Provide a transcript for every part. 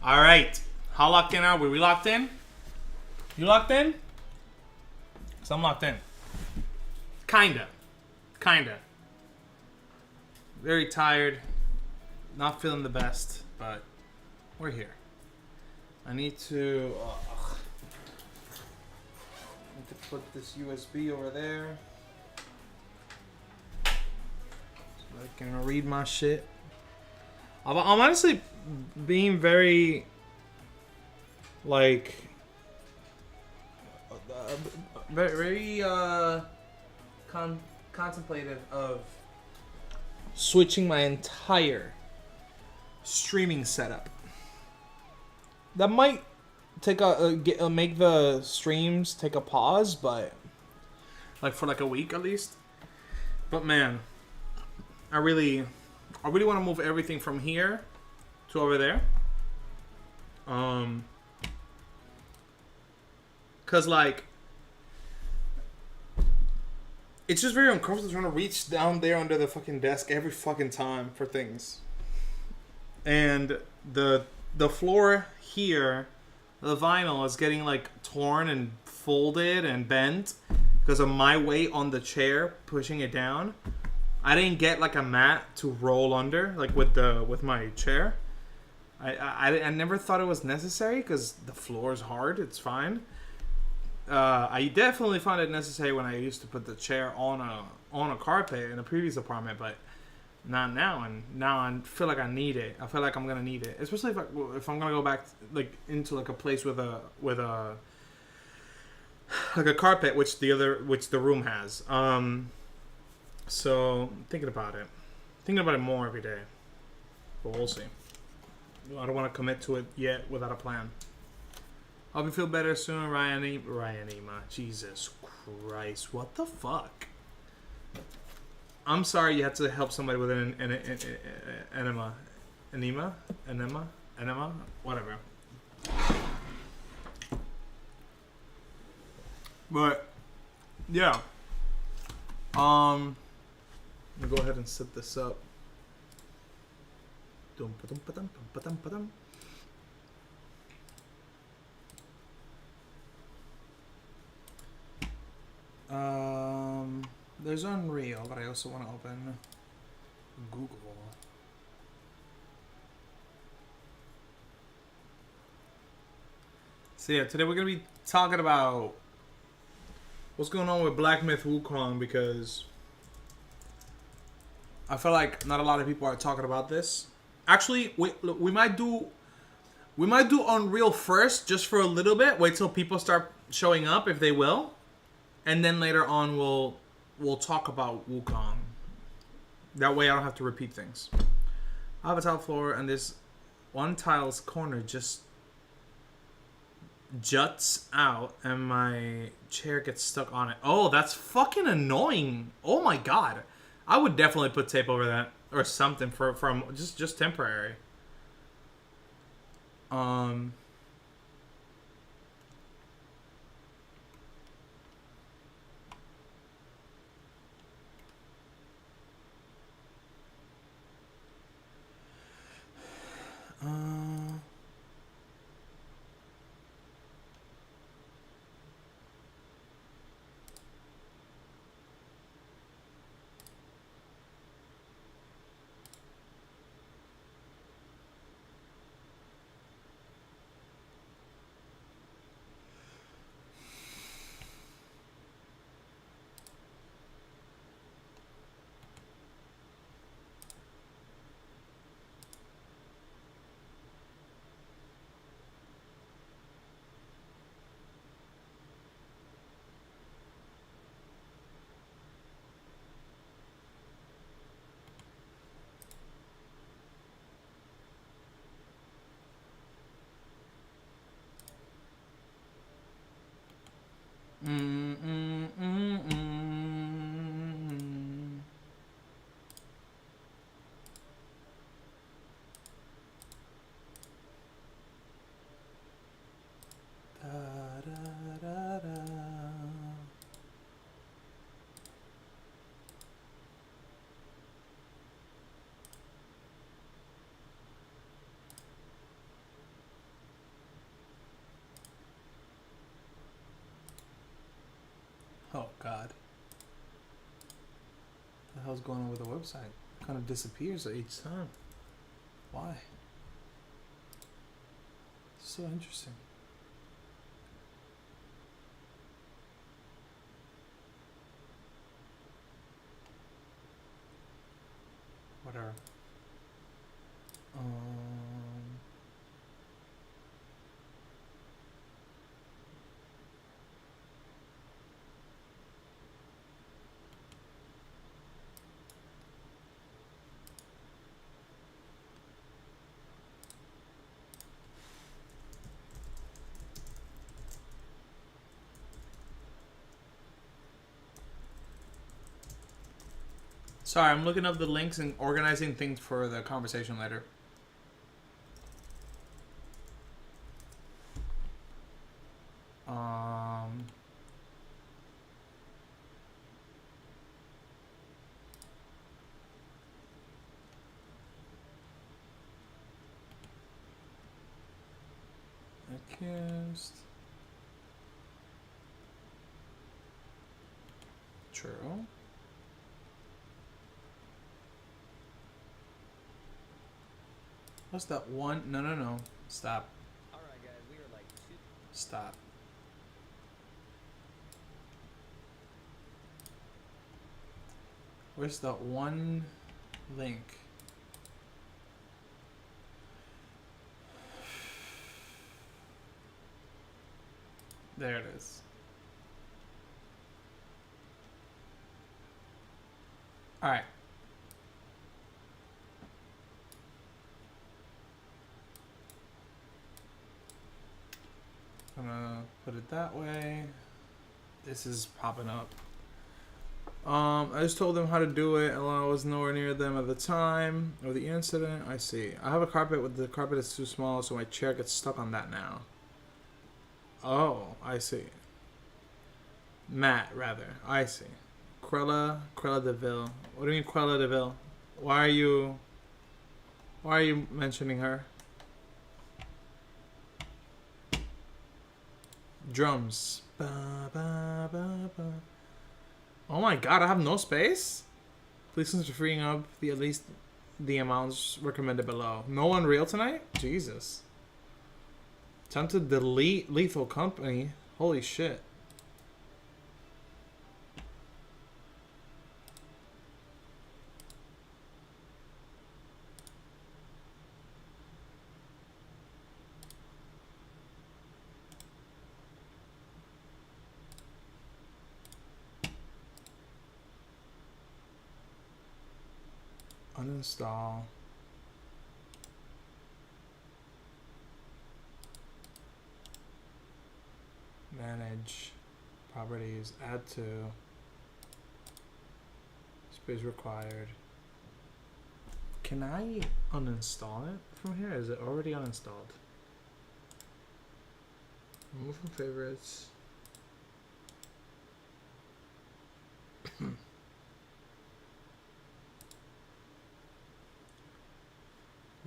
All right. How locked in are we? We locked in? You locked in? Because I'm locked in. Kinda. Kinda. Very tired. Not feeling the best, but we're here. I need to put this USB over there so I can read my shit. I'm honestly being very like very contemplative of switching my entire streaming setup. That might take make the streams take a pause, but like for like a week at least. But man, I really want to move everything from here to over there. Cause like it's just very uncomfortable trying to reach down there under the fucking desk every fucking time for things. And the floor here, the vinyl is getting like torn and folded and bent because of my weight on the chair pushing it down. I didn't get like a mat to roll under like with my chair. I never thought it was necessary because the floor is hard. It's fine. I definitely found it necessary when I used to put the chair on a carpet in a previous apartment, but not now. And now I feel like I need it. I feel like I'm gonna need it, especially if I'm gonna go back like into like a place with a like a carpet, which the room has. So thinking about it more every day, but we'll see. I don't want to commit to it yet without a plan. Hope you feel better soon, Ryanema. Jesus Christ, what the fuck? I'm sorry you had to help somebody with an enema, whatever. But yeah, let me go ahead and set this up. There's Unreal, but I also want to open Google. So yeah, today we're gonna be talking about what's going on with Black Myth Wukong, because I feel like not a lot of people are talking about this. Actually, we might do Unreal first, just for a little bit. Wait till people start showing up, if they will, and then later on we'll talk about Wukong. That way I don't have to repeat things. I have a tile floor, and this one tile's corner just juts out, and my chair gets stuck on it. Oh, that's fucking annoying. Oh my god. I would definitely put tape over that or something from just temporary. hell's going on with the website? It kind of disappears each time. Why? It's so interesting. Whatever. Sorry, I'm looking up the links and organizing things for the conversation later. Accused. True. What's that one? No. Stop. Alright guys, we are like two. Stop. Where's that one link? There it is. Alright. I'm gonna put it that way. This is popping up. I just told them how to do it. I was nowhere near them at the time of the incident. I see. I have a carpet, but the carpet is too small, so my chair gets stuck on that now. Oh, I see. Matt, rather. I see. Cruella DeVille. What do you mean Cruella DeVille? Why are you mentioning her? Drums. Ba, ba, ba, ba. Oh my god, I have no space? Please consider freeing up at least the amounts recommended below. No Unreal tonight? Jesus. Time to delete Lethal Company. Holy shit. Uninstall. Manage. Properties. Add to. Space required. Can I uninstall it from here? Is it already uninstalled? Remove from favorites.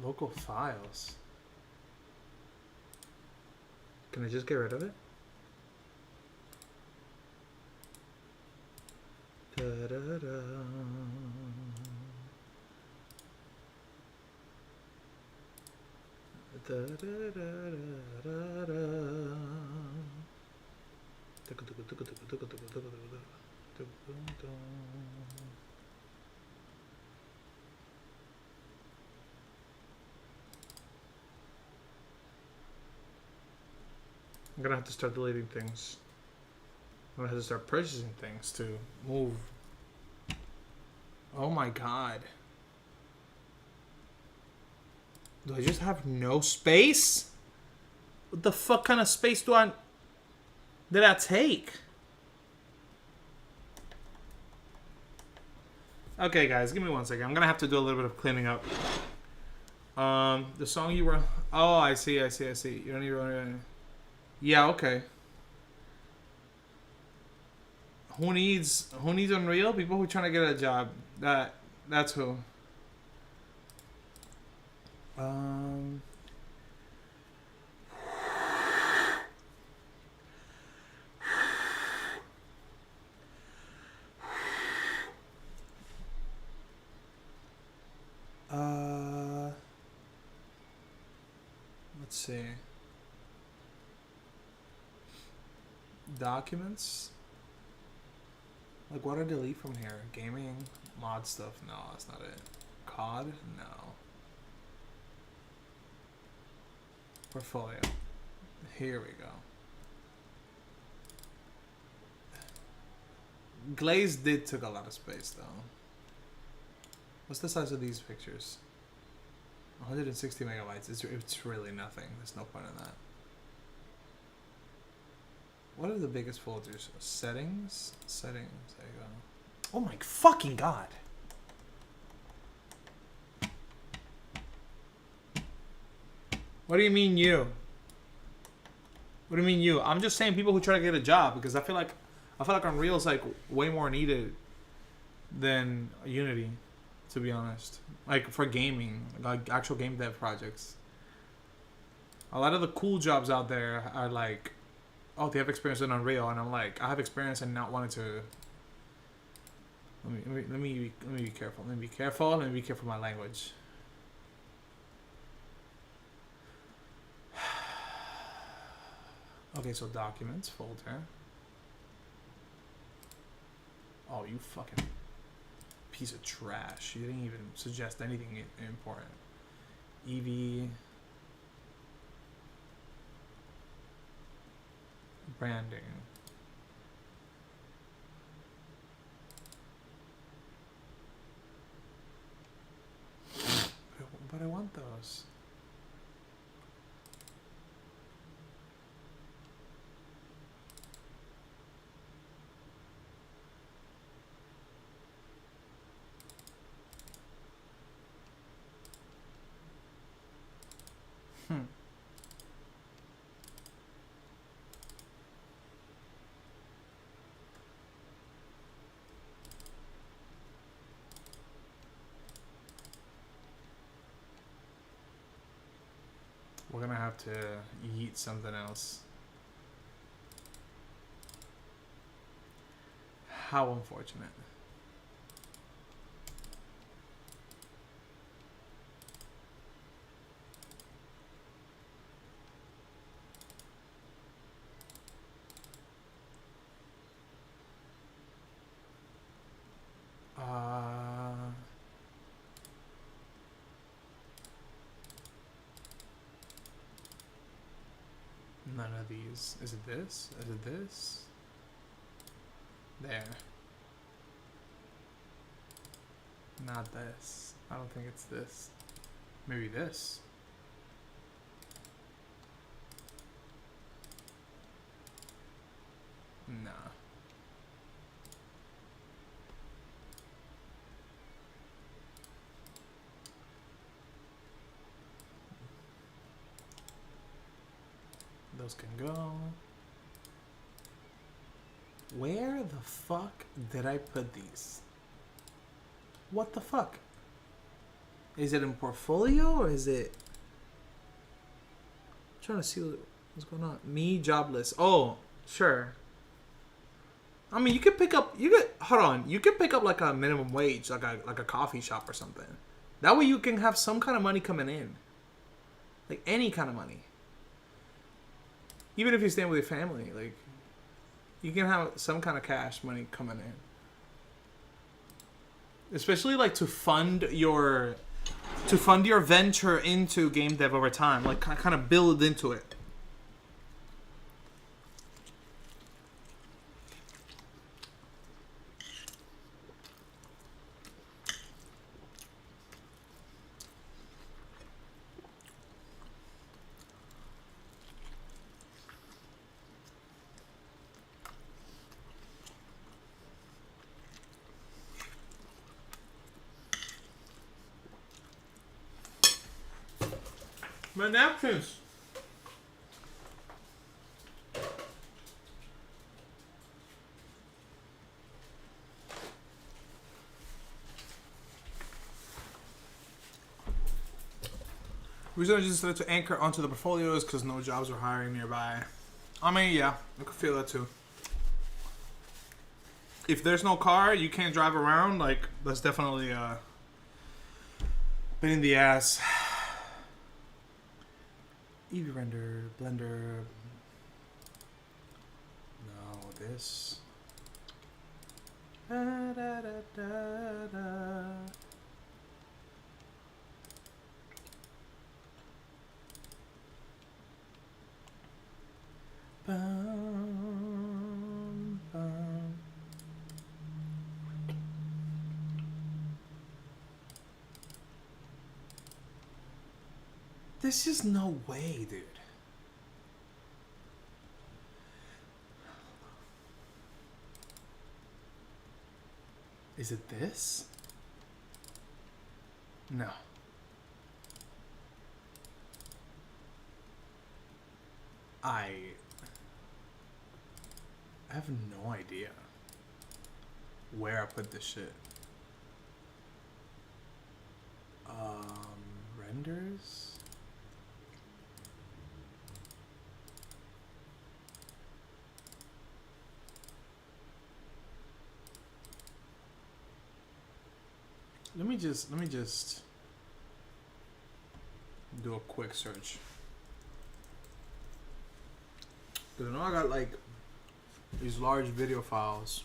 Local files. Can I just get rid of it? Da, da, da. Da, da, da, da, da. I'm gonna have to start deleting things. I'm gonna have to start purchasing things to move. Oh my god. Do I just have no space? What the fuck kind of space did I take? Okay guys, give me 1 second. I'm gonna have to do a little bit of cleaning up. The song you were... Oh, I see. You don't even... Yeah, okay. Who needs Unreal? People who are trying to get a job. That's who. see. Documents? Like, what do I delete from here? Gaming? Mod stuff? No, that's not it. COD? No. Portfolio. Here we go. Glaze did took a lot of space, though. What's the size of these pictures? 160 megabytes. It's really nothing. There's no point in that. What are the biggest folders? Settings? Settings. There you go. Oh my fucking god. What do you mean you? What do you mean you? I'm just saying people who try to get a job, because I feel like Unreal is like way more needed than Unity, to be honest. Like for gaming, like actual game dev projects. A lot of the cool jobs out there are like, oh, they have experience in Unreal, and I'm like, I have experience in not wanting to. Let me be careful. Let me be careful. Let me be careful with my language. Okay, so documents folder. Oh, you fucking piece of trash. You didn't even suggest anything important. EV. Branding. But I want those. We're gonna have to yeet something else. How unfortunate. None of these. Is it this? Is it this? There. Not this. I don't think it's this. Maybe this. Nah. Those can go. Where the fuck did I put these? What the fuck? Is it in portfolio or is it? I'm trying to see what's going on. Me jobless. Oh, sure. I mean, you could pick up. You could hold on. You could pick up like a minimum wage, like a coffee shop or something. That way you can have some kind of money coming in. Like any kind of money. Even if you're staying with your family, like, you can have some kind of cash money coming in. Especially, like, to fund your venture into game dev over time. Like, kind of build into it. My napkins. The reason I just decided to anchor onto the portfolio is because no jobs were hiring nearby. I mean, yeah, I could feel that too. If there's no car, you can't drive around, like, that's definitely pain in the ass. Eevee render, Blender. No, this. Da, da, da, da, da. Bum, bum. There's just no way, dude. Is it this? No. I have no idea where I put this shit. Renders? Let me just do a quick search. Because I know I got like these large video files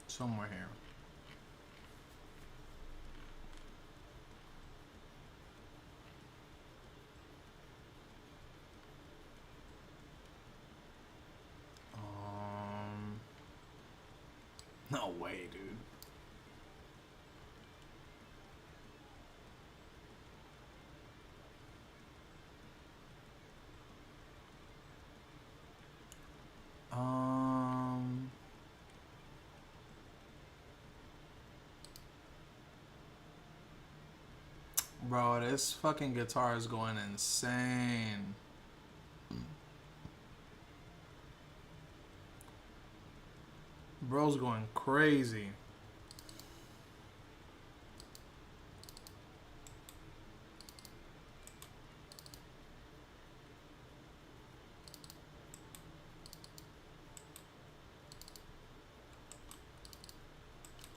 somewhere here. No way, dude. Bro, this fucking guitar is going insane. Bro's going crazy.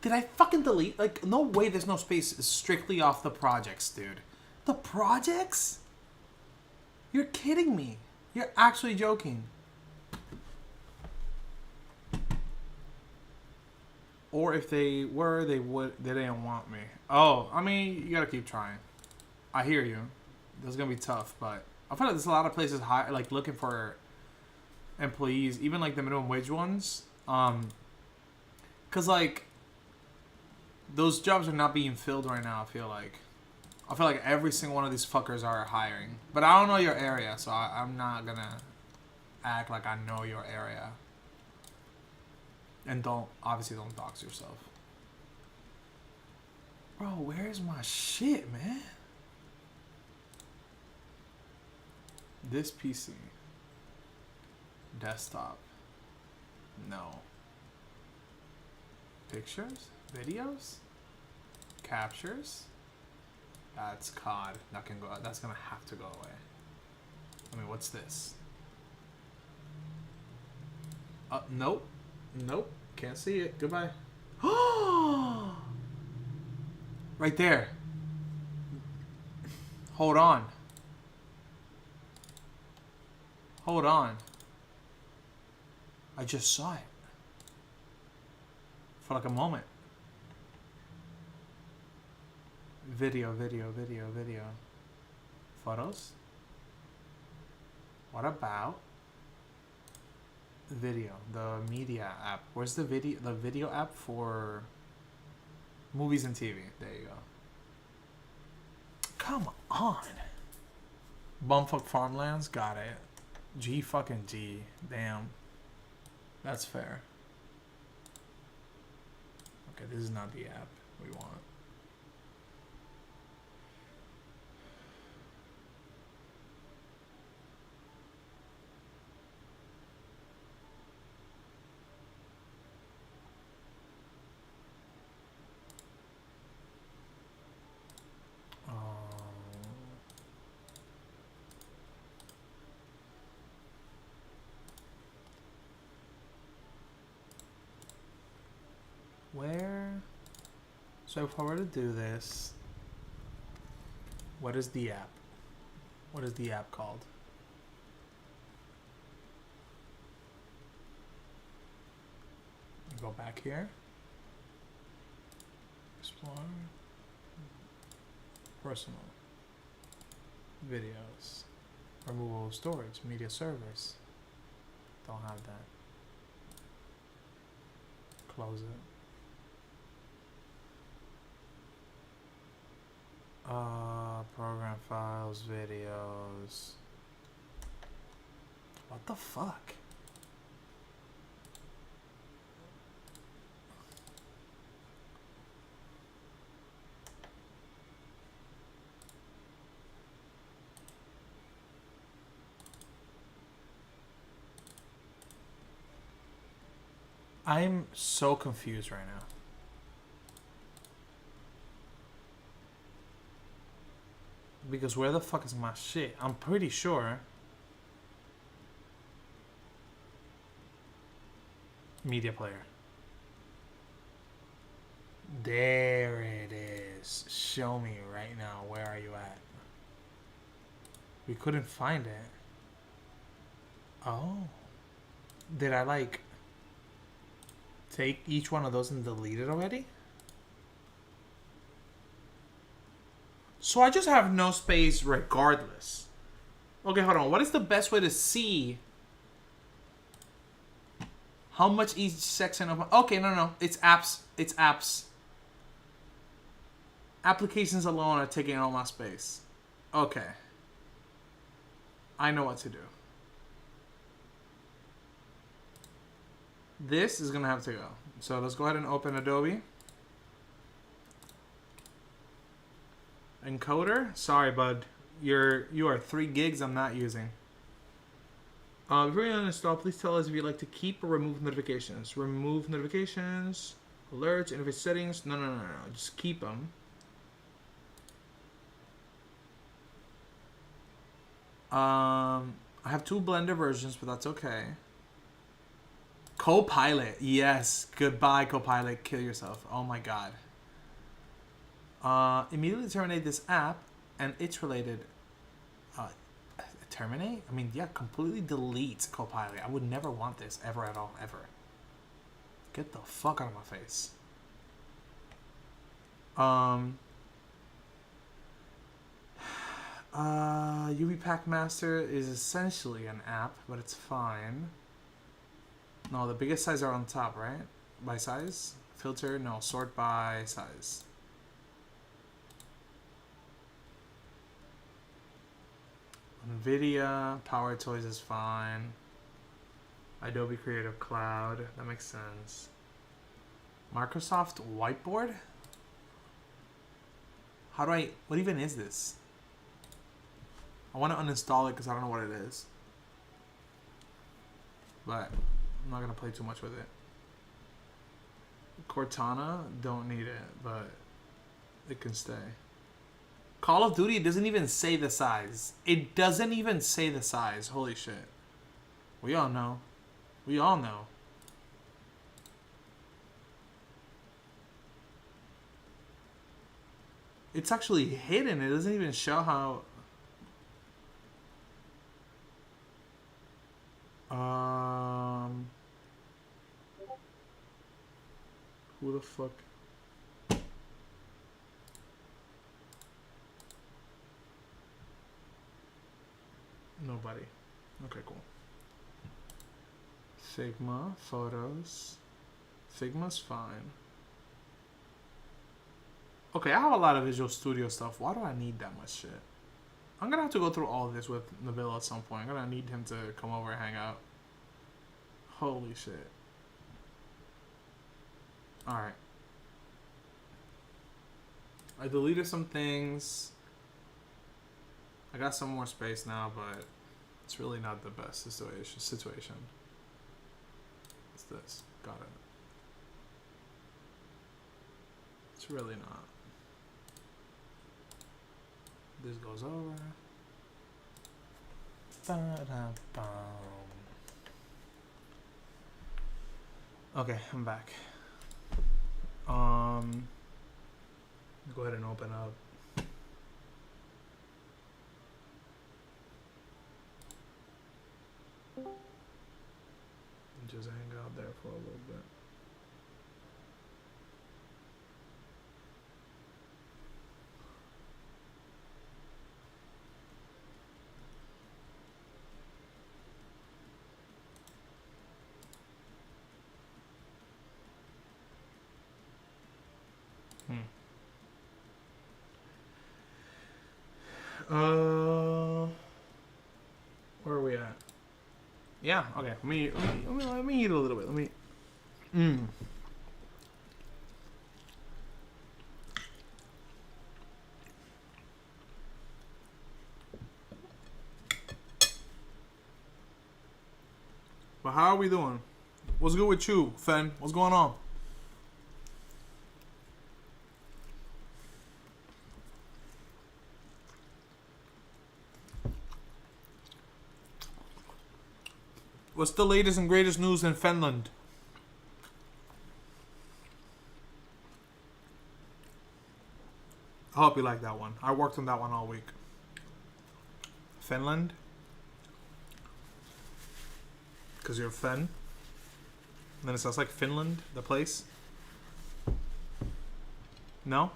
Did I fucking delete? Like, no way there's no space strictly off the projects, dude. The projects? You're kidding me. You're actually joking. Or if they were, they didn't want me. Oh, I mean, you gotta keep trying. I hear you. This is gonna be tough, but I feel like there's a lot of places like looking for employees, even like the minimum wage ones. Cause like those jobs are not being filled right now. I feel like every single one of these fuckers are hiring, but I don't know your area, so I'm not gonna act like I know your area. And obviously don't dox yourself. Bro, where's my shit, man? This PC. Desktop. No. Pictures? Videos? Captures? That's COD. That's gonna have to go away. I mean, what's this? Nope. Nope. Can't see it. Goodbye. Right there. Hold on. Hold on. I just saw it. For like a moment. Video. Photos? What about video? The media app. Where's the video app for movies and TV? There you go. Come on. Bumfuck Farmlands? Got it. G fucking G. Damn. That's fair. Okay, this is not the app we want. Where? So if I were to do this, what is the app? What is the app called? Go back here. Explore. Personal. Videos. Removal of storage. Media servers. Don't have that. Close it. Program files, videos. What the fuck? I'm so confused right now. Because where the fuck is my shit? I'm pretty sure. Media player. There it is. Show me right now. Where are you at? We couldn't find it. Oh. Did I like take each one of those and delete it already? So I just have no space regardless. Okay, hold on. What is the best way to see how much each section of... Okay, no. It's apps. It's apps. Applications alone are taking all my space. Okay. I know what to do. This is going to have to go. So let's go ahead and open Adobe. Encoder? Sorry, bud. You are 3 gigs I'm not using. Before you uninstall, please tell us if you'd like to keep or remove notifications. Remove notifications, alerts, interface settings. No. Just keep them. I have 2 Blender versions, but that's okay. Copilot. Yes. Goodbye, Copilot. Kill yourself. Oh my god. Immediately terminate this app and its related. Terminate? I mean, yeah, completely delete Copilot. I would never want this ever at all, ever. Get the fuck out of my face. UV Pack Master is essentially an app, but it's fine. No, the biggest size are on top, right? By size? Filter? No, sort by size. NVIDIA, Power Toys is fine. Adobe Creative Cloud, that makes sense. Microsoft Whiteboard? How do I... What even is this? I want to uninstall it because I don't know what it is. But I'm not going to play too much with it. Cortana, don't need it, but it can stay. Call of Duty doesn't even say the size. It doesn't even say the size. Holy shit. We all know. We all know. It's actually hidden. It doesn't even show how... Who the fuck? Nobody. Okay, cool. Figma, photos. Figma's fine. Okay, I have a lot of Visual Studio stuff. Why do I need that much shit? I'm gonna have to go through all of this with Nabil at some point. I'm gonna need him to come over and hang out. Holy shit. Alright. I deleted some things. I got some more space now, but it's really not the best situation. What's this? Got it. It's really not. This goes over. Ba-da-bum. Okay, I'm back. Go ahead and open up And just hang out there for a little bit. Where are we at? Yeah. Okay. Let me eat a little bit. Let me. But how are we doing? What's good with you, Fen? What's going on? What's the latest and greatest news in Finland? I hope you like that one. I worked on that one all week. Finland? Because you're a Fen? And then it sounds like Finland, the place? No?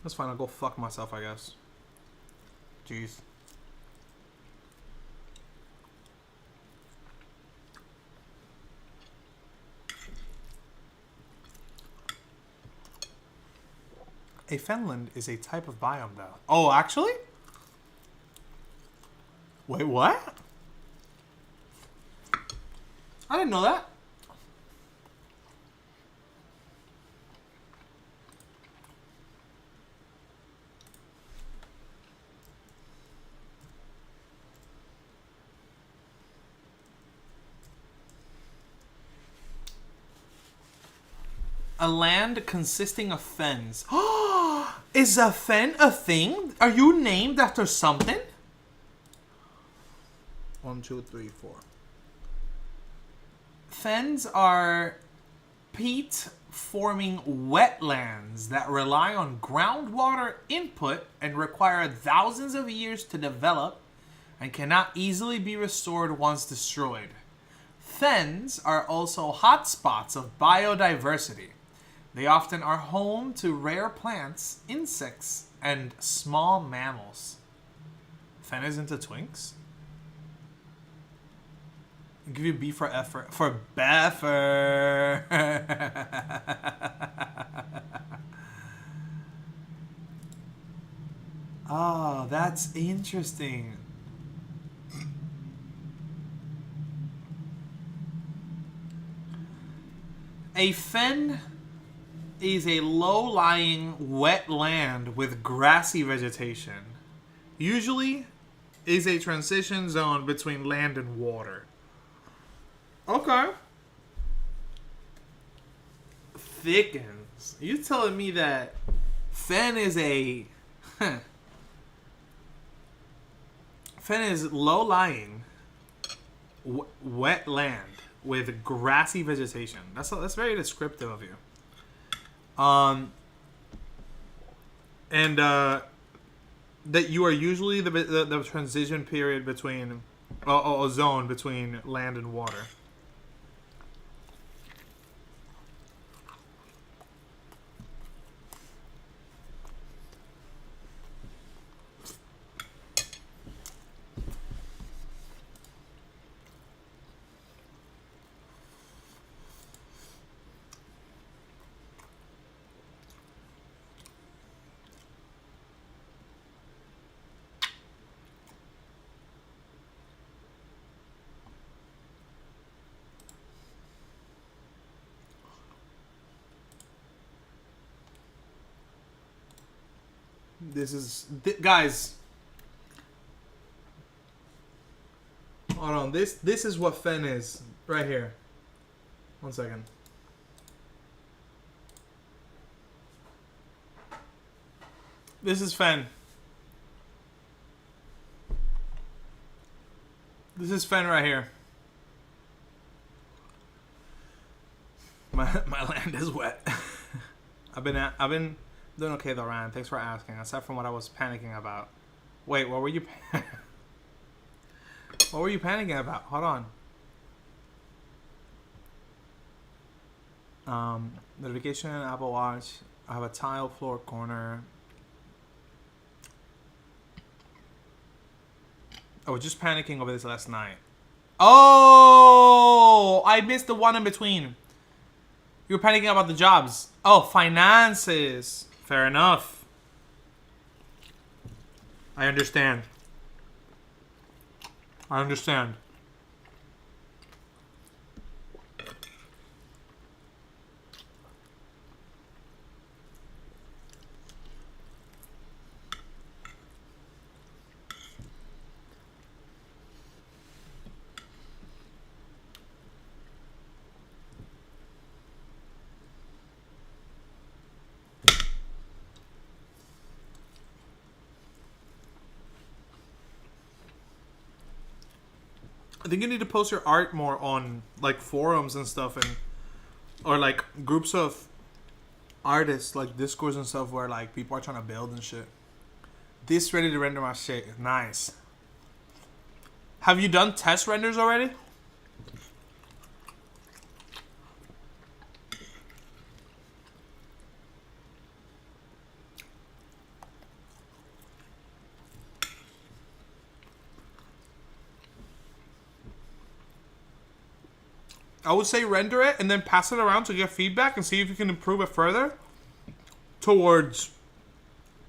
That's fine, I'll go fuck myself, I guess. Jeez. A fenland is a type of biome, though. Oh, actually? Wait, what? I didn't know that. A land consisting of fens. Is a fen a thing? Are you named after something? 1, 2, 3, 4. Fens are peat-forming wetlands that rely on groundwater input and require thousands of years to develop and cannot easily be restored once destroyed. Fens are also hotspots of biodiversity. They often are home to rare plants, insects, and small mammals. Fen is into twinks? I'll give you B for effort. For Beffer. Oh, that's interesting. A fen is a low-lying wet land with grassy vegetation. Usually is a transition zone between land and water. Okay. Thickens. You telling me that fen is a fen is low-lying wet land with grassy vegetation. That's very descriptive of you. And that you are usually the transition period between a zone between land and water. Guys. Hold on. This is what fen is right here. 1 second. This is fen. This is fen right here. My land is wet. I've been doing okay though, Ryan. Thanks for asking. Aside from what I was panicking about. Wait, what were you? What were you panicking about? Hold on. Notification, Apple Watch. I have a tile floor corner. I was just panicking over this last night. Oh, I missed the one in between. You were panicking about the jobs. Oh, finances. Fair enough. I understand. I understand. I think you need to post your art more on like forums and stuff, and or like groups of artists, like Discords and stuff, where like people are trying to build and shit. This ready to render my shit. Nice. Have you done test renders already? I would say render it and then pass it around to get feedback and see if you can improve it further towards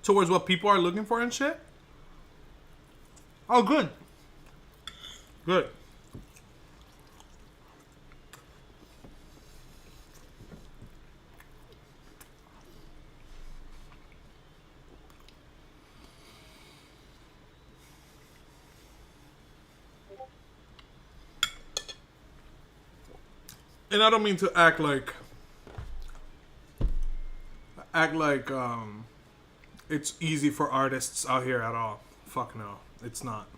what people are looking for and shit. Oh, good. Good. And I don't mean to act like it's easy for artists out here at all. Fuck no, it's not.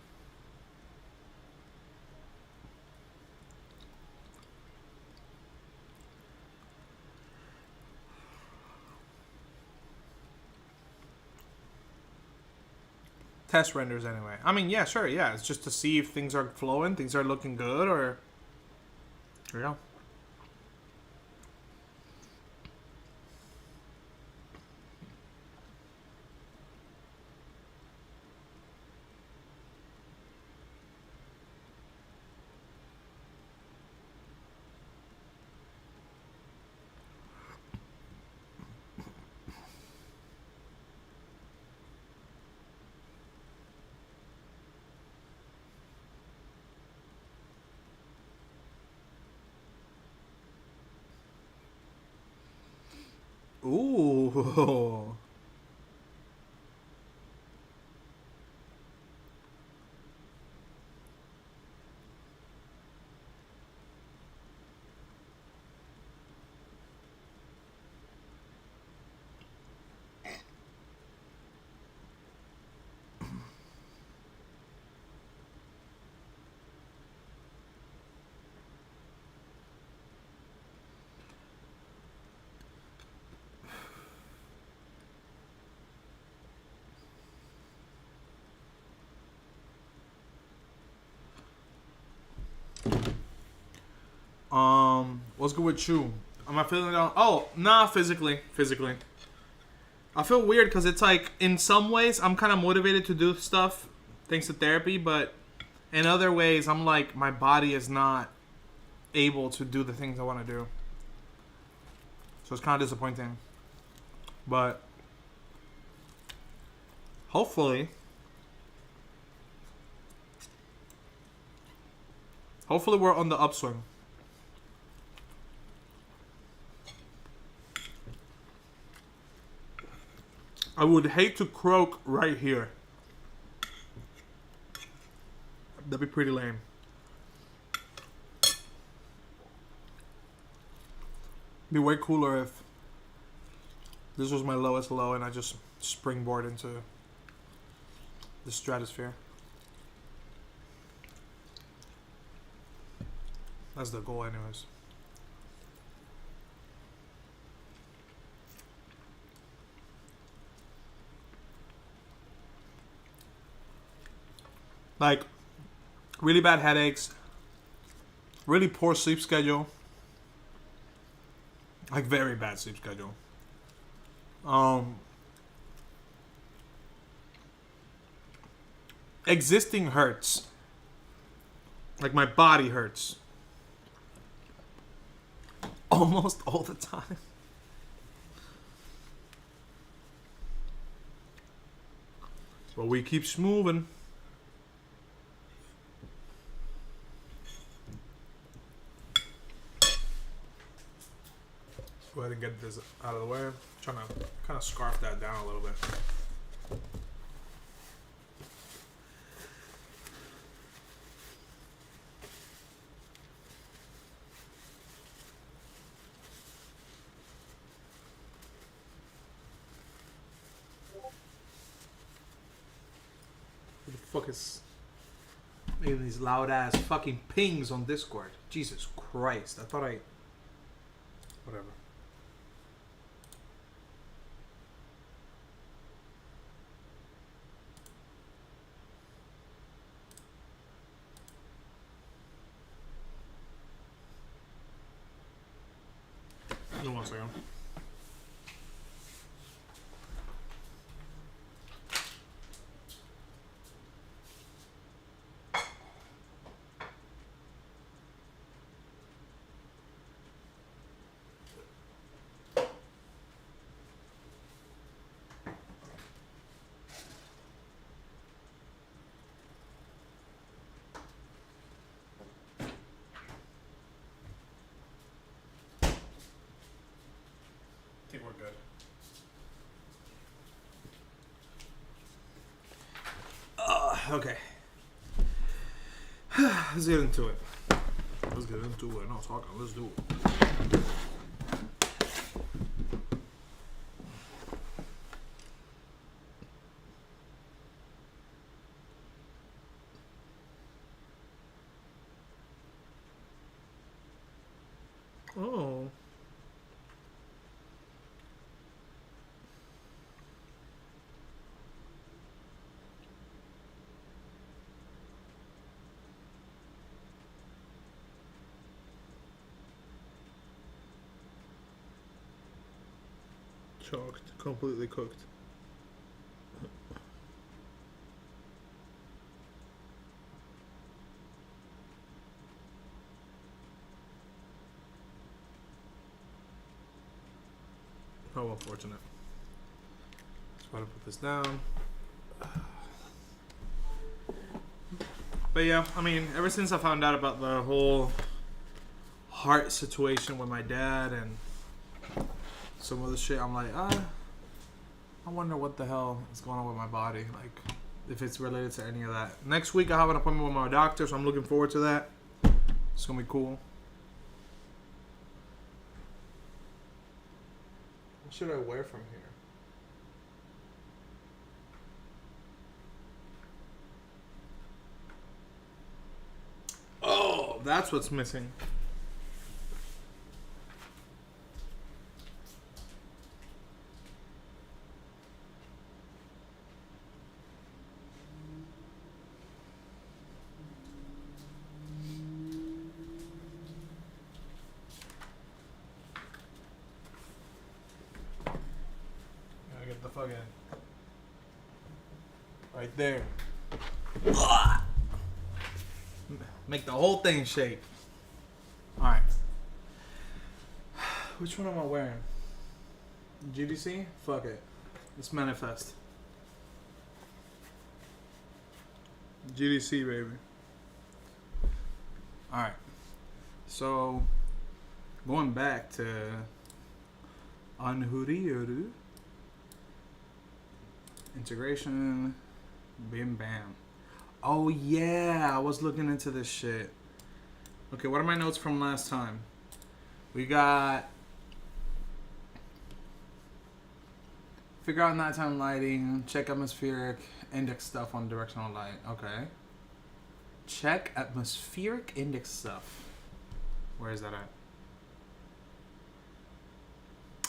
Test renders anyway. I mean, yeah, sure, yeah. It's just to see if things are flowing, things are looking good, or you know. Ooh. What's good with you? Am I feeling down? Oh, nah, physically. I feel weird because it's like, in some ways, I'm kind of motivated to do stuff thanks to therapy, but in other ways, I'm like, my body is not able to do the things I want to do. So it's kind of disappointing. But hopefully we're on the upswing. I would hate to croak right here. That'd be pretty lame. Be way cooler if this was my lowest low and I just springboard into the stratosphere. That's the goal anyways. Like, Really bad headaches. Really poor sleep schedule. Like very bad sleep schedule. Existing hurts. Like my body hurts. Almost all the time. But we keeps moving. Go ahead and get this out of the way. I'm trying to kind of scarf that down a little bit. Who the fuck is making these loud ass fucking pings on Discord? Jesus Christ. I thought I... Whatever. Hold on one second. I think we're good. Okay. Let's get into it. Let's get into it. No talking. Let's do it. Oh. Choked. Completely cooked. How unfortunate. Just want to put this down. But yeah, I mean, ever since I found out about the whole heart situation with my dad and some other shit, I'm like, I wonder what the hell is going on with my body. Like, if it's related to any of that. Next week I have an appointment with my doctor, so I'm looking forward to that. It's gonna be cool. What should I wear from here? Oh, that's what's missing. Gotta get the fucking right there. Make the whole thing shake. Alright. Which one am I wearing? GDC? Fuck it. Let's manifest. GDC, baby. Alright. So, going back to Anhuriyoru. Integration. Bim bam. Oh yeah, I was looking into this shit. Okay, what are my notes from last time? We got figure out nighttime lighting, check atmospheric index stuff on directional light. Okay. Check atmospheric index stuff. Where is that at?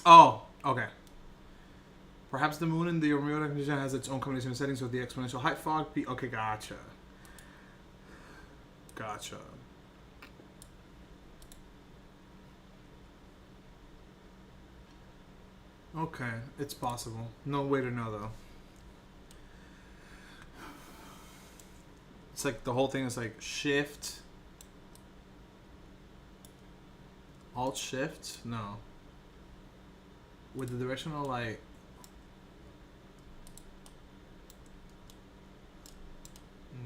Oh, okay. Perhaps the moon in the Bermuda condition has its own combination of settings with the exponential height fog. Okay, gotcha. Gotcha. Okay, it's possible. No way to know though. It's like the whole thing is like shift, alt shift. No. With the directional light.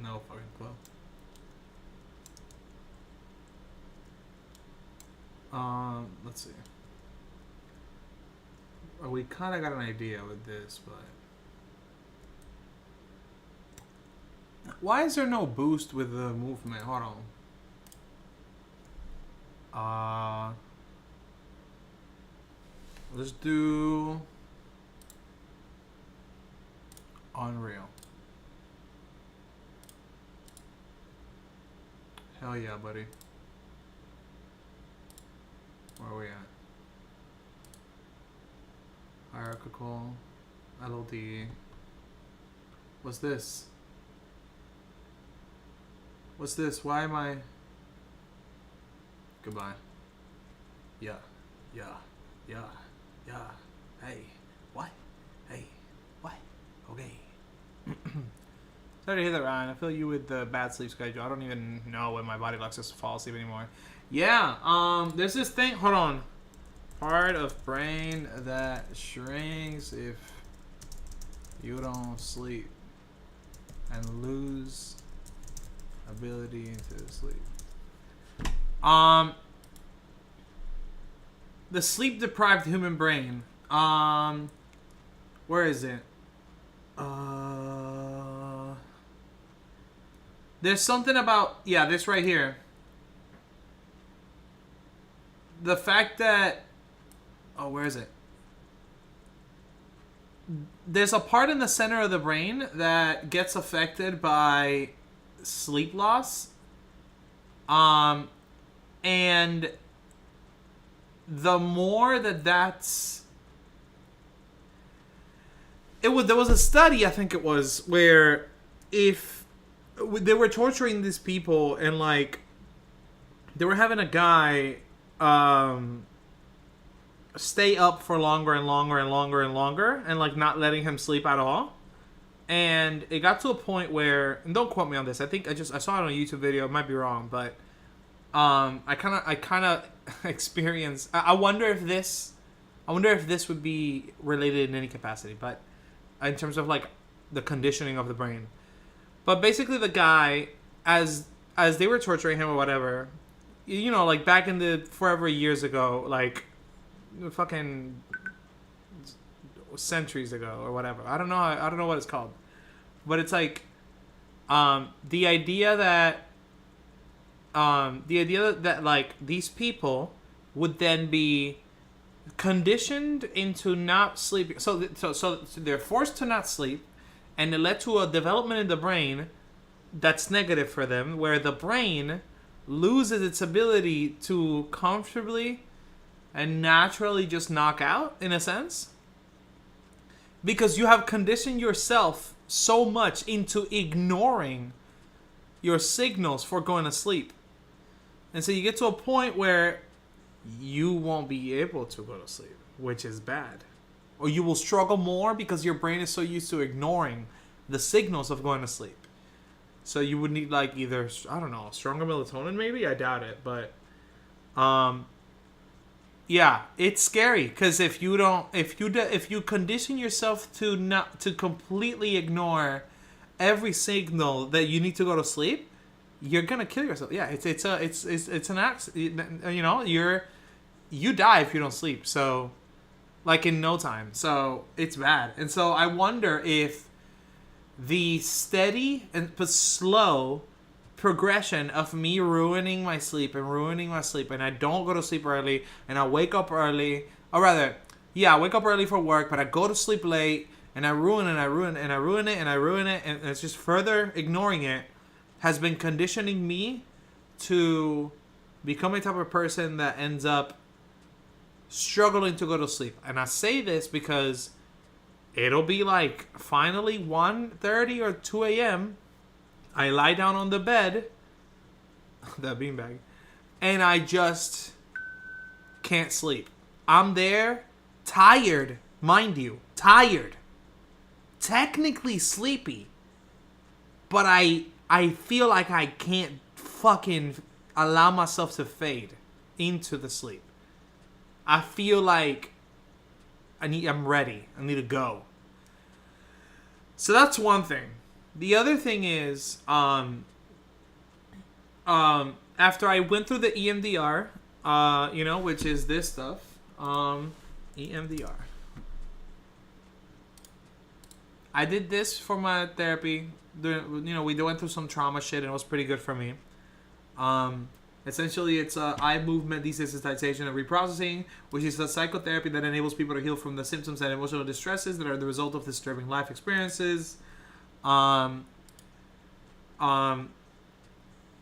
No fucking clue. Let's see. Well, we kind of got an idea with this, but why is there no boost with the movement? Hold on. Let's do Unreal. Hell yeah, buddy. Where are we at? Hierarchical, LOD. What's this? What's this? Why am I? Goodbye. Yeah. Hey, what? Hey, what? Okay. Sorry to hear that, Ryan. I feel you with the bad sleep schedule. I don't even know when my body likes us to fall asleep anymore. Yeah, there's this thing. Hold on. Part of brain that shrinks if you don't sleep and lose ability to sleep. The sleep deprived human brain. Where is it? There's something about, yeah, this right here. The fact that, oh, where is it? There's a part in the center of the brain that gets affected by sleep loss. And the more that's... there was a study, I think it was, where if they were torturing these people and like they were having a guy stay up for longer and longer and longer and longer and like not letting him sleep at all, and it got to a point where, and don't quote me on this, I think I saw it on a YouTube video, it might be wrong, but I kind of experienced, I wonder if this would be related in any capacity, but in terms of like the conditioning of the brain. But basically the guy, as they were torturing him or whatever, you know, like back in the forever years ago, like fucking centuries ago or whatever. I don't know what it's called. But it's like the idea that like these people would then be conditioned into not sleeping. So they're forced to not sleep, and it led to a development in the brain that's negative for them, where the brain loses its ability to comfortably and naturally just knock out, in a sense, because you have conditioned yourself so much into ignoring your signals for going to sleep. And so you get to a point where you won't be able to go to sleep, which is bad. Or you will struggle more because your brain is so used to ignoring the signals of going to sleep. So you would need like either, I don't know, stronger melatonin maybe? I doubt it, but yeah, it's scary because if you condition yourself to completely ignore every signal that you need to go to sleep, you're gonna kill yourself. Yeah, it's an accident. You know, you die if you don't sleep. So, like in no time. So it's bad. And so I wonder if the steady but slow progression of me ruining my sleep, and I don't go to sleep early, and I wake up early, or rather, yeah, I wake up early for work, but I go to sleep late, and I ruin it, and it's just further ignoring it, has been conditioning me to become a type of person that ends up struggling to go to sleep. And I say this because it'll be like finally 1:30 or 2 a.m. I lie down on the bed the beanbag, and I just can't sleep. I'm there, tired, mind you, tired, technically sleepy, but I feel like I can't fucking allow myself to fade into the sleep. I feel like I'm ready. I need to go. So that's one thing. The other thing is, after I went through the EMDR, which is this stuff, EMDR. I did this for my therapy. We went through some trauma shit, and it was pretty good for me. Essentially, it's eye movement desensitization and reprocessing, which is a psychotherapy that enables people to heal from the symptoms and emotional distresses that are the result of disturbing life experiences. If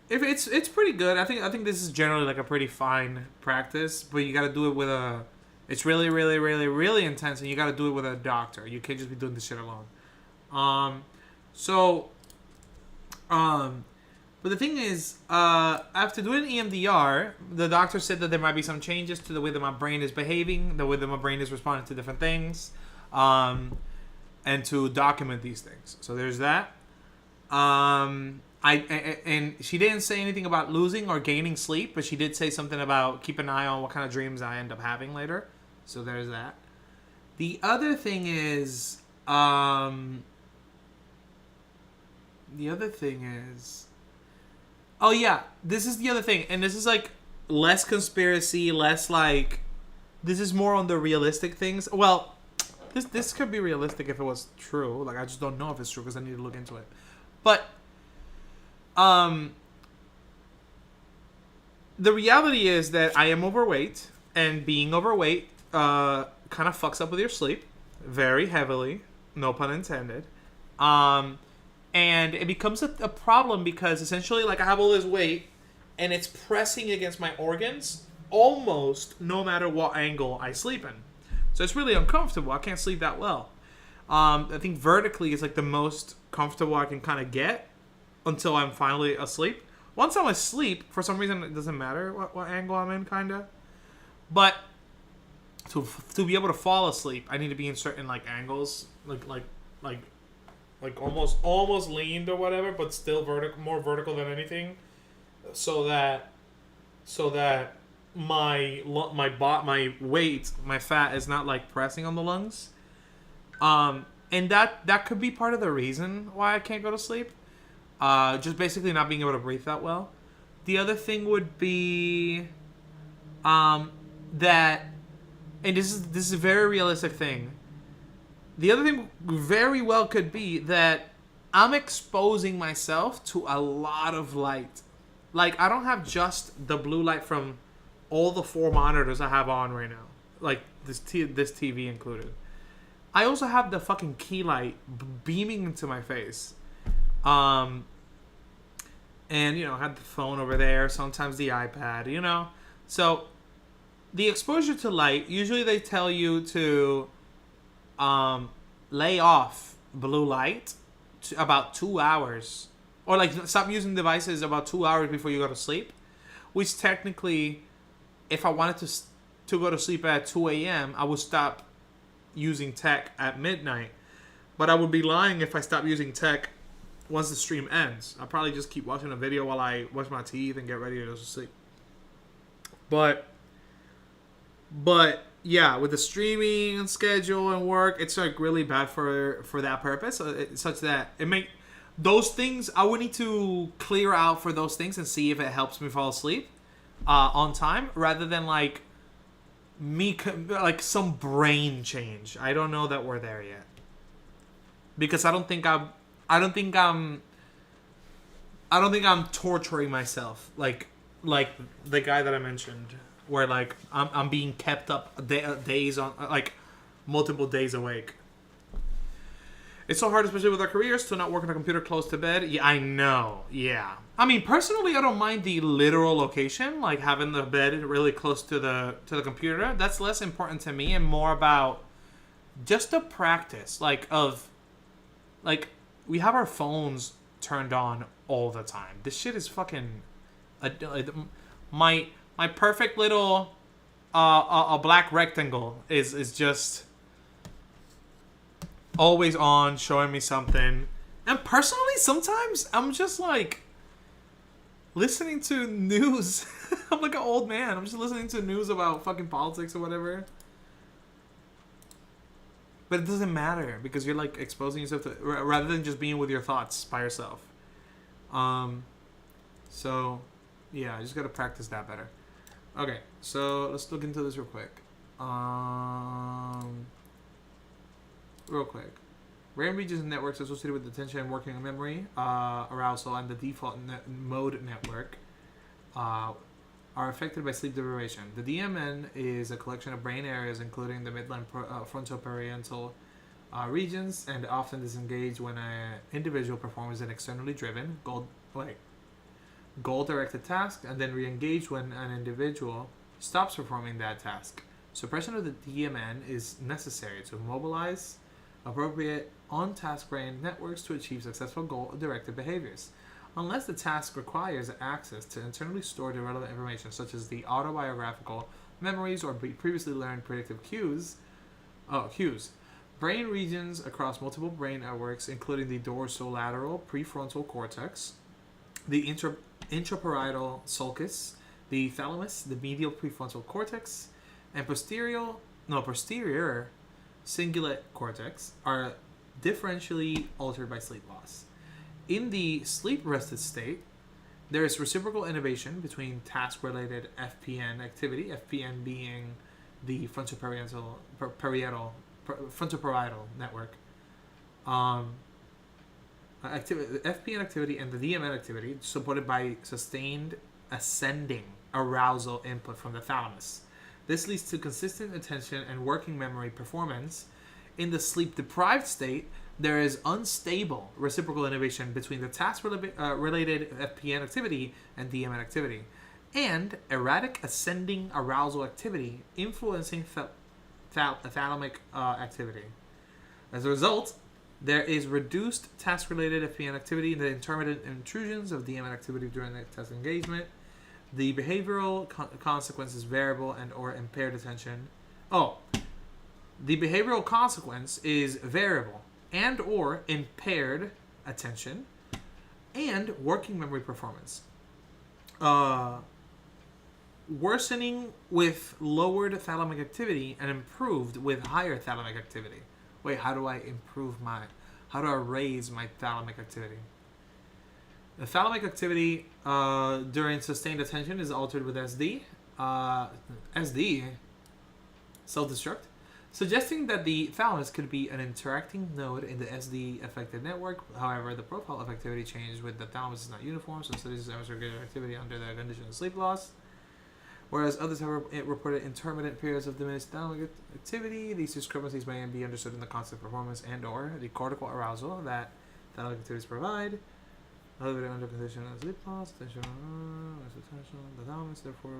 it's pretty good. I think this is generally like a pretty fine practice, but you got to do it with a. It's really, really, really, really intense, and you got to do it with a doctor. You can't just be doing this shit alone. But the thing is, after doing EMDR, the doctor said that there might be some changes to the way that my brain is behaving, the way that my brain is responding to different things, and to document these things. So there's that. And she didn't say anything about losing or gaining sleep, but she did say something about keep an eye on what kind of dreams I end up having later. So there's that. The other thing is, oh yeah, this is the other thing, and this is like less conspiracy, less like, this is more on the realistic things. Well, this could be realistic if it was true. Like, I just don't know if it's true because I need to look into it. But the reality is that I am overweight, and being overweight kind of fucks up with your sleep very heavily, no pun intended. And it becomes a problem because essentially, like, I have all this weight, and it's pressing against my organs almost no matter what angle I sleep in. So it's really uncomfortable. I can't sleep that well. I think vertically is like the most comfortable I can kind of get until I'm finally asleep. Once I'm asleep, for some reason, it doesn't matter what angle I'm in, kind of. But to be able to fall asleep, I need to be in certain like angles, like almost leaned or whatever, but still more vertical than anything, so that my weight, my fat is not like pressing on the lungs, and that could be part of the reason why I can't go to sleep, just basically not being able to breathe that well. The other thing would be that, and this is a very realistic thing. The other thing very well could be that I'm exposing myself to a lot of light. Like, I don't have just the blue light from all the 4 monitors I have on right now. Like, this TV included. I also have the fucking key light beaming into my face. And, I had the phone over there, sometimes the iPad, So, the exposure to light, usually they tell you to lay off blue light to about 2 hours, or like stop using devices about 2 hours before you go to sleep, which technically, if I wanted to go to sleep at 2 a.m., I would stop using tech at midnight, but I would be lying if I stopped using tech once the stream ends. I'll probably just keep watching a video while I brush my teeth and get ready to go to sleep. But yeah, with the streaming schedule and work, it's like really bad for that purpose. Such that those things, I would need to clear out for those things and see if it helps me fall asleep on time, rather than like some brain change. I don't know that we're there yet, because I don't think I'm torturing myself like the guy that I mentioned, where like I'm being kept up days on, like multiple days awake. It's so hard, especially with our careers, to not work on a computer close to bed. Yeah, I know. Yeah. I mean, personally, I don't mind the literal location, like having the bed really close to the computer. That's less important to me and more about just the practice, like we have our phones turned on all the time. This shit is fucking My perfect little a black rectangle is just always on, showing me something. And personally, sometimes I'm just like listening to news. I'm like an old man. I'm just listening to news about fucking politics or whatever. But it doesn't matter because you're like exposing yourself to rather than just being with your thoughts by yourself. So yeah, I just gotta practice that better. Okay, so let's look into this real quick. Real quick. Brain regions and networks associated with attention and working memory, arousal, and the default mode network are affected by sleep deprivation. The DMN is a collection of brain areas, including the midline frontoparietal regions, and often disengage when an individual performs an externally driven, goal-directed task, and then re-engage when an individual stops performing that task. Suppression of the DMN is necessary to mobilize appropriate on-task brain networks to achieve successful goal-directed behaviors. Unless the task requires access to internally stored irrelevant information, such as the autobiographical memories or previously learned predictive cues. Brain regions across multiple brain networks, including the dorsolateral prefrontal cortex, the intraparietal sulcus, the thalamus, the medial prefrontal cortex, and posterior cingulate cortex, are differentially altered by sleep loss. In the sleep-rested state, there is reciprocal inhibition between task-related FPN activity, FPN being the frontoparietal network, FPN activity and the DMN activity, supported by sustained ascending arousal input from the thalamus. This leads to consistent attention and working memory performance. In the sleep-deprived state, there is unstable reciprocal inhibition between the task-related FPN activity and DMN activity, and erratic ascending arousal activity influencing thalamic activity. As a result, there is reduced task-related FPN activity and the intermittent intrusions of DMN activity during the task engagement. The behavioral consequence is variable and or impaired attention. The behavioral consequence is variable and or impaired attention and working memory performance. Worsening with lowered thalamic activity and improved with higher thalamic activity. Wait, how do I raise my thalamic activity? The thalamic activity during sustained attention is altered with SD. SD, self-destruct, suggesting that the thalamus could be an interacting node in the SD affected network. However, the profile of activity changes with the thalamus is not uniform, so studies demonstrate activity under the condition of sleep loss. Whereas others have reported intermittent periods of diminished thalamic activity, these discrepancies may be understood in the constant performance and or the cortical arousal that thalamic activities provide. Under condition of sleep loss, attention, the thalamus, therefore.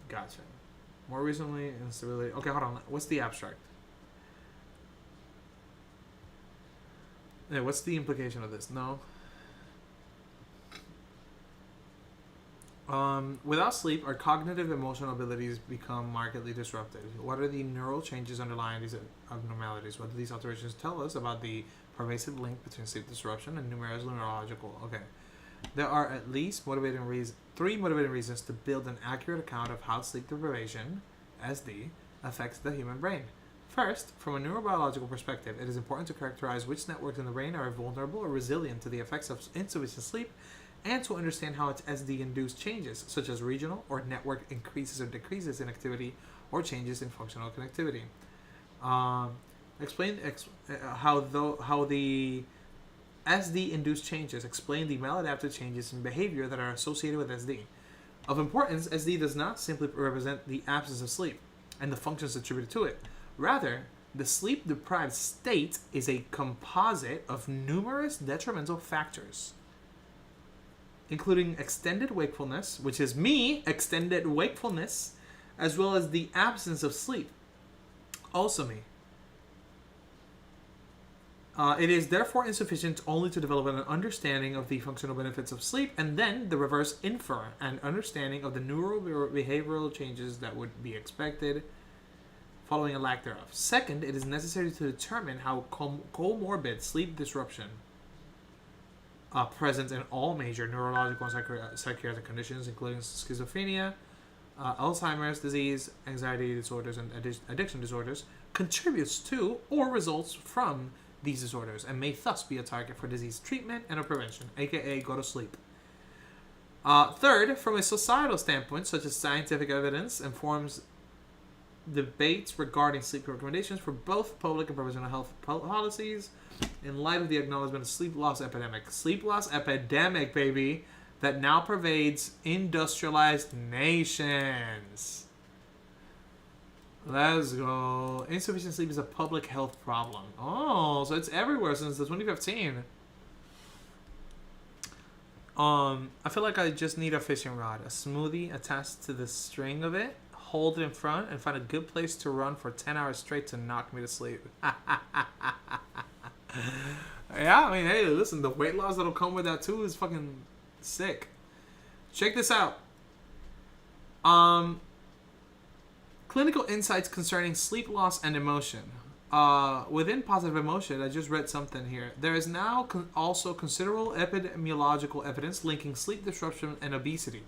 Gotcha. More recently, instability. Okay, hold on. What's the abstract? Yeah, what's the implication of this? No. Without sleep, our cognitive emotional abilities become markedly disrupted. What are the neural changes underlying these abnormalities? What do these alterations tell us about the pervasive link between sleep disruption and numerous neurological? Okay. There are at least three motivating reasons to build an accurate account of how sleep deprivation, SD, affects the human brain. First, from a neurobiological perspective, it is important to characterize which networks in the brain are vulnerable or resilient to the effects of insufficient sleep, and to understand how its SD-induced changes, such as regional or network increases or decreases in activity or changes in functional connectivity. Explain how the SD-induced changes explain the maladaptive changes in behavior that are associated with SD. Of importance, SD does not simply represent the absence of sleep and the functions attributed to it. Rather, the sleep-deprived state is a composite of numerous detrimental factors, including extended wakefulness, which is extended wakefulness, as well as the absence of sleep, also me. It is therefore insufficient only to develop an understanding of the functional benefits of sleep and then the reverse infer an understanding of the neurobehavioral changes that would be expected following a lack thereof. Second, it is necessary to determine how comorbid sleep disruption present in all major neurological and psychiatric conditions, including schizophrenia, Alzheimer's disease, anxiety disorders, and addiction disorders, contributes to or results from these disorders and may thus be a target for disease treatment and or prevention, aka go to sleep. Third, from a societal standpoint, such as scientific evidence informs debates regarding sleep recommendations for both public and provincial health policies in light of the acknowledgement of sleep loss epidemic. Sleep loss epidemic, baby, that now pervades industrialized nations. Let's go. Insufficient sleep is a public health problem. Oh, so it's everywhere since the 2015. I feel like I just need a fishing rod, a smoothie attached to the string of it, hold it in front, and find a good place to run for 10 hours straight to knock me to sleep. Yeah, I mean, hey, listen, the weight loss that'll come with that too is fucking sick. Check this out. Clinical insights concerning sleep loss and emotion. Within positive emotion, I just read something here. There is now also considerable epidemiological evidence linking sleep disruption and obesity.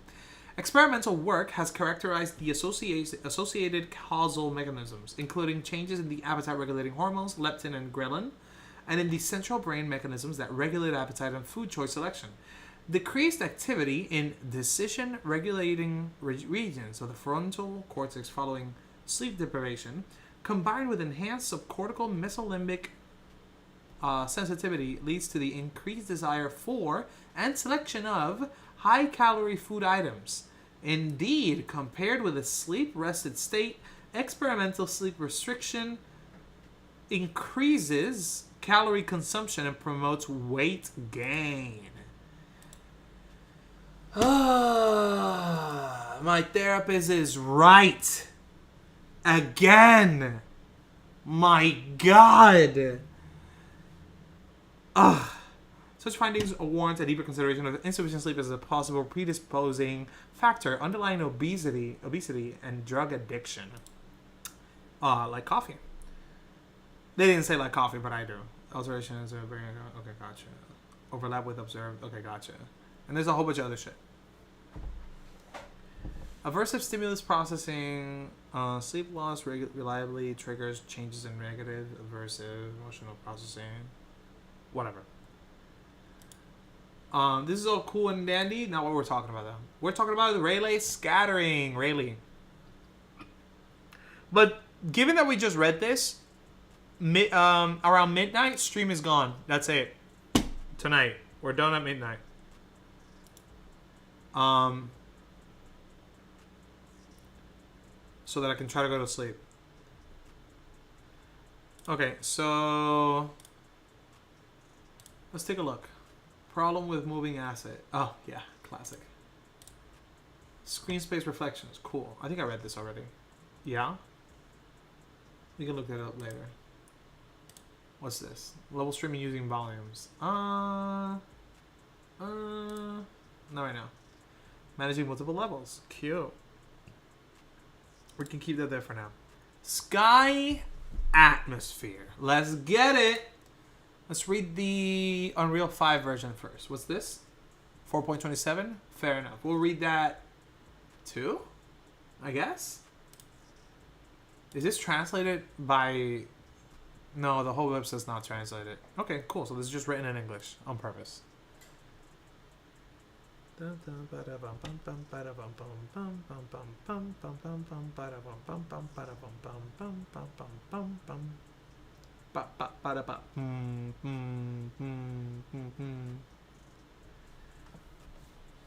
Experimental work has characterized the associated causal mechanisms, including changes in the appetite-regulating hormones, leptin and ghrelin, and in the central brain mechanisms that regulate appetite and food choice selection. Decreased activity in decision-regulating regions of the frontal cortex following sleep deprivation, combined with enhanced subcortical mesolimbic sensitivity, leads to the increased desire for and selection of high-calorie food items. Indeed, compared with a sleep-rested state, experimental sleep restriction increases calorie consumption and promotes weight gain. My therapist is right. Again. My God. Such findings warrant a deeper consideration of insufficient sleep as a possible predisposing factor underlying obesity and drug addiction. Like coffee. They didn't say like coffee, but I do. Alteration is a brain. Okay, gotcha. Overlap with observed. Okay, gotcha. And there's a whole bunch of other shit. Aversive stimulus processing. Sleep loss reliably triggers changes in negative, aversive, emotional processing. Whatever. This is all cool and dandy. Not what we're talking about, though. We're talking about the Rayleigh scattering. Rayleigh. But given that we just read this, around midnight, stream is gone. That's it. Tonight. We're done at midnight. So that I can try to go to sleep. Okay, so let's take a look. Problem with moving asset. Oh, yeah, classic. Screen space reflections. Cool. I think I read this already. Yeah? We can look that up later. What's this? Level streaming using volumes. Not right now. Managing multiple levels. Cute. We can keep that there for now. Sky atmosphere. Let's get it. Let's read the Unreal 5 version first. What's this? 4.27? Fair enough. We'll read that too, I guess. Is this translated by... No, the whole website's not translated. Okay, cool. So this is just written in English on purpose.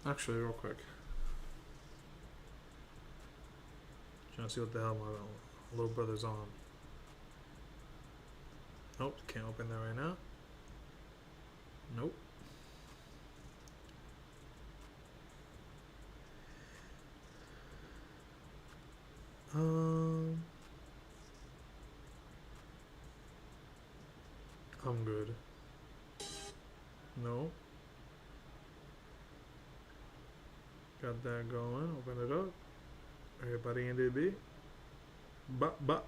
Actually, real quick. Trying to see what the hell my little brother's on. Nope, can't open that right now. Nope. I'm good. No. Got that going. Open it up. Everybody in DB. But.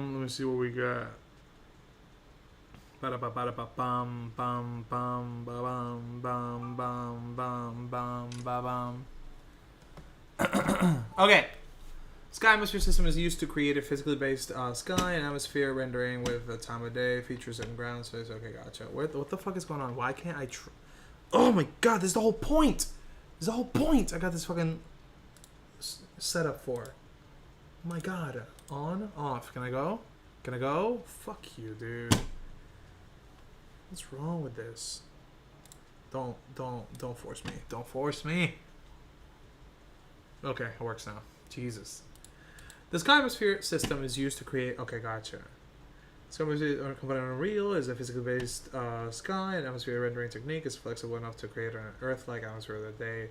Let me see what we got. Ba-da-ba-ba-da-ba-bum, bum, bum, ba-bum, bum, bum, bum, bum, ba-bum. Okay. Sky atmosphere system is used to create a physically based sky and atmosphere rendering with the time of day, features, and ground space. Okay, gotcha. What the fuck is going on? Why can't I? Oh my god, this is the whole point. This is the whole point. I got this fucking setup for. Oh my god. On, off. Can I go? Can I go? Fuck you, dude. What's wrong with this? Don't force me. Don't force me. Okay, it works now. Jesus. The sky atmosphere system is used to create. Okay, gotcha. Sky atmosphere component on Unreal is a physically based sky and atmosphere rendering technique is flexible enough to create an Earth-like atmosphere of the day.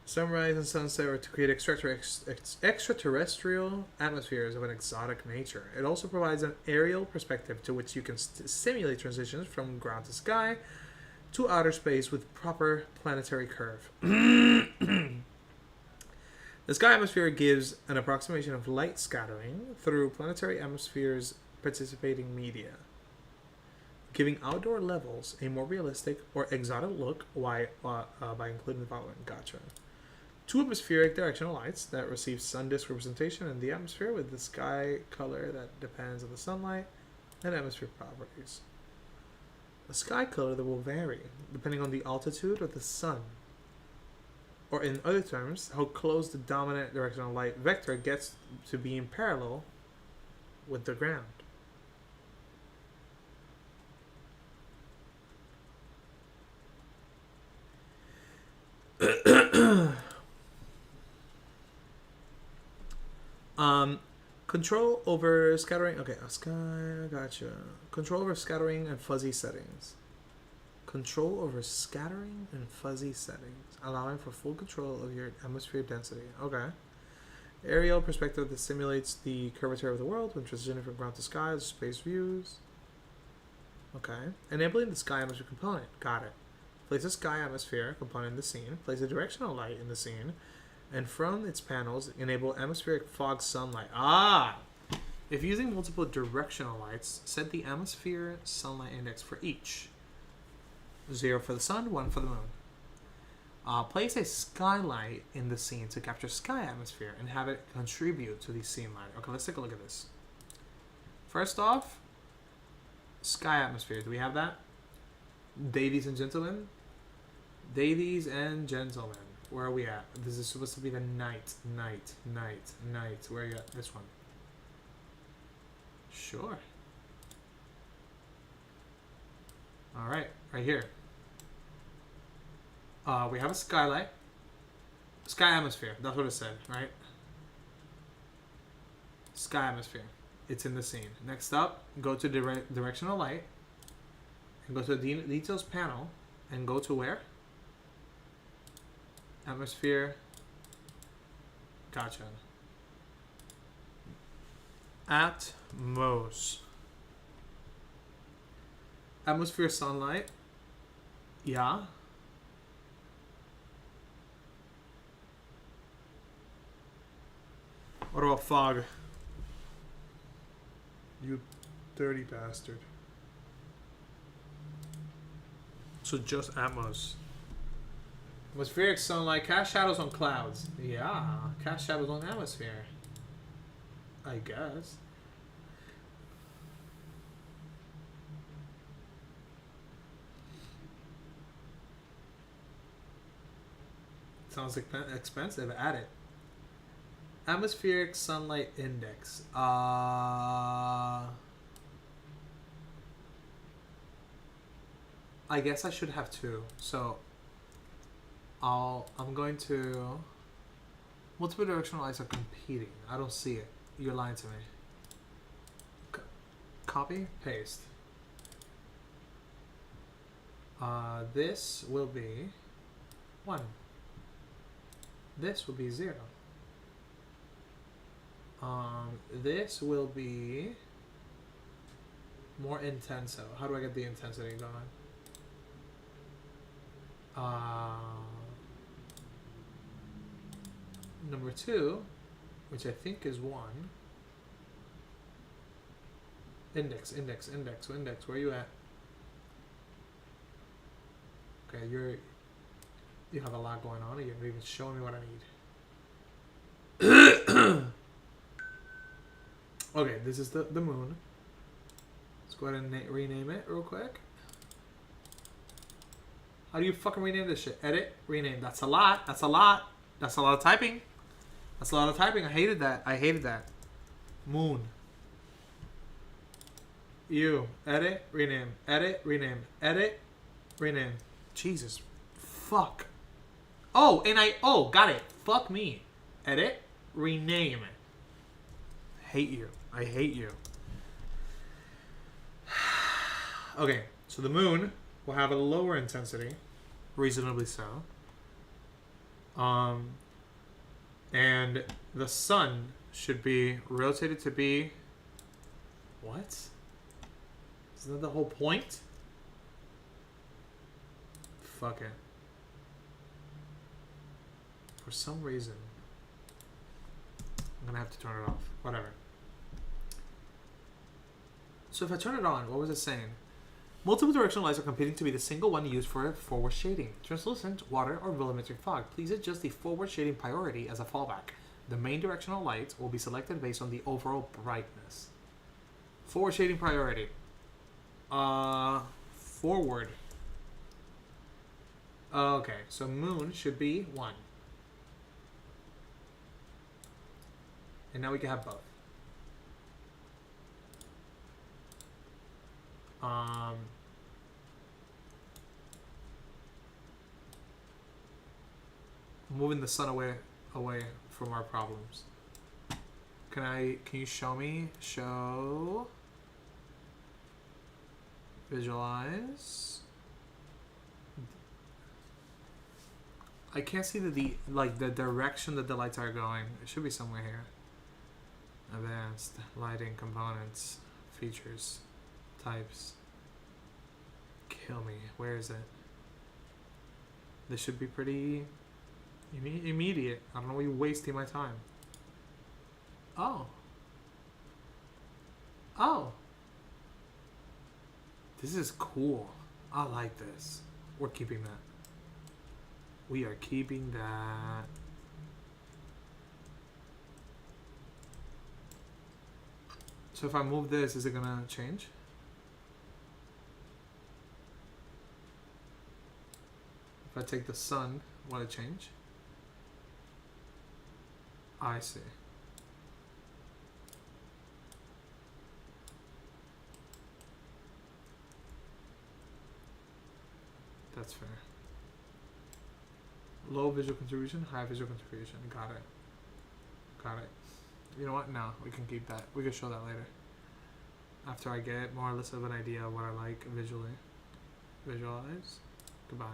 Sunrise and sunset are to create extraterrestrial atmospheres of an exotic nature. It also provides an aerial perspective to which you can simulate transitions from ground to sky to outer space with proper planetary curve. The sky atmosphere gives an approximation of light scattering through planetary atmospheres participating media, giving outdoor levels a more realistic or exotic look by including the following. Gotcha. 2 atmospheric directional lights that receive sun disk representation in the atmosphere with the sky color that depends on the sunlight and atmosphere properties. A sky color that will vary depending on the altitude of the sun. Or in other terms, how close the dominant directional light vector gets to being parallel with the ground. Control over scattering. Okay, sky. Gotcha. Control over scattering and fuzzy settings. Control over scattering and fuzzy settings, allowing for full control of your atmosphere density. Okay. Aerial perspective that simulates the curvature of the world when transitioning from ground to sky with space views. Okay. Enabling the sky atmosphere component. Got it. Place a sky atmosphere component in the scene. Place a directional light in the scene. And from its panels, enable atmospheric fog sunlight. Ah! If using multiple directional lights, set the atmosphere sunlight index for each. 0 for the sun, 1 for the moon. Place a skylight in the scene to capture sky atmosphere and have it contribute to the scene light. Okay, let's take a look at this. First off, sky atmosphere. Do we have that? Ladies and gentlemen. Ladies and gentlemen. Where are we at? This is supposed to be the night. Where are you at? This one. Sure. Alright, right here. We have a skylight. Sky atmosphere. That's what it said, right? Sky atmosphere. It's in the scene. Next up, go to directional light. And go to the details panel. And go to where? Atmosphere. Gotcha. Atmos. Atmosphere sunlight. Yeah. What about fog? You dirty bastard. So just Atmos. Atmospheric sunlight, cast shadows on clouds. Yeah, cast shadows on atmosphere. I guess. Sounds expensive. Add it. Atmospheric sunlight index. I guess I should have two. So I'm going to multiple directional lights are competing. I don't see it. You're lying to me. Copy, paste. This will be 1. This will be 0. This will be more intenso. How do I get the intensity going? Number 2, which I think is 1. Index. Where are you at? Okay, you have a lot going on. You're not even showing me what I need. Okay, this is the moon. Let's go ahead and rename it real quick. How do you fucking rename this shit? Edit, rename. That's a lot. That's a lot. That's a lot of typing. That's a lot of typing. I hated that. Moon. You. Edit, rename. Edit, rename. Edit, rename. Jesus. Fuck. Oh, got it. Fuck me. Edit, rename. Hate you. I hate you. Okay, so the moon will have a lower intensity, reasonably so. And the sun should be rotated to be... What? Isn't that the whole point? Fuck it. For some reason, I'm gonna have to turn it off. Whatever. So if I turn it on, what was it saying? Multiple directional lights are competing to be the single one used for forward shading. Translucent, water, or volumetric fog. Please adjust the forward shading priority as a fallback. The main directional lights will be selected based on the overall brightness. Forward shading priority. Forward. Okay, so moon should be 1. And now we can have both. Moving the sun away from our problems. Can you show me? Show. Visualize. I can't see the direction that the lights are going. It should be somewhere here. Advanced lighting components, features, types. Kill me. Where is it? This should be pretty immediate. I don't know why you're wasting my time. Oh. This is cool. I like this. We're keeping that. We are keeping that. So if I move this, is it gonna change? If I take the sun, will it change? I see. That's fair. Low visual contribution, high visual contribution. Got it. You know what? No, we can keep that. We can show that later. After I get more or less of an idea of what I like visually. Visualize. Goodbye.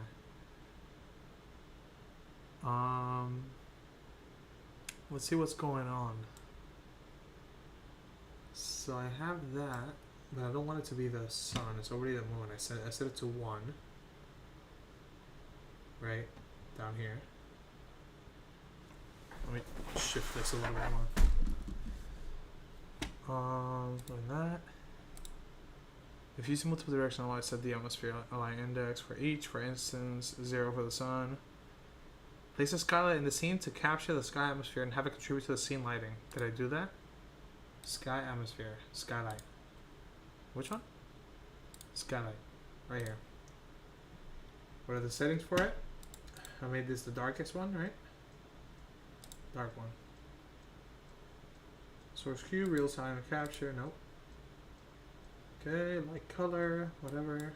Let's see what's going on. So I have that, but I don't want it to be the sun. It's already the moon. I set it to 1. Right down here. Let me shift this a little bit more. Doing that. If using multiple directional lights, set the atmosphere align index for each. For instance, 0 for the sun. Place a skylight in the scene to capture the sky atmosphere and have it contribute to the scene lighting. Did I do that? Sky atmosphere. Skylight. Which one? Skylight. Right here. What are the settings for it? I made this the darkest one, right? Dark one. Source Q, real time capture. Nope. Okay, light color, whatever.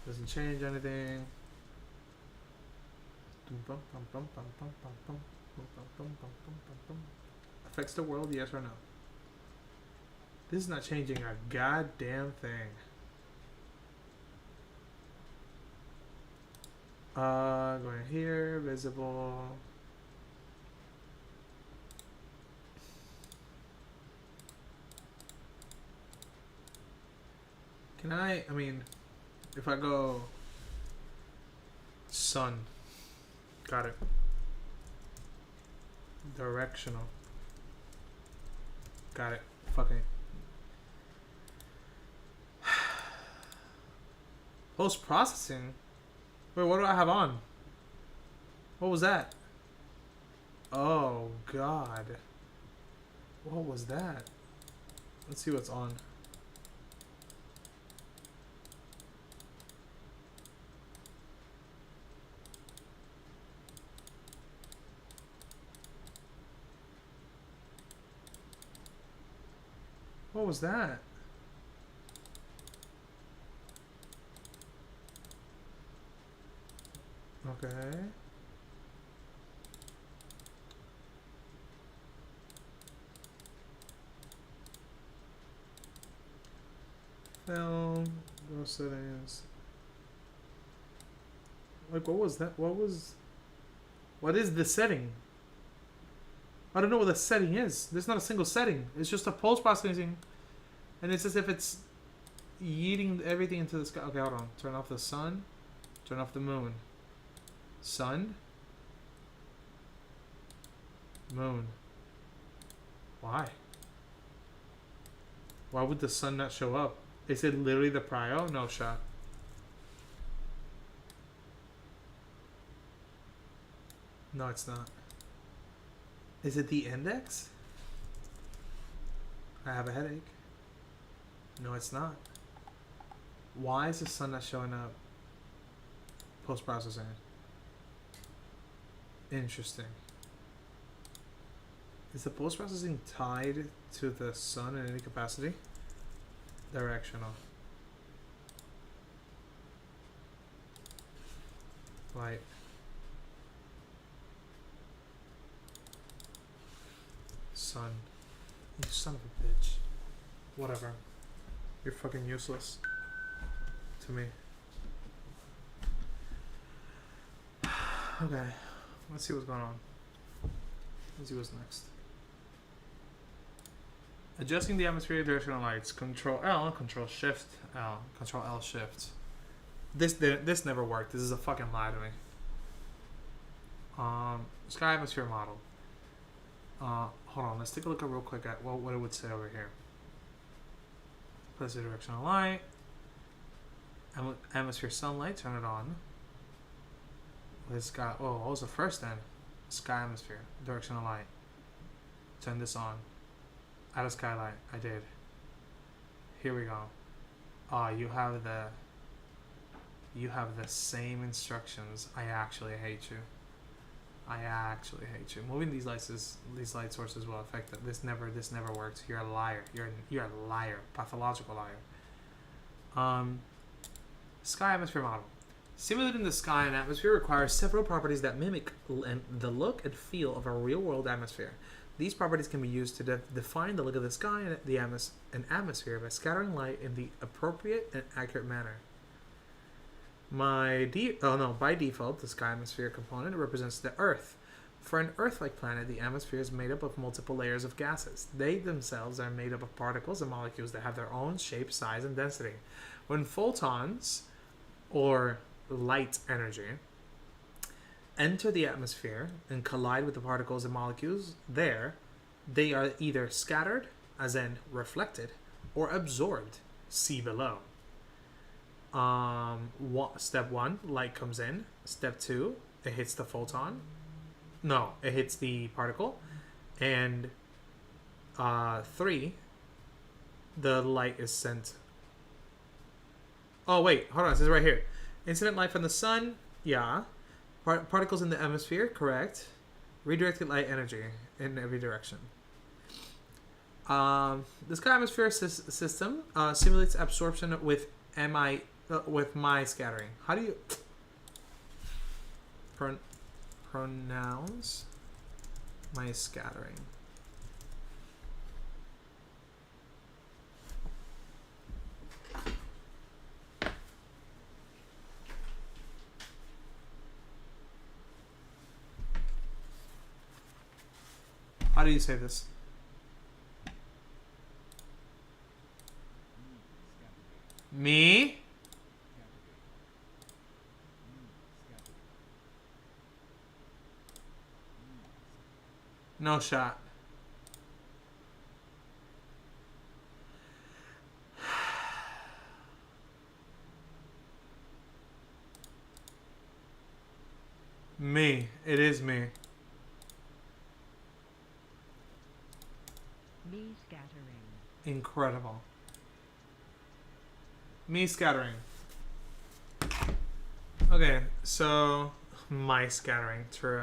Doesn't change anything. Affects the world, yes or no? This is not changing a goddamn thing. Going here, visible. Can I mean, if I go sun, got it. Directional. Got it. Fucking. Post processing? Wait, what do I have on? What was that? Oh, God. What was that? Let's see what's on. What was that? Okay. Film, go settings. Like, what was that? What is the setting? I don't know what the setting is. There's not a single setting. It's just a post processing, and it's as if it's yeeting everything into the sky. Okay, hold on. Turn off the sun. Turn off the moon. Sun. Moon. Why? Why would the sun not show up? Is it literally the prio? No shot. No, it's not. Is it the index? I have a headache. No, it's not. Why is the sun not showing up? Post-processing. Interesting. Is the post-processing tied to the sun in any capacity? Directional. Light. Sun. You son of a bitch. Whatever. You're fucking useless. To me. Okay. Let's see what's going on. Let's see what's next. Adjusting the atmospheric directional lights. Control L, Control Shift L, Control L Shift. This never worked. This is a fucking lie to me. Sky atmosphere model. Hold on. Let's take a look at real quick at what it would say over here. Place the directional light. Atmosphere sunlight. Turn it on. This guy. Oh, what was the first then? Sky atmosphere. Directional light. Turn this on. Add a skylight. I did. Here we go. You have the same instructions. I actually hate you. I actually hate you. Moving these light sources will affect it. This never works. You're a liar. You're a liar. Pathological liar. Sky atmosphere model. Simulating the sky and atmosphere requires several properties that mimic the look and feel of a real-world atmosphere. These properties can be used to define the look of the sky and the atmosphere by scattering light in the appropriate and accurate manner. By default, the sky atmosphere component represents the Earth. For an Earth-like planet, the atmosphere is made up of multiple layers of gases. They themselves are made up of particles and molecules that have their own shape, size, and density. When photons, or light energy, enter the atmosphere and collide with the particles and molecules there, they are either scattered, as in reflected, or absorbed, see below. Step 1, light comes in. Step 2, it hits the photon. No, it hits the particle. And 3, the light is sent. Oh, wait, hold on, it says right here. Incident light from the sun, yeah. Particles in the atmosphere, correct. Redirected light energy in every direction. The sky atmosphere system simulates absorption with with my scattering. How do you pronounce my scattering? How do you say this? Me? No shot. Me. It is me. Me scattering. Incredible. Me scattering. Okay, so my scattering, true.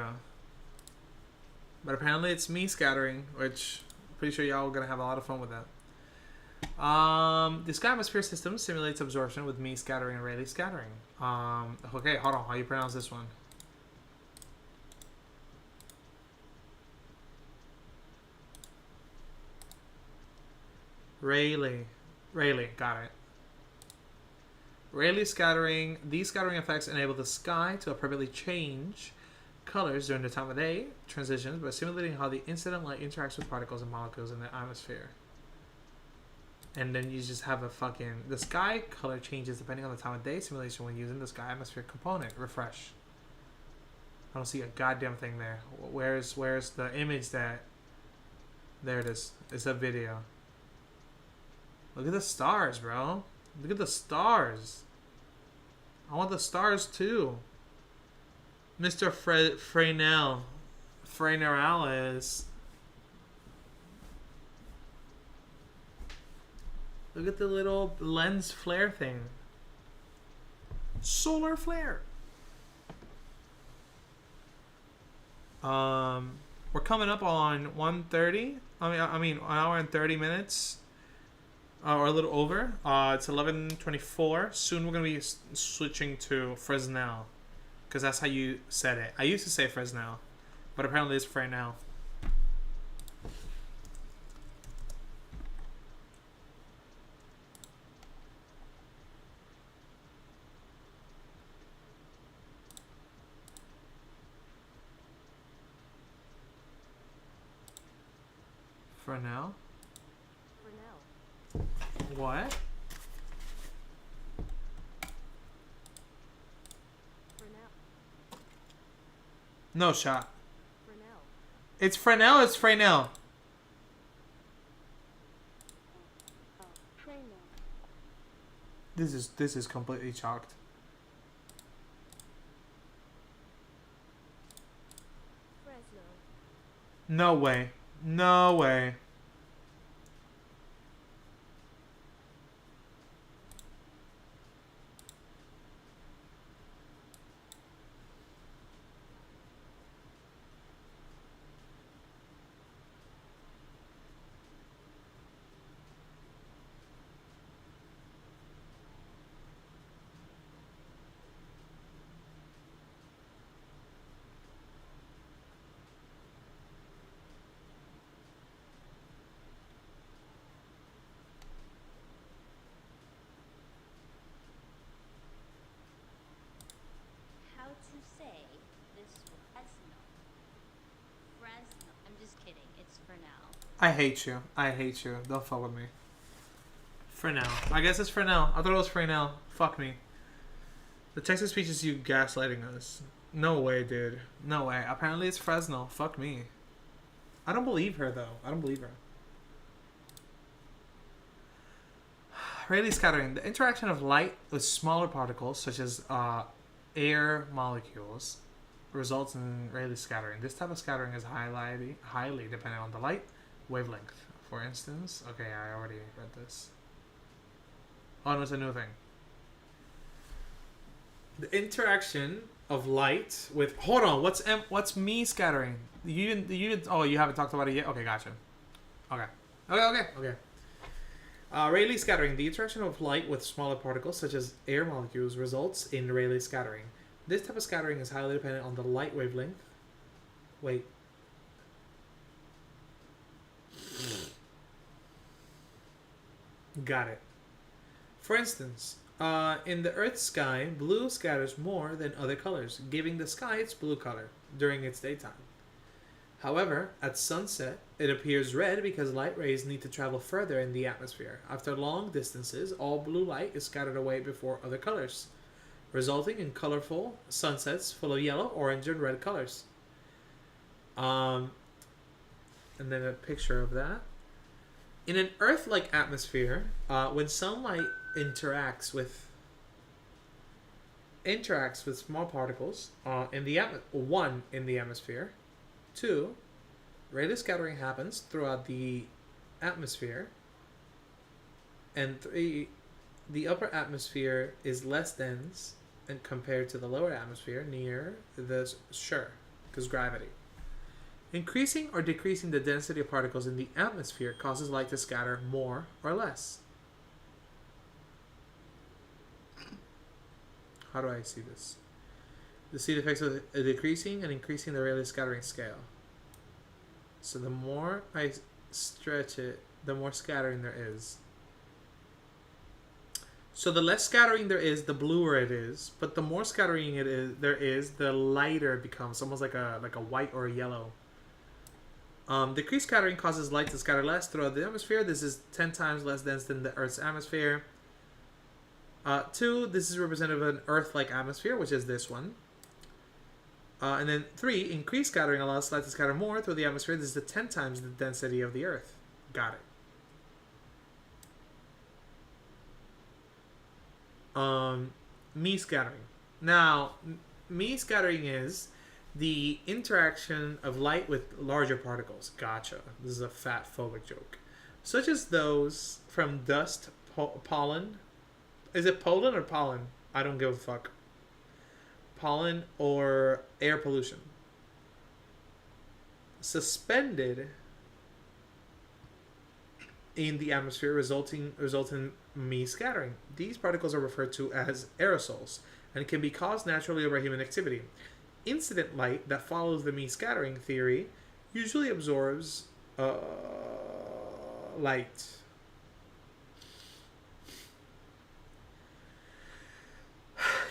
But apparently it's me scattering, which I'm pretty sure y'all are gonna have a lot of fun with that. The sky atmosphere system simulates absorption with me scattering and Rayleigh scattering. Okay, hold on. How you pronounce this one? Rayleigh. Rayleigh, got it. Rayleigh scattering. These scattering effects enable the sky to appropriately change colors during the time of day transitions by simulating how the incident light interacts with particles and molecules in the atmosphere. And then you just have a fucking... The sky color changes depending on the time of day simulation when using the sky atmosphere component. Refresh. I don't see a goddamn thing there. Where's the image that... There it is. It's a video. Look at the stars, bro. Look at the stars. I want the stars too. Mr. Freynell. Freynell. Look at the little lens flare thing. Solar flare. We're coming up on 1:30. I mean, an hour and 30 minutes. Or a little over. It's 11:24. Soon we're gonna be switching to Fresnel, because that's how you said it. I used to say Fresnel, but apparently it's Freynell. Fresnel. What? No shot. It's Fresnel. It's Freynell. This is completely chalked. No way. No way. I hate you. I hate you. Don't fuck with me. Fresnel. I guess it's Fresnel. I thought it was Freynell. Fuck me. The text of speech is you gaslighting us. No way, dude. No way. Apparently it's Fresnel. Fuck me. I don't believe her, though. I don't believe her. Rayleigh scattering. The interaction of light with smaller particles, such as air molecules, results in Rayleigh scattering. This type of scattering is highly dependent on the light wavelength. For instance, okay, I already read this. Oh, no, it's a new thing. The interaction of light with... Hold on, what's me scattering? You didn't... Oh, you haven't talked about it yet? Okay, gotcha. Okay. Rayleigh scattering. The interaction of light with smaller particles, such as air molecules, results in Rayleigh scattering. This type of scattering is highly dependent on the light wavelength. Wait. Got it. For instance, in the Earth's sky, blue scatters more than other colors, giving the sky its blue color during its daytime. However, at sunset, it appears red because light rays need to travel further in the atmosphere. After long distances, all blue light is scattered away before other colors, resulting in colorful sunsets full of yellow, orange, and red colors. And then a picture of that. In an Earth-like atmosphere, when sunlight interacts with small particles in the atmosphere. 2, Rayleigh scattering happens throughout the atmosphere. And 3, the upper atmosphere is less dense and compared to the lower atmosphere near the shore, because gravity. Increasing or decreasing the density of particles in the atmosphere causes light to scatter more or less. How do I see this? To see the effects of a decreasing and increasing the Rayleigh scattering scale. So the more I stretch it, the more scattering there is. So the less scattering there is, the bluer it is. But the more scattering there is, the lighter it becomes, almost like a white or a yellow. Decreased scattering causes light to scatter less throughout the atmosphere. This is 10 times less dense than the Earth's atmosphere. 2, this is representative of an Earth-like atmosphere, which is this one. And then 3, increased scattering allows light to scatter more through the atmosphere. This is the 10 times the density of the Earth. Got it. Me scattering. Now, me scattering is the interaction of light with larger particles. Gotcha. This is a fat phobic joke. Such as those from dust, pollen. Is it pollen or pollen? I don't give a fuck. Pollen or air pollution. Suspended in the atmosphere, result in me scattering. These particles are referred to as aerosols and can be caused naturally by human activity. Incident light that follows the me scattering theory usually absorbs light.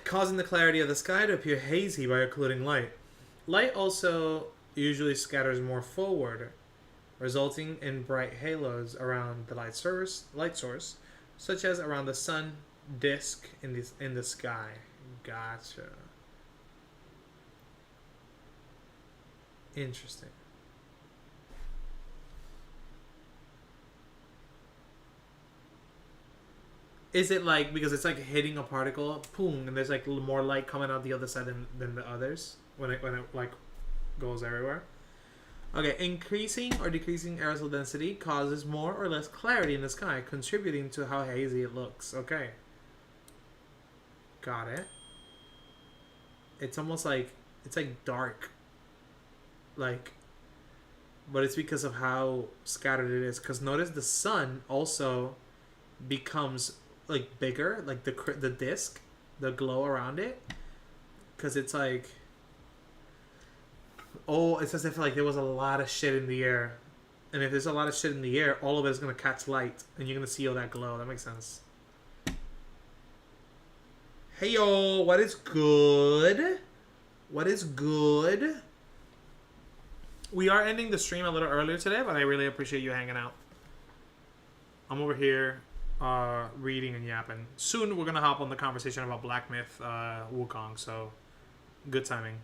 Causing the clarity of the sky to appear hazy by occluding light. Light also usually scatters more forward, resulting in bright halos around the light source, such as around the sun disk in the sky. Gotcha. Interesting. Is it like because it's like hitting a particle, boom, and there's like more light coming out the other side than the others when it like goes everywhere? Okay, increasing or decreasing aerosol density causes more or less clarity in the sky, contributing to how hazy it looks. Okay. Got it. It's almost like it's like dark. Like, but it's because of how scattered it is. Because notice the sun also becomes like bigger, like the disc, the glow around it, because it's like, oh, it's as if like there was a lot of shit in the air, and if there's a lot of shit in the air, all of it is gonna catch light, and you're gonna see all that glow. That makes sense. Hey yo, what is good? What is good? We are ending the stream a little earlier today, but I really appreciate you hanging out. I'm over here reading and yapping. Soon we're gonna hop on the conversation about Black Myth Wukong, so good timing.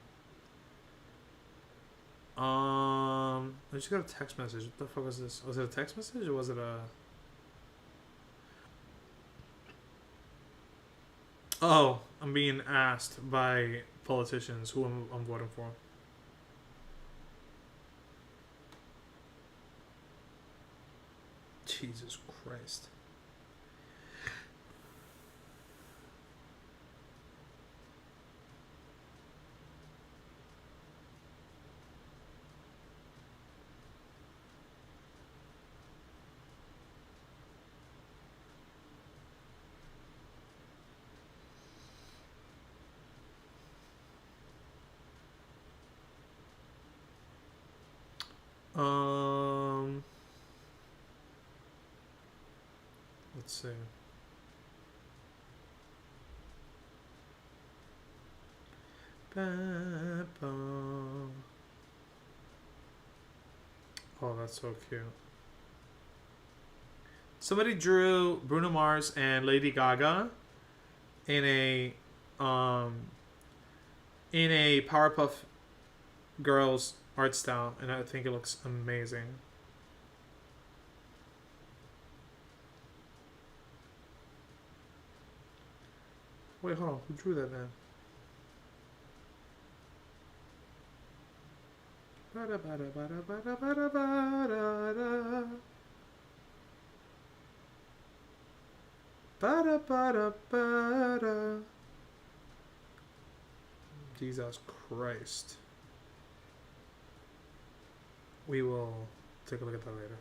I just got a text message. What the fuck was this? Was it a text message or was it a... Oh, I'm being asked by politicians who I'm voting for. Jesus Christ. Um, let's see. Ba-ba. Oh, that's so cute. Somebody drew Bruno Mars and Lady Gaga in um a Powerpuff Girls art style, and I think it looks amazing. Wait, hold on. Who drew that then? Jesus Christ. We will take a look at that later.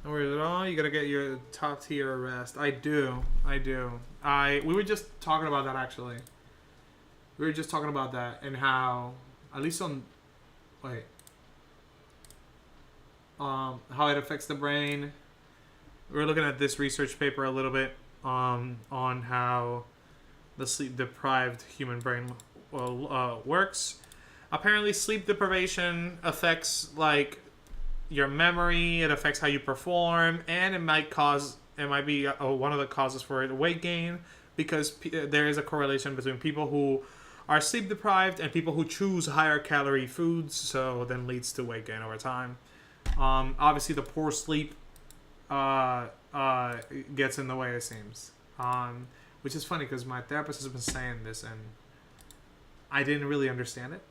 Don't worry at all. You gotta get your top tier rest. I do. We were just talking about that actually. We were just talking about that and how, at least on, wait, how it affects the brain. We were looking at this research paper a little bit on how the sleep deprived human brain works. Apparently, sleep deprivation affects like your memory. It affects how you perform, and it might be one of the causes for weight gain because there is a correlation between people who are sleep deprived and people who choose higher calorie foods. So then leads to weight gain over time. Obviously, the poor sleep gets in the way. It seems. Which is funny because my therapist has been saying this and I didn't really understand it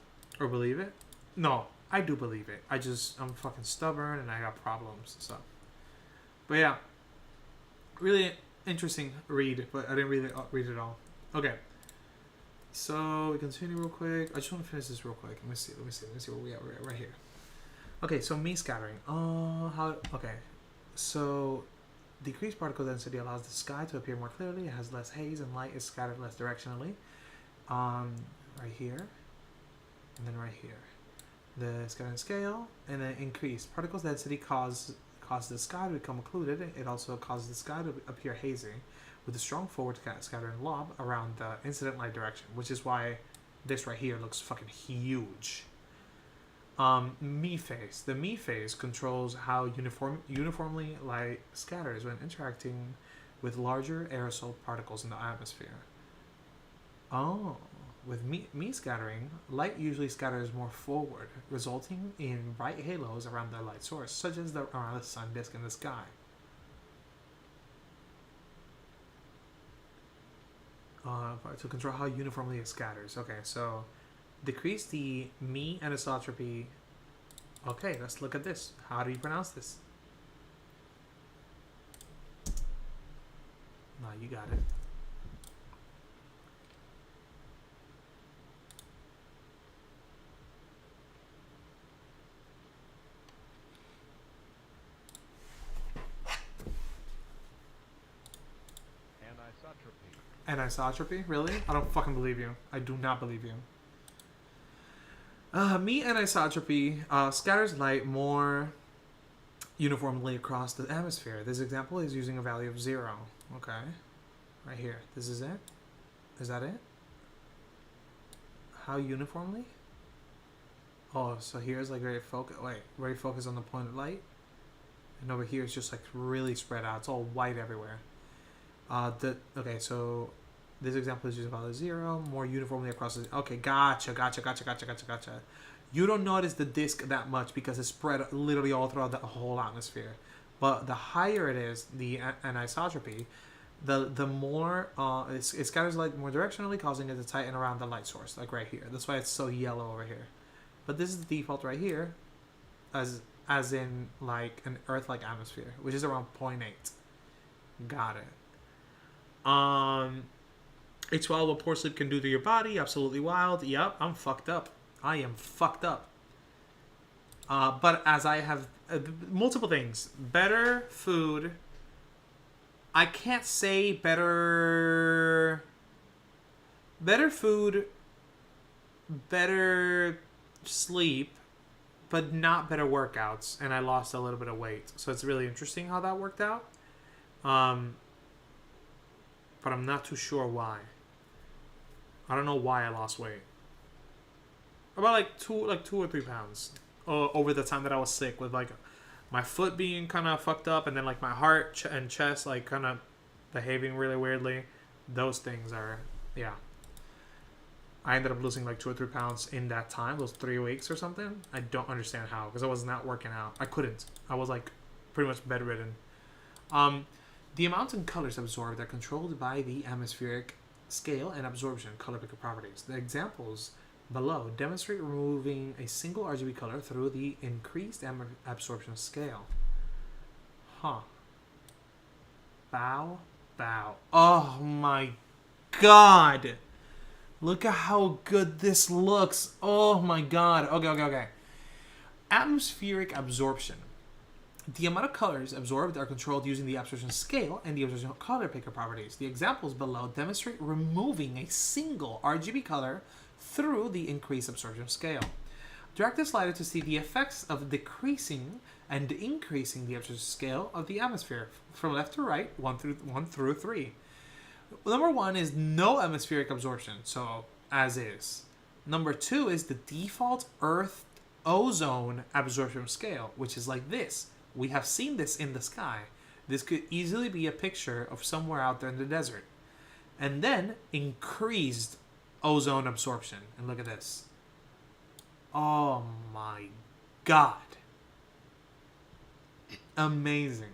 or believe it. No, I do believe it. I'm fucking stubborn and I got problems. So, but yeah, really interesting read, but I didn't really read it all. Okay, so we continue real quick. I just want to finish this real quick. Let me see where we are right here. Okay, so me scattering. Okay, so decreased particle density allows the sky to appear more clearly. It has less haze and light is scattered less directionally. Right here, and then right here. The scattering scale, and then increased particles density causes the sky to become occluded. It also causes the sky to appear hazy, with a strong forward scattering lob around the incident light direction, which is why this right here looks fucking huge. Me phase. The me phase controls how uniformly light scatters when interacting with larger aerosol particles in the atmosphere. Oh, with me scattering, light usually scatters more forward, resulting in bright halos around the light source, such as around the sun disk in the sky. To control how uniformly it scatters. Okay, so decrease the me anisotropy. Okay, let's look at this. How do you pronounce this? No, you got it. Anisotropy? Really? I don't fucking believe you. I do not believe you. Me anisotropy scatters light more uniformly across the atmosphere. This example is using a value of 0. Okay. Right here. This is it? Is that it? How uniformly? Oh, so here's like very focused. Wait, very focused on the point of light. And over here it's just like really spread out. It's all white everywhere. Okay, so this example is using value 0, more uniformly across the... Okay, gotcha. You don't notice the disk that much because it's spread literally all throughout the whole atmosphere. But the higher it is, the anisotropy, the more it scatters light more directionally, causing it to tighten around the light source, like right here. That's why it's so yellow over here. But this is the default right here, as in like an Earth-like atmosphere, which is around 0.8. Got it. It's wild what poor sleep can do to your body. Absolutely wild. Yep, I'm fucked up. I am fucked up. But as I have multiple things, better food. I can't say better food, better sleep, but not better workouts, and I lost a little bit of weight. So it's really interesting how that worked out. But I'm not too sure why. I don't know why I lost weight. About like 2 or 3 pounds over the time that I was sick, with like my foot being kind of fucked up, and then like my heart and chest like kind of behaving really weirdly. Those things are, yeah. I ended up losing like 2 or 3 pounds in that time, those 3 weeks or something. I don't understand how, because I was not working out. I couldn't. I was like pretty much bedridden. The amount and colors absorbed are controlled by the atmospheric scale and absorption color picker properties. The examples below demonstrate removing a single RGB color through the increased absorption scale. Huh. Bow. Oh my god. Look at how good this looks. Oh my god. Okay. Atmospheric absorption. The amount of colors absorbed are controlled using the absorption scale and the absorption color picker properties. The examples below demonstrate removing a single RGB color through the increased absorption scale. Drag the slider to see the effects of decreasing and increasing the absorption scale of the atmosphere from left to right, 1 through 3. Number 1 is no atmospheric absorption, so as is. Number 2 is the default Earth ozone absorption scale, which is like this. We have seen this in the sky. This could easily be a picture of somewhere out there in the desert. And then increased ozone absorption. And look at this. Oh my god. Amazing.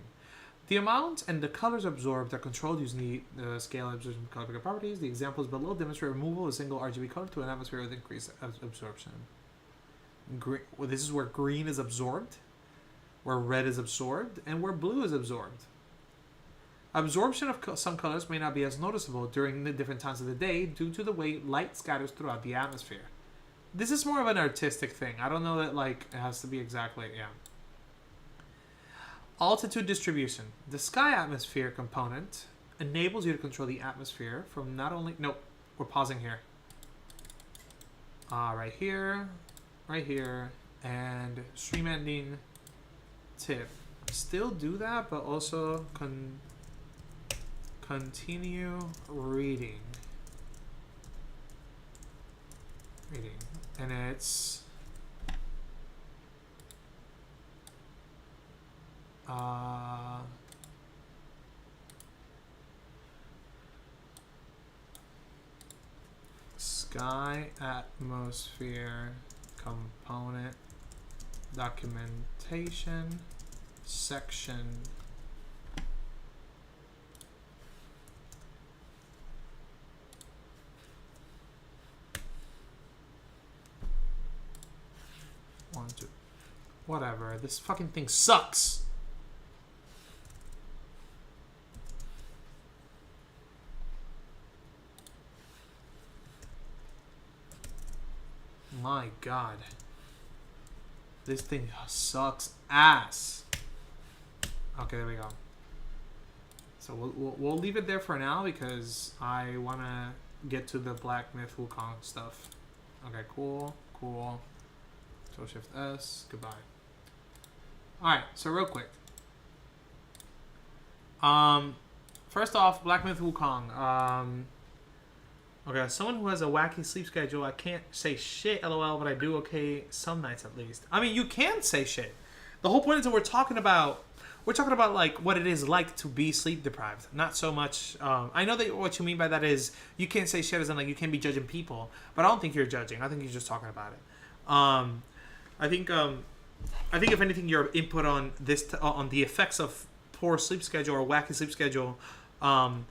The amount and the colors absorbed are controlled using the scale absorption color picker properties. The examples below demonstrate removal of a single RGB color to an atmosphere with increased absorption. Well, this is where green is absorbed, where red is absorbed, and where blue is absorbed. Absorption of some colors may not be as noticeable during the different times of the day due to the way light scatters throughout the atmosphere. This is more of an artistic thing. I don't know that like it has to be exactly, yeah. Altitude distribution. The sky atmosphere component enables you to control the atmosphere from not only... Nope, we're pausing here. Right here, and stream ending tip. Still do that, but also continue reading. And it's... sky atmosphere component documentation section 1, 2. Whatever. This fucking thing sucks. My god. This thing sucks ass. Okay, there we go. So we'll leave it there for now because I want to get to the Black Myth Wukong stuff. Okay, cool. Control Shift S. Goodbye. Alright, so real quick. First off, Black Myth Wukong. Okay, someone who has a wacky sleep schedule, I can't say shit, lol, but I do okay some nights at least. I mean, you can say shit. The whole point is that we're talking about like what it is like to be sleep deprived. Not so much. I know that what you mean by that is you can't say shit as in like you can't be judging people, but I don't think you're judging. I think you're just talking about it. I think if anything, your input on this on the effects of poor sleep schedule or wacky sleep schedule, how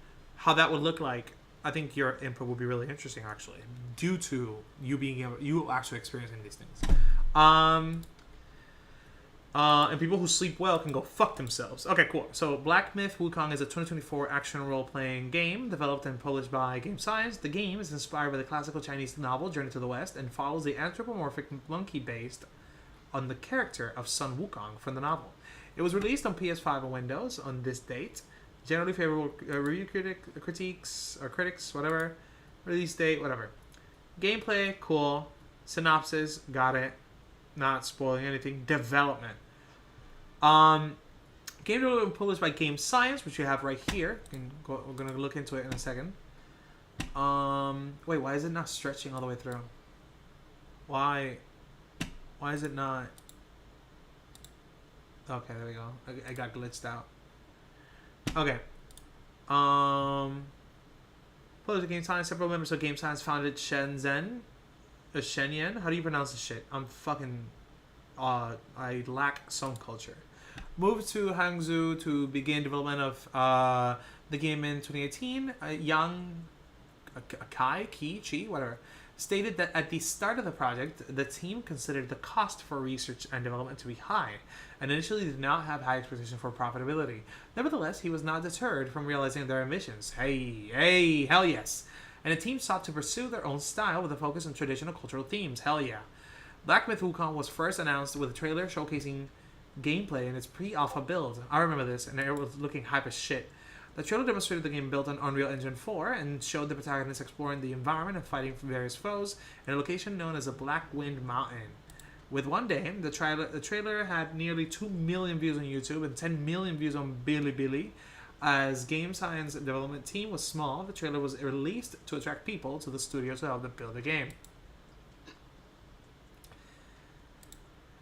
that would look like. I think your input will be really interesting, actually, due to you actually experiencing these things. And people who sleep well can go fuck themselves. Okay, cool. So Black Myth Wukong is a 2024 action role-playing game developed and published by Game Science. The game is inspired by the classical Chinese novel Journey to the West and follows the anthropomorphic monkey based on the character of Sun Wukong from the novel. It was released on PS5 and Windows on this date. Generally favorable review critics, whatever. Release date, whatever. Gameplay, cool. Synopsis, got it. Not spoiling anything. Development. Game development published by Game Science, which you have right here. We're gonna look into it in a second. Wait, why is it not stretching all the way through? Why is it not? Okay, there we go. I got glitched out. Okay. Published by Game Science. Several members of Game Science founded Shenzhen. Shenyang? How do you pronounce this shit? I'm fucking... I lack some culture. Moved to Hangzhou to begin development of the game in 2018. Yang Chi, whatever, stated that at the start of the project, the team considered the cost for research and development to be high, and initially did not have high expectations for profitability. Nevertheless, he was not deterred from realizing their ambitions. Hey, hell yes! And the team sought to pursue their own style with a focus on traditional cultural themes. Hell yeah! Black Myth Wukong was first announced with a trailer showcasing gameplay in its pre-alpha build. I remember this, and it was looking hype as shit. The trailer demonstrated the game built on Unreal Engine 4 and showed the protagonists exploring the environment and fighting various foes in a location known as the Black Wind Mountain. With one day, the trailer had nearly 2 million views on YouTube and 10 million views on Bilibili. As Game Science development team was small, the trailer was released to attract people to the studio to help them build the game.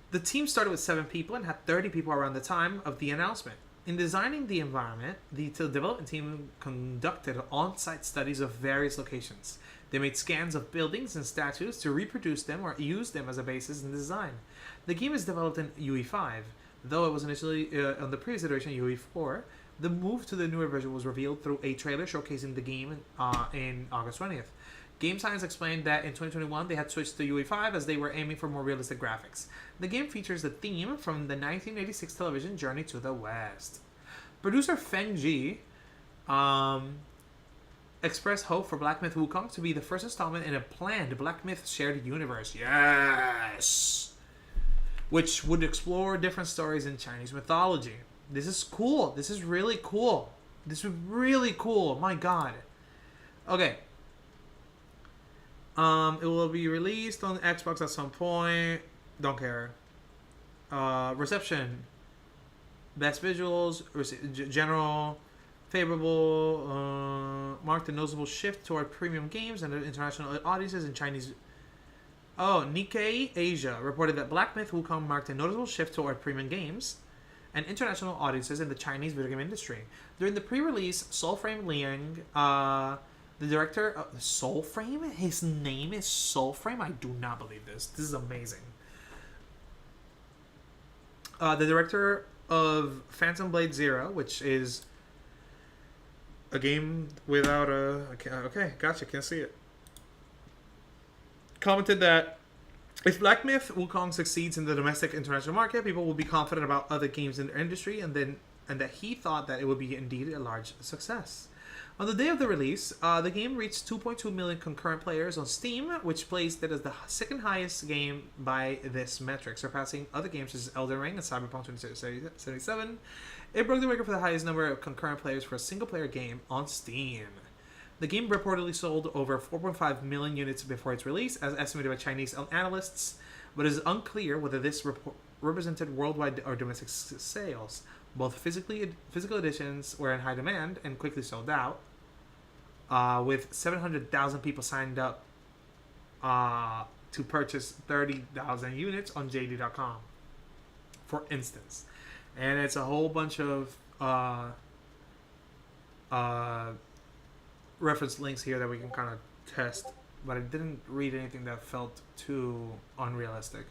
The team started with 7 people and had 30 people around the time of the announcement. In designing the environment, the development team conducted on-site studies of various locations. They made scans of buildings and statues to reproduce them or use them as a basis in the design. The game is developed in UE5, though it was initially on the previous iteration UE4. The move to the newer version was revealed through a trailer showcasing the game in August 20th. Game Science explained that in 2021 they had switched to UE5 as they were aiming for more realistic graphics. The game features the theme from the 1986 television Journey to the West. Producer Feng Ji expressed hope for Black Myth Wukong to be the first installment in a planned Black Myth shared universe. Yes! Which would explore different stories in Chinese mythology. This is cool. This is really cool. This is really cool. My god. Okay. It will be released on Xbox at some point. Don't care. Reception. Best visuals. General. Favorable. Marked a noticeable shift toward premium games and international audiences in Chinese. Oh, Nikkei Asia reported that Black Myth Wukong marked a noticeable shift toward premium games and international audiences in the Chinese video game industry. During the pre-release, Soulframe Liang, the director of Soulframe? His name is Soulframe? I do not believe this. This is amazing. The director of Phantom Blade Zero, which is a game without a... Okay, gotcha, can't see it. Commented that if Black Myth Wukong succeeds in the domestic international market, people will be confident about other games in the industry, and that he thought that it would be indeed a large success. On the day of the release, the game reached 2.2 million concurrent players on Steam, which placed it as the second highest game by this metric, surpassing other games such as Elden Ring and Cyberpunk 2077. It broke the record for the highest number of concurrent players for a single-player game on Steam. The game reportedly sold over 4.5 million units before its release, as estimated by Chinese analysts, but it is unclear whether this represented worldwide or domestic sales. Both physical editions were in high demand and quickly sold out, with 700,000 people signed up to purchase 30,000 units on JD.com, for instance. And it's a whole bunch of reference links here that we can kind of test, but I didn't read anything that felt too unrealistic.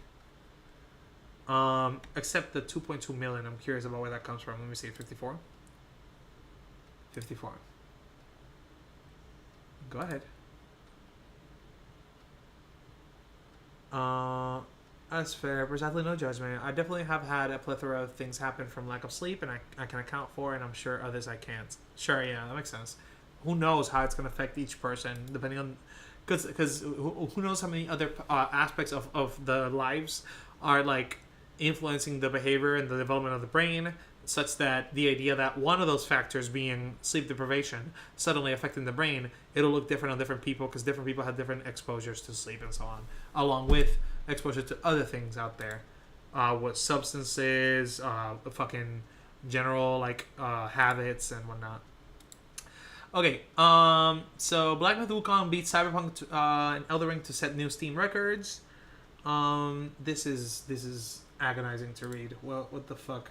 Except the 2.2 million. I'm curious about where that comes from. Let me see. 54. Go ahead. That's fair. Precisely, no judgment. I definitely have had a plethora of things happen from lack of sleep, and I can account for, and I'm sure others I can't. Sure, yeah, that makes sense. Who knows how it's going to affect each person, depending on... Because who knows how many other aspects of the lives are, like, influencing the behavior and the development of the brain. such that the idea that one of those factors being sleep deprivation suddenly affecting the brain, it'll look different on different people because different people have different exposures to sleep and so on, along with exposure to other things out there, what substances, fucking general like habits and whatnot. Okay, so Black Myth Wukong beats Cyberpunk and Elden Ring to set new Steam records. This is agonizing to read. Well, what the fuck?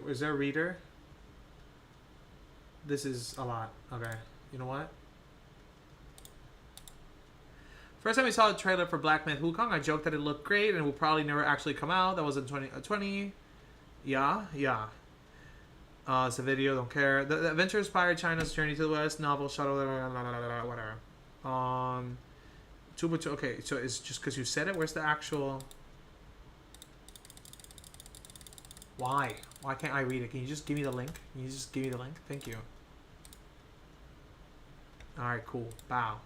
Is there a reader? This is a lot. Okay, you know what? First time we saw a trailer for Black Myth Wukong, I joked that it looked great and will probably never actually come out. That was in 2020. Yeah. It's a video, don't care. The adventure inspired China's journey to the west, novel, shuttle, whatever. Okay, so it's just because you said it? Where's the actual... Why? Why can't I read it? Can you just give me the link? Can you just give me the link? Thank you. Alright, cool. Bow.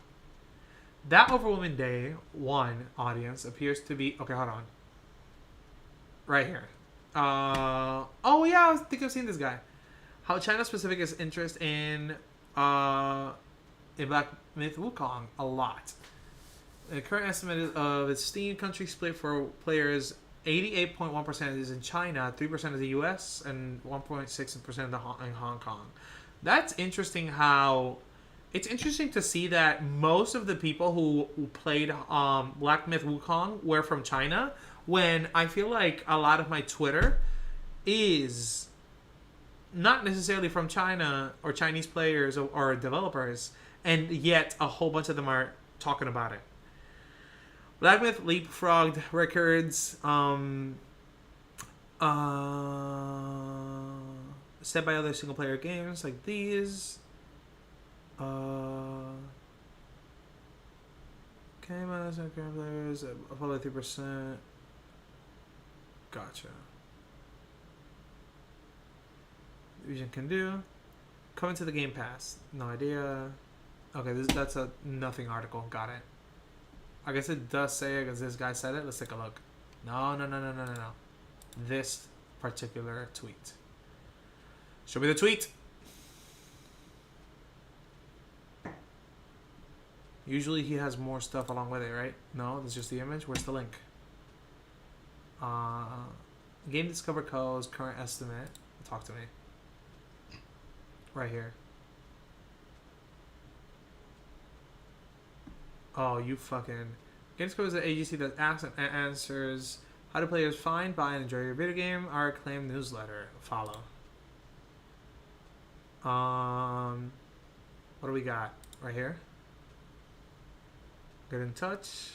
That overwhelming day one audience appears to be... Okay, hold on. Right here. Oh yeah, I think I've seen this guy. How China specific is interest in Black Myth Wukong a lot. The current estimate of its Steam country split for players, 88.1% is in China, 3% is the US, and 1.6% in Hong Kong. That's interesting how... It's interesting to see that most of the people who played Black Myth Wukong were from China, when I feel like a lot of my Twitter is not necessarily from China or Chinese players or developers, and yet a whole bunch of them are talking about it. Black Myth leapfrogged records set by other single player games like these. Okay, minus current players, probably 3%. Gotcha. Division can do. Coming to the Game Pass. No idea. Okay, that's a nothing article. Got it. I guess it does say it because this guy said it. Let's take a look. No. This particular tweet. Show me the tweet. Usually he has more stuff along with it, right? No, that's just the image. Where's the link? Game Discover Co's current estimate. Talk to me. Right here. Oh, you fucking... Game Discover is an agency that asks and answers how do players find, buy, and enjoy your video game. Our acclaimed newsletter. Follow. What do we got? Right here. Get in touch.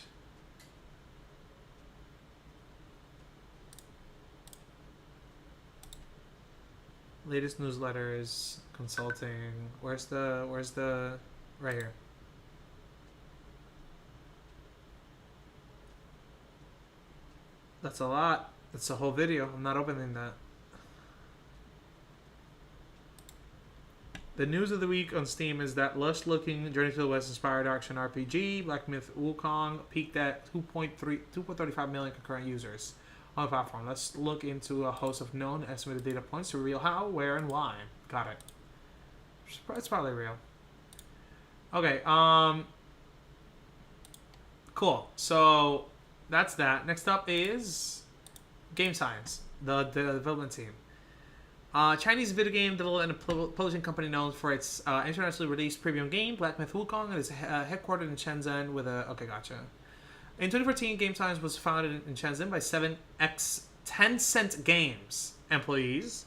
Latest newsletter is consulting. Where's the right here. That's a lot. That's a whole video. I'm not opening that. The news of the week on Steam is that lush-looking Journey to the West inspired action RPG Black Myth Wukong peaked at 2.35 million concurrent users on the platform. Let's look into a host of known estimated data points to reveal how, where, and why. Got it. It's probably real. Okay. Cool. So that's that. Next up is Game Science, the development team. Chinese video game development and publishing company known for its internationally released premium game, Black Myth Wukong, and is headquartered in Shenzhen with a... Okay, gotcha. In 2014, Game Science was founded in Shenzhen by 7X Tencent Games employees.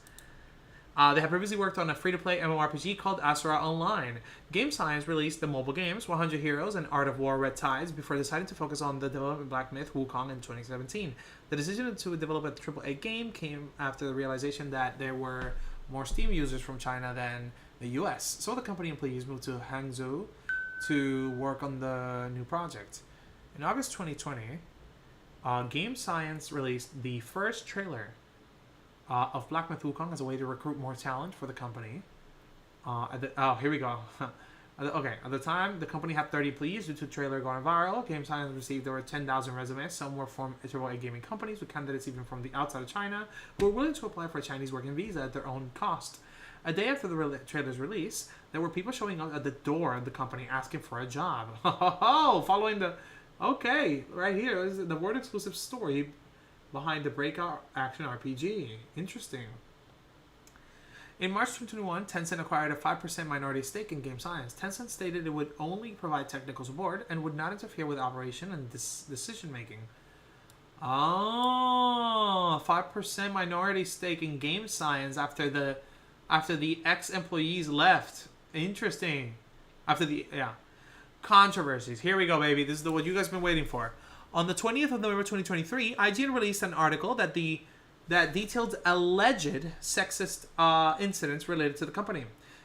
They have previously worked on a free-to-play MMORPG called Asura Online. Game Science released the mobile games 100 Heroes and Art of War Red Tides before deciding to focus on the development of Black Myth Wukong in 2017. The decision to develop a AAA game came after the realization that there were more Steam users from China than the US. So the company employees moved to Hangzhou to work on the new project. In August 2020, Game Science released the first trailer of Black Myth Wukong as a way to recruit more talent for the company. Here we go. Okay, at the time, the company had 30 employees due to the trailer going viral. Game Science received over 10,000 resumes. Some were from AAA gaming companies, with candidates even from the outside of China who were willing to apply for a Chinese working visa at their own cost. A day after the trailer's release, there were people showing up at the door of the company asking for a job. Oh, following the... Okay, right here is the word exclusive story behind the Breakout Action RPG. Interesting. In March 2021, Tencent acquired a 5% minority stake in Game Science. Tencent stated it would only provide technical support and would not interfere with operation and decision making. Oh, 5% minority stake in Game Science after the ex-employees left. Interesting. Controversies. Here we go, baby. This is what you guys been waiting for. On the 20th of November 2023, IGN released an article that detailed alleged sexist incidents related to the company.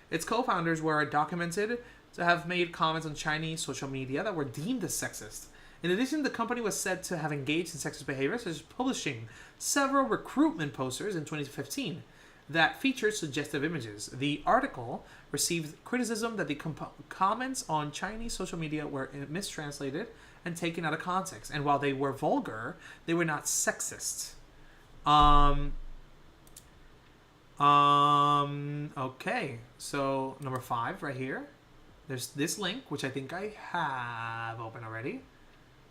Its co-founders were documented to have made comments on Chinese social media that were deemed as sexist. In addition, the company was said to have engaged in sexist behavior, such as publishing several recruitment posters in 2015 that featured suggestive images. The article received criticism that the comments on Chinese social media were mistranslated and taken out of context, and while they were vulgar, they were not sexist. Okay, so number 5 right here. There's this link, which I think I have open already.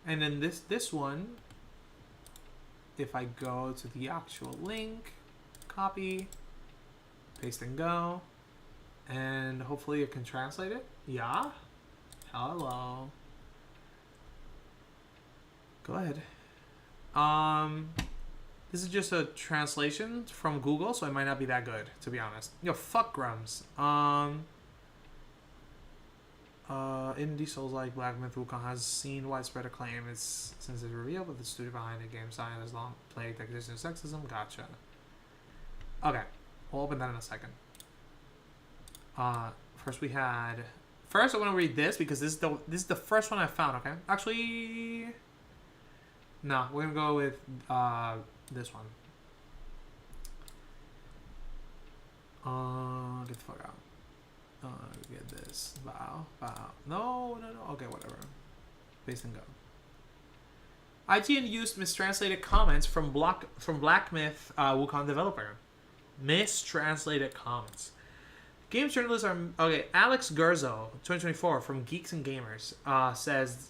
And then this one, if I go to the actual link, copy, paste and go, and hopefully it can translate it. Yeah. Hello. Go ahead. This is just a translation from Google, so it might not be that good, to be honest. Yo, fuck Grums. Indie Souls-like Black Myth Wukong has seen widespread acclaim since it's revealed that the studio behind the game Science has long plagued existing sexism. Gotcha. Okay, we'll open that in a second. First I want to read this because this is the first one I found. Okay, actually, no, we're gonna go with this one. Get the fuck out. Get this. Bow. No. Okay, whatever. Paste and go. IGN used mistranslated comments from Black Myth Wukong developer. Mistranslated comments. Games journalists are... Okay, Alex Gurzo, 2024, from Geeks and Gamers, says...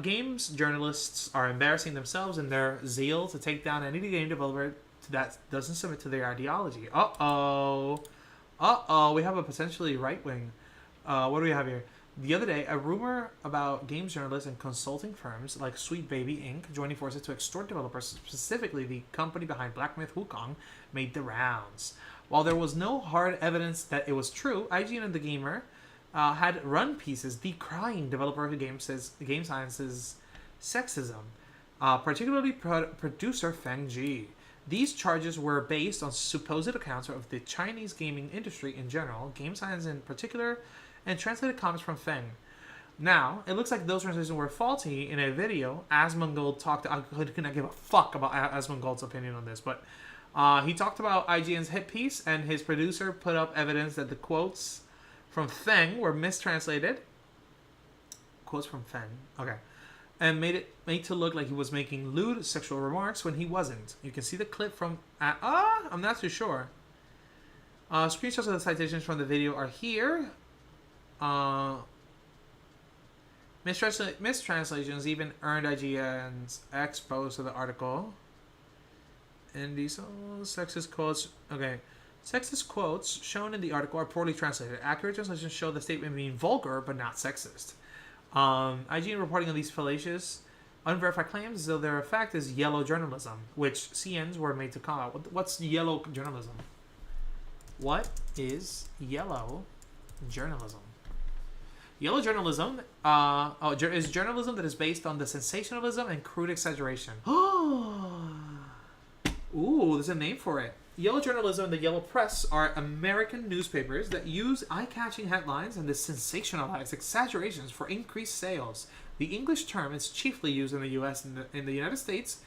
games journalists are embarrassing themselves in their zeal to take down any game developer that doesn't submit to their ideology. We have a potentially right-wing. What do we have here? The other day, a rumor about games journalists and consulting firms like Sweet Baby Inc. joining forces to extort developers, specifically the company behind Black Myth Wukong, made the rounds. While there was no hard evidence that it was true, IGN and The Gamer had run pieces decrying developer Game Science's sexism, particularly producer Feng Ji. These charges were based on supposed accounts of the Chinese gaming industry in general, Game Science in particular, and translated comments from Feng. Now, it looks like those translations were faulty. In a video, Asmongold talked... I could not give a fuck about Asmongold's opinion on this, but he talked about IGN's hit piece, and his producer put up evidence that the quotes from Feng were mistranslated. Quotes from Feng. Okay. And made to look like he was making lewd sexual remarks when he wasn't. You can see the clip from... I'm not too sure. Screenshots of the citations from the video are here. Mistranslations even earned IGN's exposed to the article. And these sexist quotes... Okay. Sexist quotes shown in the article are poorly translated. Accurate translations show the statement being vulgar, but not sexist. IGN reporting on these fallacious, unverified claims as though their effect is yellow journalism, which CNs were made to call out. What's yellow journalism? What is yellow journalism? Yellow journalism is journalism that is based on the sensationalism and crude exaggeration. Ooh, there's a name for it. Yellow journalism and the yellow press are American newspapers that use eye-catching headlines and the sensationalized exaggerations for increased sales. The English term is chiefly used in the U.S. and in the United States.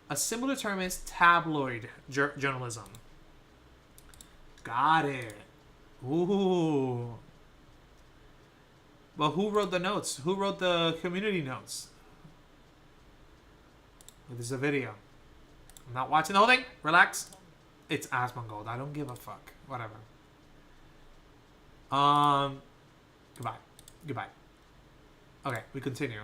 A similar term is tabloid journalism. Got it. Ooh. Well, who wrote the notes? Who wrote the community notes? This is a video. I'm not watching the whole thing. Relax. It's Asmongold. I don't give a fuck. Whatever. Goodbye. Goodbye. Okay, we continue.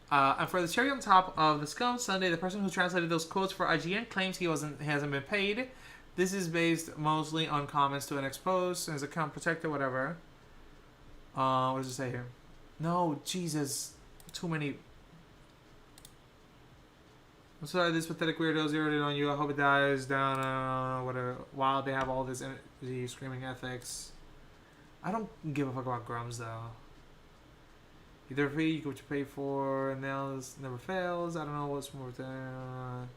And for the cherry on top of the scum Sunday, the person who translated those quotes for IGN claims he hasn't been paid. This is based mostly on comments to an ex-post and his account protected, whatever. What does it say here? No, Jesus. Too many. I'm sorry, this pathetic weirdo zeroed in on you. I hope it dies down, whatever. While they have all this energy, screaming ethics. I don't give a fuck about Grums, though. Either free, you get what you pay for. Nails never fails. I don't know what's more than.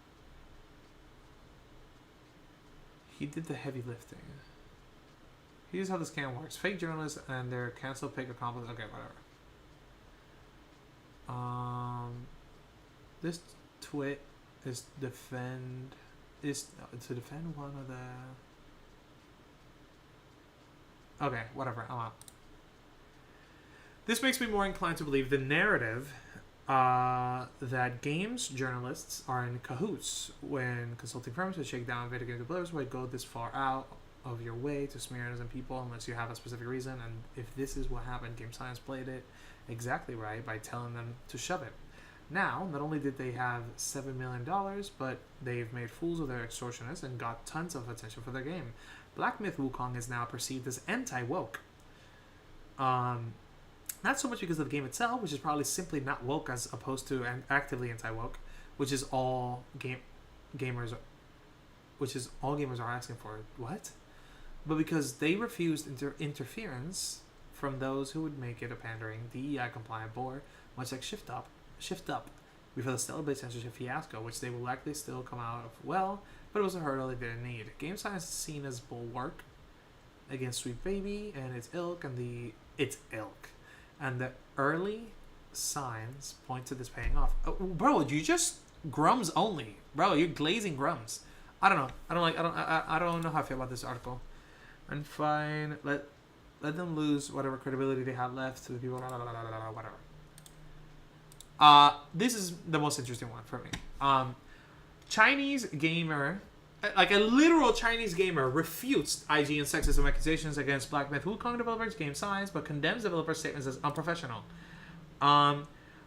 He did the heavy lifting. Here's how this scam works. Fake journalists and their cancel pick accomplice. Okay, whatever. This twit is to defend one of the. Okay, whatever. I'm out. This makes me more inclined to believe the narrative that games journalists are in cahoots when consulting firms that shake down video game developers would go this far out of your way to smear innocent people unless you have a specific reason. And if this is what happened, Game Science played it exactly right by telling them to shove it. Now, not only did they have $7 million, but they've made fools of their extortionists and got tons of attention for their game. Black Myth Wukong is now perceived as anti-woke. Not so much because of the game itself, which is probably simply not woke as opposed to actively anti-woke, which is all gamers are asking for. What? But because they refused interference from those who would make it a pandering, DEI compliant board, much like Shift Up, before the Stellar Blade censorship fiasco, which they will likely still come out of well, but it was a hurdle they didn't need. Game Science is seen as bulwark against Sweet Baby and its ilk, and the early signs point to this paying off. Oh, bro, you just Grums only, bro. You're glazing Grums. I don't know. I don't know how I feel about this article. And fine, let them lose whatever credibility they had left to the people. Whatever. This is the most interesting one for me. Chinese gamer, like a literal Chinese gamer, refutes IGN sexism accusations against Black Myth Wukong developers Game Science, but condemns developer statements as unprofessional.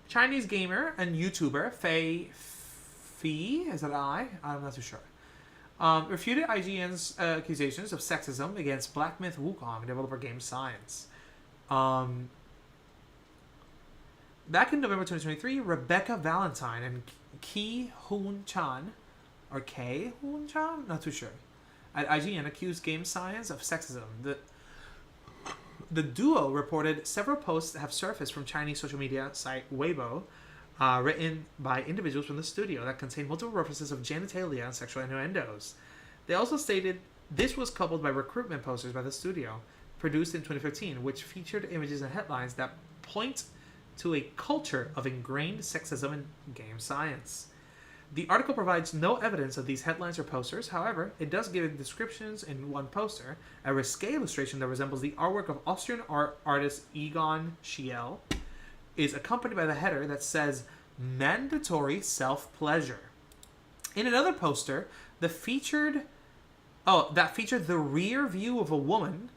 Chinese gamer and YouTuber Fei Fi, is that I'm not too sure. Refuted IGN's accusations of sexism against Black Myth Wukong developer Game Science. Back in November 2023, Rebecca Valentine and Ki Hoon Chan, or K Hoon Chan, not too sure, at IGN accused Game Science of sexism. The duo reported several posts that have surfaced from Chinese social media site Weibo, written by individuals from the studio that contain multiple references of genitalia and sexual innuendos. They also stated this was coupled by recruitment posters by the studio, produced in 2015, which featured images and headlines that point to a culture of ingrained sexism in game science. The article provides no evidence of these headlines or posters. However, it does give descriptions in one poster, a risque illustration that resembles the artwork of Austrian artist Egon Schiele is accompanied by the header that says mandatory self-pleasure. In another poster, that featured the rear view of a woman,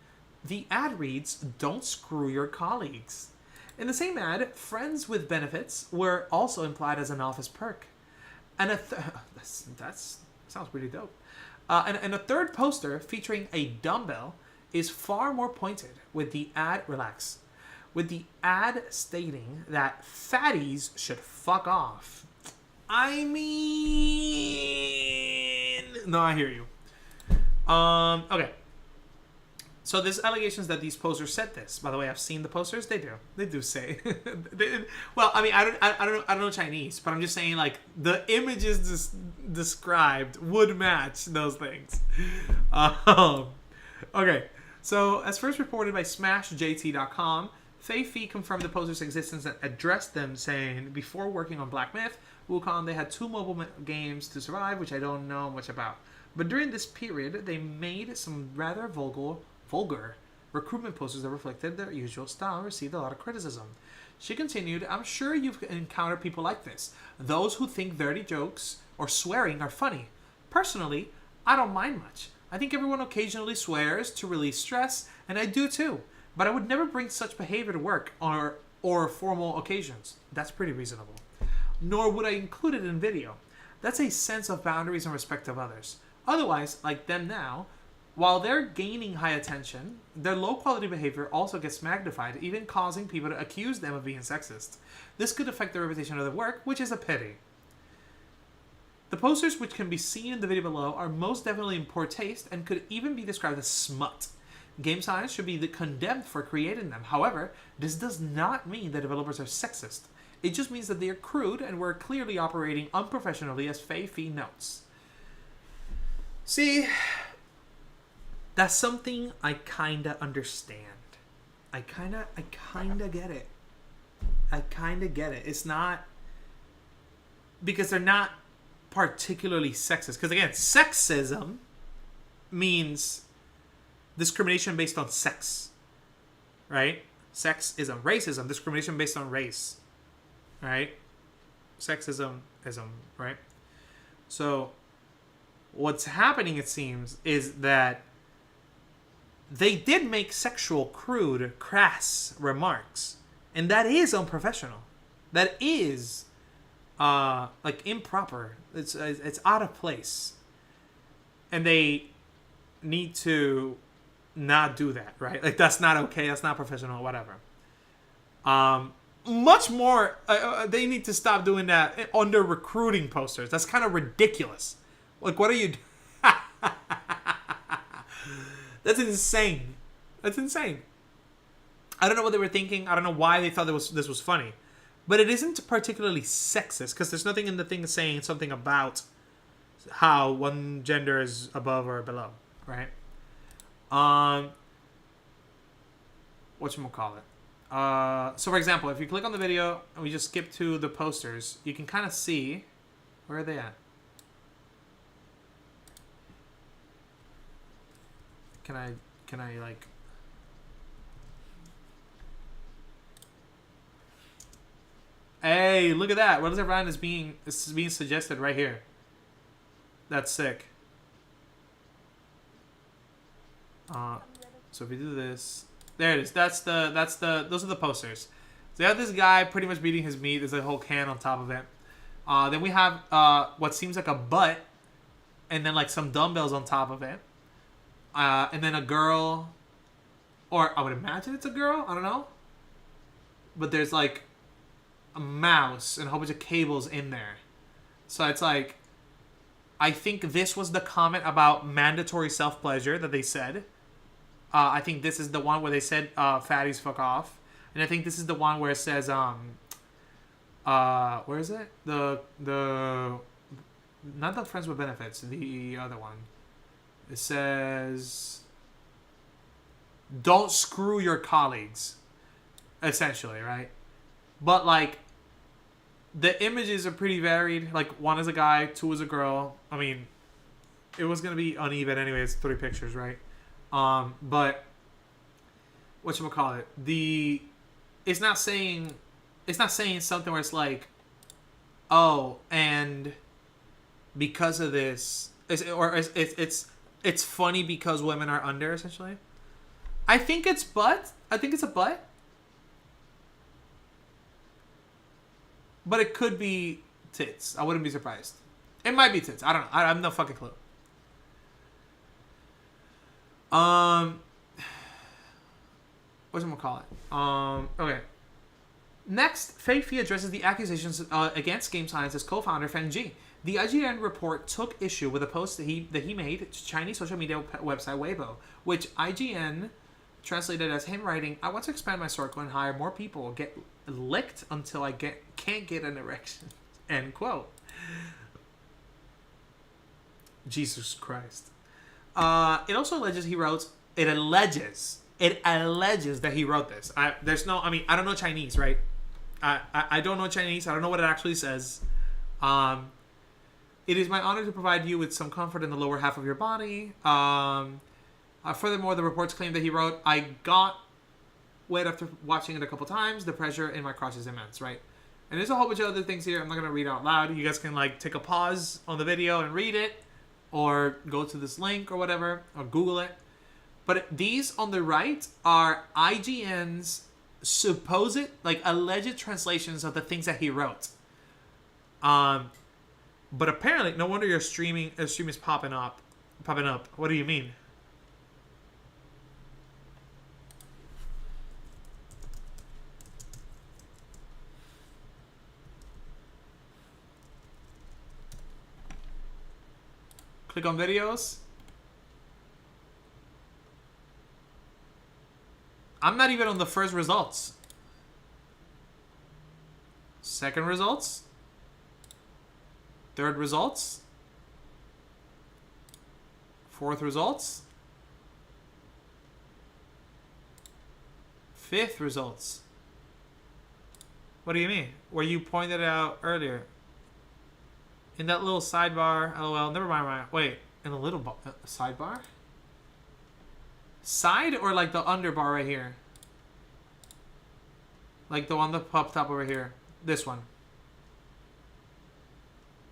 the ad reads, "Don't screw your colleagues." In the same ad, friends with benefits were also implied as an office perk. And that sounds pretty dope. And a third poster featuring a dumbbell is far more pointed, with the ad stating that fatties should fuck off. I mean, no, I hear you. Okay. So there's allegations that these posters said this. By the way, I've seen the posters. They do say. Well, I mean, I don't know Chinese, but I'm just saying, like, the images described would match those things. Okay. So as first reported by SmashJT.com, Fei Fi confirmed the posters' existence and addressed them, saying, before working on Black Myth Wukong, they had 2 mobile games to survive, which I don't know much about. But during this period, they made some rather vulgar Recruitment posters that reflected their usual style received a lot of criticism. She continued, I'm sure you've encountered people like this. Those who think dirty jokes or swearing are funny. Personally, I don't mind much. I think everyone occasionally swears to release stress, and I do too. But I would never bring such behavior to work or formal occasions. That's pretty reasonable. Nor would I include it in video. That's a sense of boundaries and respect of others. Otherwise, like them now, while they're gaining high attention, their low-quality behavior also gets magnified, even causing people to accuse them of being sexist. This could affect the reputation of their work, which is a pity. The posters, which can be seen in the video below, are most definitely in poor taste and could even be described as smut. Game science should be condemned for creating them. However, this does not mean that developers are sexist. It just means that they are crude and were clearly operating unprofessionally, as Fei Fee notes. See, that's something I kinda understand. I kinda get it. I kinda get it. It's not because they're not particularly sexist. Because again, sexism means discrimination based on sex, right? Sexism, racism, discrimination based on race, right? Sexism, right? So what's happening, it seems, is that they did make sexual, crude, crass remarks, and that is unprofessional. That is like improper. It's out of place, and they need to not do that, right? Like that's not okay. That's not professional. Whatever. Much more, they need to stop doing that under recruiting posters. That's kind of ridiculous. Like, what are you? That's insane. That's insane. I don't know what they were thinking. I don't know why they thought this was funny. But it isn't particularly sexist because there's nothing in the thing saying something about how one gender is above or below, right? Whatchamacallit? So for example, if you click on the video and we just skip to the posters, you can kind of see, where are they at? Can I like... Hey, look at that. What is everyone is being suggested right here? That's sick. So if we do this, there it is. Those are the posters. So you have this guy pretty much beating his meat. There's a whole can on top of it. Then we have what seems like a butt, and then like some dumbbells on top of it. And then a girl, or I would imagine it's a girl. I don't know. But there's like a mouse and a whole bunch of cables in there. So it's like, I think this was the comment about mandatory self-pleasure that they said. I think this is the one where they said, fatties fuck off. And I think this is the one where it says, where is it? The not the friends with benefits, the other one. It says, don't screw your colleagues, essentially, right? But like, the images are pretty varied. Like, one is a guy, two is a girl. I mean, it was gonna be uneven anyway. It's 3 pictures, right? But whatchamacallit, it's not saying something where it's like, oh, and because of this, it's funny because women are under, essentially. I think it's butt. I think it's a butt. But it could be tits. I wouldn't be surprised. It might be tits. I don't know. I have no fucking clue. Whatchamacallit? Okay. Next, Fei Fee addresses the accusations against Game Science's co-founder Feng Ji. The IGN report took issue with a post that he made to Chinese social media website Weibo, which IGN translated as him writing, "I want to expand my circle and hire more people, get licked until I can't get an erection." End quote. Jesus Christ. It also alleges he wrote. It alleges that he wrote this. I don't know Chinese, right? I don't know Chinese. I don't know what it actually says. It is my honor to provide you with some comfort in the lower half of your body. Furthermore, the reports claim that he wrote, "I got wet after watching it a couple times. The pressure in my crotch is immense," right? And there's a whole bunch of other things here. I'm not going to read out loud. You guys can like take a pause on the video and read it, or go to this link or whatever, or Google it. But these on the right are IGN's supposed, like, alleged translations of the things that he wrote. But apparently, no wonder your stream is popping up. What do you mean? Click on videos. I'm not even on the first results. Second results. Third results. Fourth results. Fifth results. What do you mean? Where you pointed out earlier. In that little sidebar. LOL. Never mind. Wait. In the little sidebar? Side or like the underbar right here? Like the one that popped up over here. This one.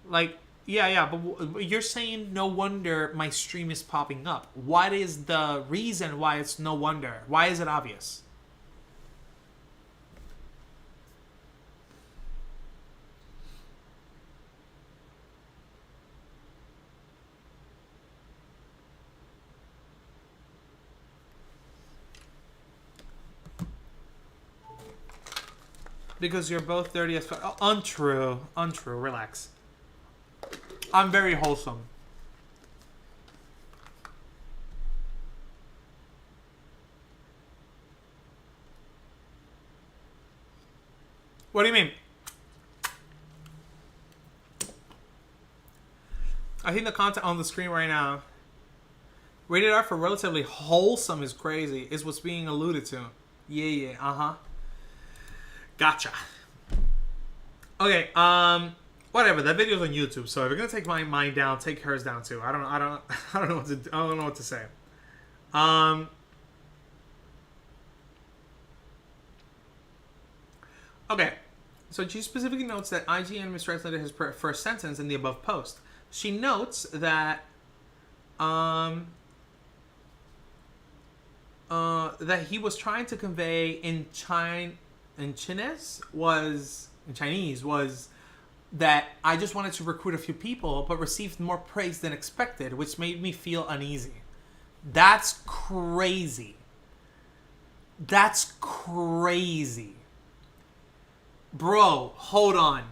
Like, yeah, but you're saying no wonder my stream is popping up. What is the reason why it's no wonder? Why is it obvious? Because you're both dirty as fuck. Oh, untrue. Relax. I'm very wholesome. What do you mean? I think the content on the screen right now, rated R for relatively wholesome is crazy, is what's being alluded to. Yeah, Gotcha. Okay, whatever. That video's on YouTube, so if you're gonna take mine down, take hers down too. I don't know what to say. Okay, so she specifically notes that IGN mistranslated his first sentence in the above post. She notes that that he was trying to convey in Chinese was that I just wanted to recruit a few people, but received more praise than expected, which made me feel uneasy. That's crazy. That's crazy. Bro, hold on.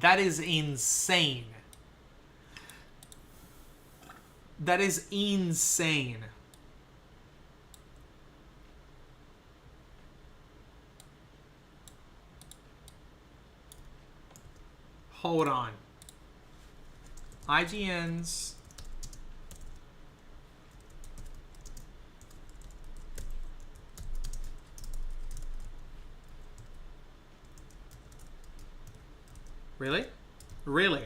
That is insane. That is insane. Hold on. IGN's Really?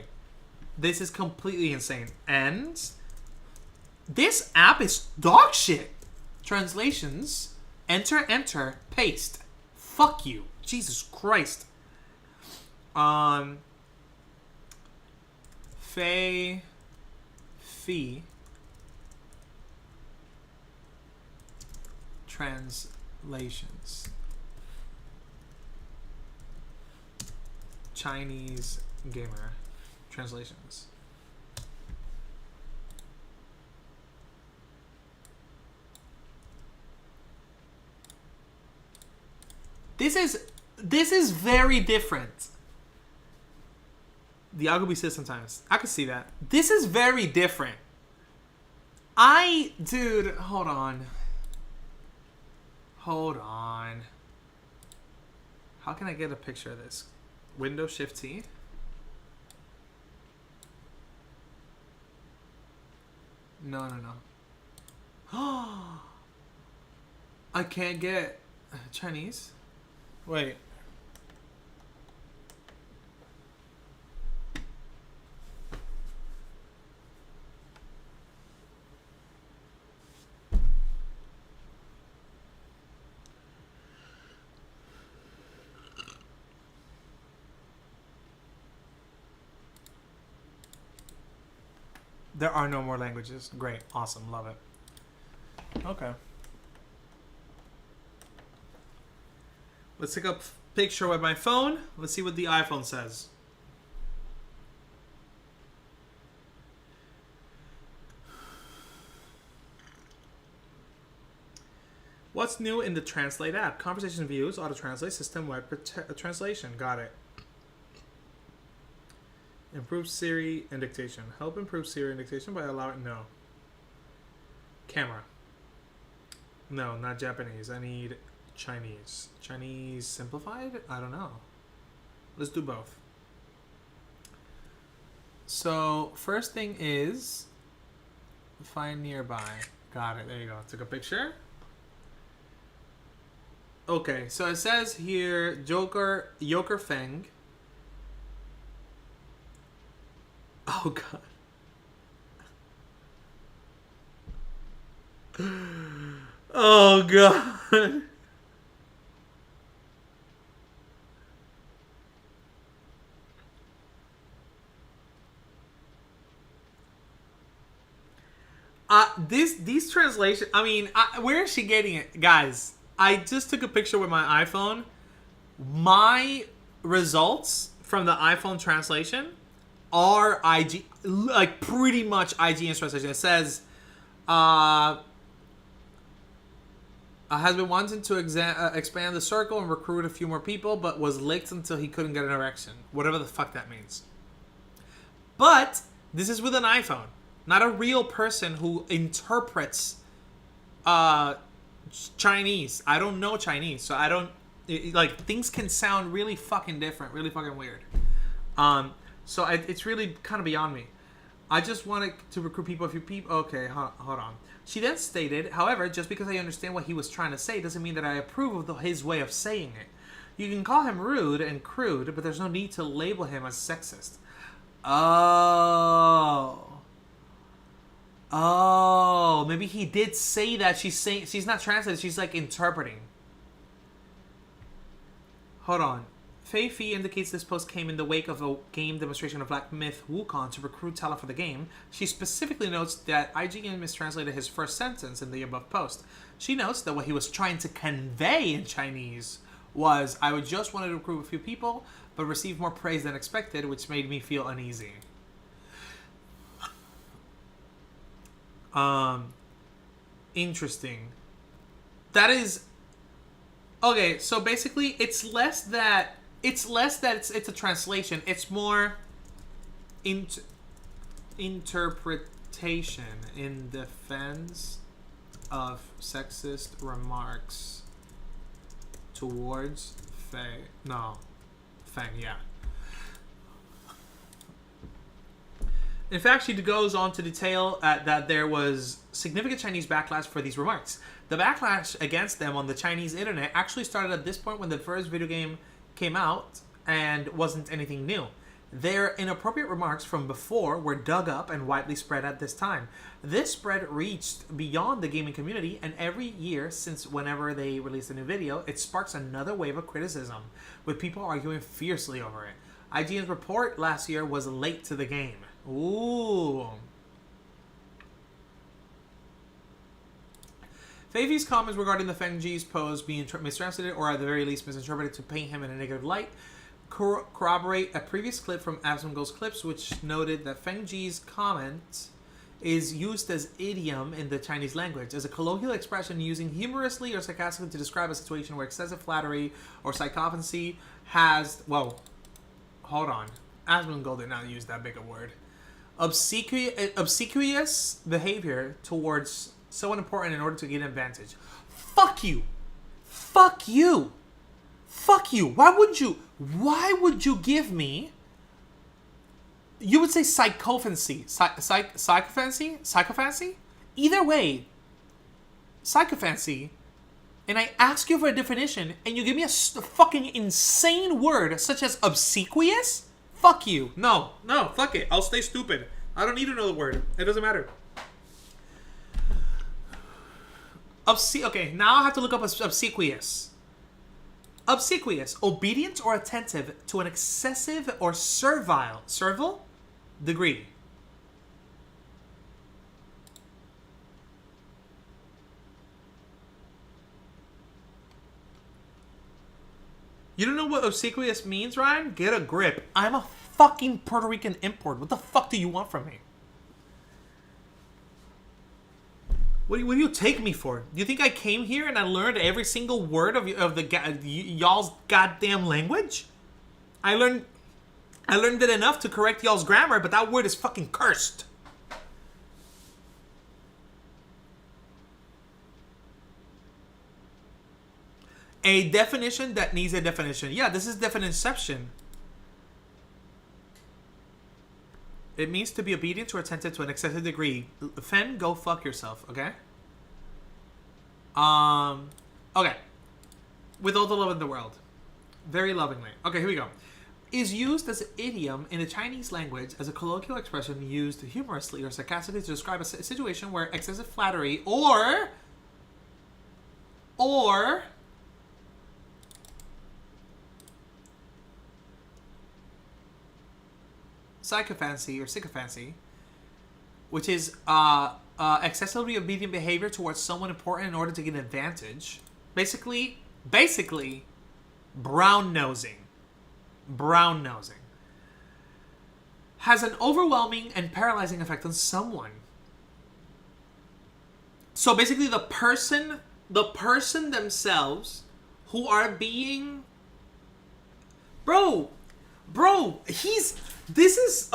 This is completely insane. And this app is dog shit. Translations. Enter, paste. Fuck you. Jesus Christ. Fee translations. Chinese gamer translations. This is very different. The Agobi says sometimes. I could see that. This is very different. Dude, hold on. How can I get a picture of this? Windows Shift T. No. I can't get Chinese. Wait. There are no more languages. Great. Awesome. Love it. Okay. Let's take a picture with my phone. Let's see what the iPhone says. What's new in the Translate app? Conversation views, auto-translate, system-wide translation. Got it. Improve Siri and dictation. Help improve Siri and dictation by allowing... No. Camera. No, not Japanese. I need Chinese. Chinese simplified? I don't know. Let's do both. So, first thing is... Find nearby. Got it. There you go. Took a picture. Okay, so it says here, Joker Feng. Oh, God. Oh, God. These translations, I mean, where is she getting it? Guys, I just took a picture with my iPhone. My results from the iPhone translation are IG, like pretty much IGN translation. It says, has been wanting to expand the circle and recruit a few more people, but was licked until he couldn't get an erection. Whatever the fuck that means. But this is with an iPhone, not a real person who interprets Chinese. I don't know Chinese, so I don't like things can sound really fucking different, really fucking weird. So it's really kind of beyond me. I just wanted to recruit people. If you people, okay, hold on. She then stated, however, just because I understand what he was trying to say doesn't mean that I approve of his way of saying it. You can call him rude and crude, but there's no need to label him as sexist. Oh, maybe he did say that. She's not translating. She's like interpreting. Hold on. Fei Fi indicates this post came in the wake of a game demonstration of Black Myth Wukong to recruit talent for the game. She specifically notes that IGN mistranslated his first sentence in the above post. She notes that what he was trying to convey in Chinese was, I would just wanted to recruit a few people, but received more praise than expected, which made me feel uneasy. Interesting. That is... Okay, so basically, it's less that it's a translation. It's more interpretation in defense of sexist remarks towards Feng, yeah. In fact, she goes on to detail that there was significant Chinese backlash for these remarks. The backlash against them on the Chinese internet actually started at this point when the first video game came out and wasn't anything new. Their inappropriate remarks from before were dug up and widely spread at this time. This spread reached beyond the gaming community, and every year since whenever they release a new video, it sparks another wave of criticism, with people arguing fiercely over it. IGN's report last year was late to the game. Ooh. Feifi's comments regarding the Feng Ji's pose being mistranslated or at the very least misinterpreted to paint him in a negative light corroborate a previous clip from Asmongold's clips, which noted that Feng Ji's comment is used as idiom in the Chinese language, as a colloquial expression using humorously or sarcastically to describe a situation where excessive flattery or sycophancy has... Whoa. Hold on. Asmongold did not use that big a word. Obsequious behavior towards someone important in order to gain an advantage. Fuck you. Fuck you. Fuck you. Why would you give me... You would say psychophancy. Psychophancy? Either way. Psychophancy. And I ask you for a definition, and you give me a fucking insane word such as obsequious? Fuck you. No, fuck it. I'll stay stupid. I don't need another word. It doesn't matter. Okay, now I have to look up obsequious. Obsequious, obedient or attentive to an excessive or servile degree. You don't know what obsequious means, Ryan? Get a grip. I'm a fucking Puerto Rican import. What the fuck do you want from me? What do you take me for? Do you think I came here and I learned every single word of y'all's goddamn language? I learned it enough to correct y'all's grammar, but that word is fucking cursed. A definition that needs a definition. Yeah, this is definition. It means to be obedient or attentive to an excessive degree. Fen, go fuck yourself, okay? Okay. With all the love in the world. Very lovingly. Okay, here we go. Is used as an idiom in the Chinese language as a colloquial expression used humorously or sarcastically to describe a situation where excessive flattery or sycophancy, which is excessively obedient behavior towards someone important in order to get an advantage. Basically, brown-nosing. Has an overwhelming and paralyzing effect on someone. So basically the person themselves who are being... Bro, this is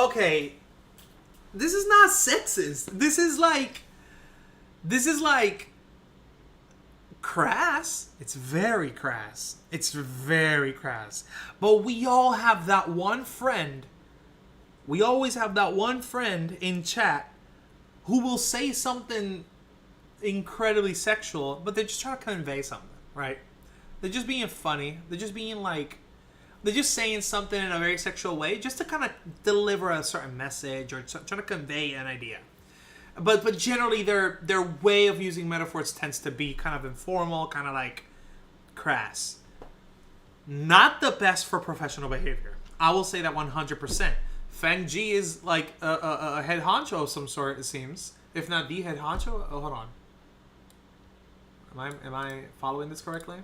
not sexist. This is like crass. It's very crass. But we all have that one friend. We always have that one friend in chat who will say something incredibly sexual, but they're just trying to convey something, right? They're just being funny. They're just saying something in a very sexual way just to kind of deliver a certain message or trying to convey an idea. But generally, their way of using metaphors tends to be kind of informal, kind of like crass. Not the best for professional behavior. I will say that 100%. Feng Ji is like a head honcho of some sort, it seems. If not the head honcho. Oh, hold on. Am I following this correctly?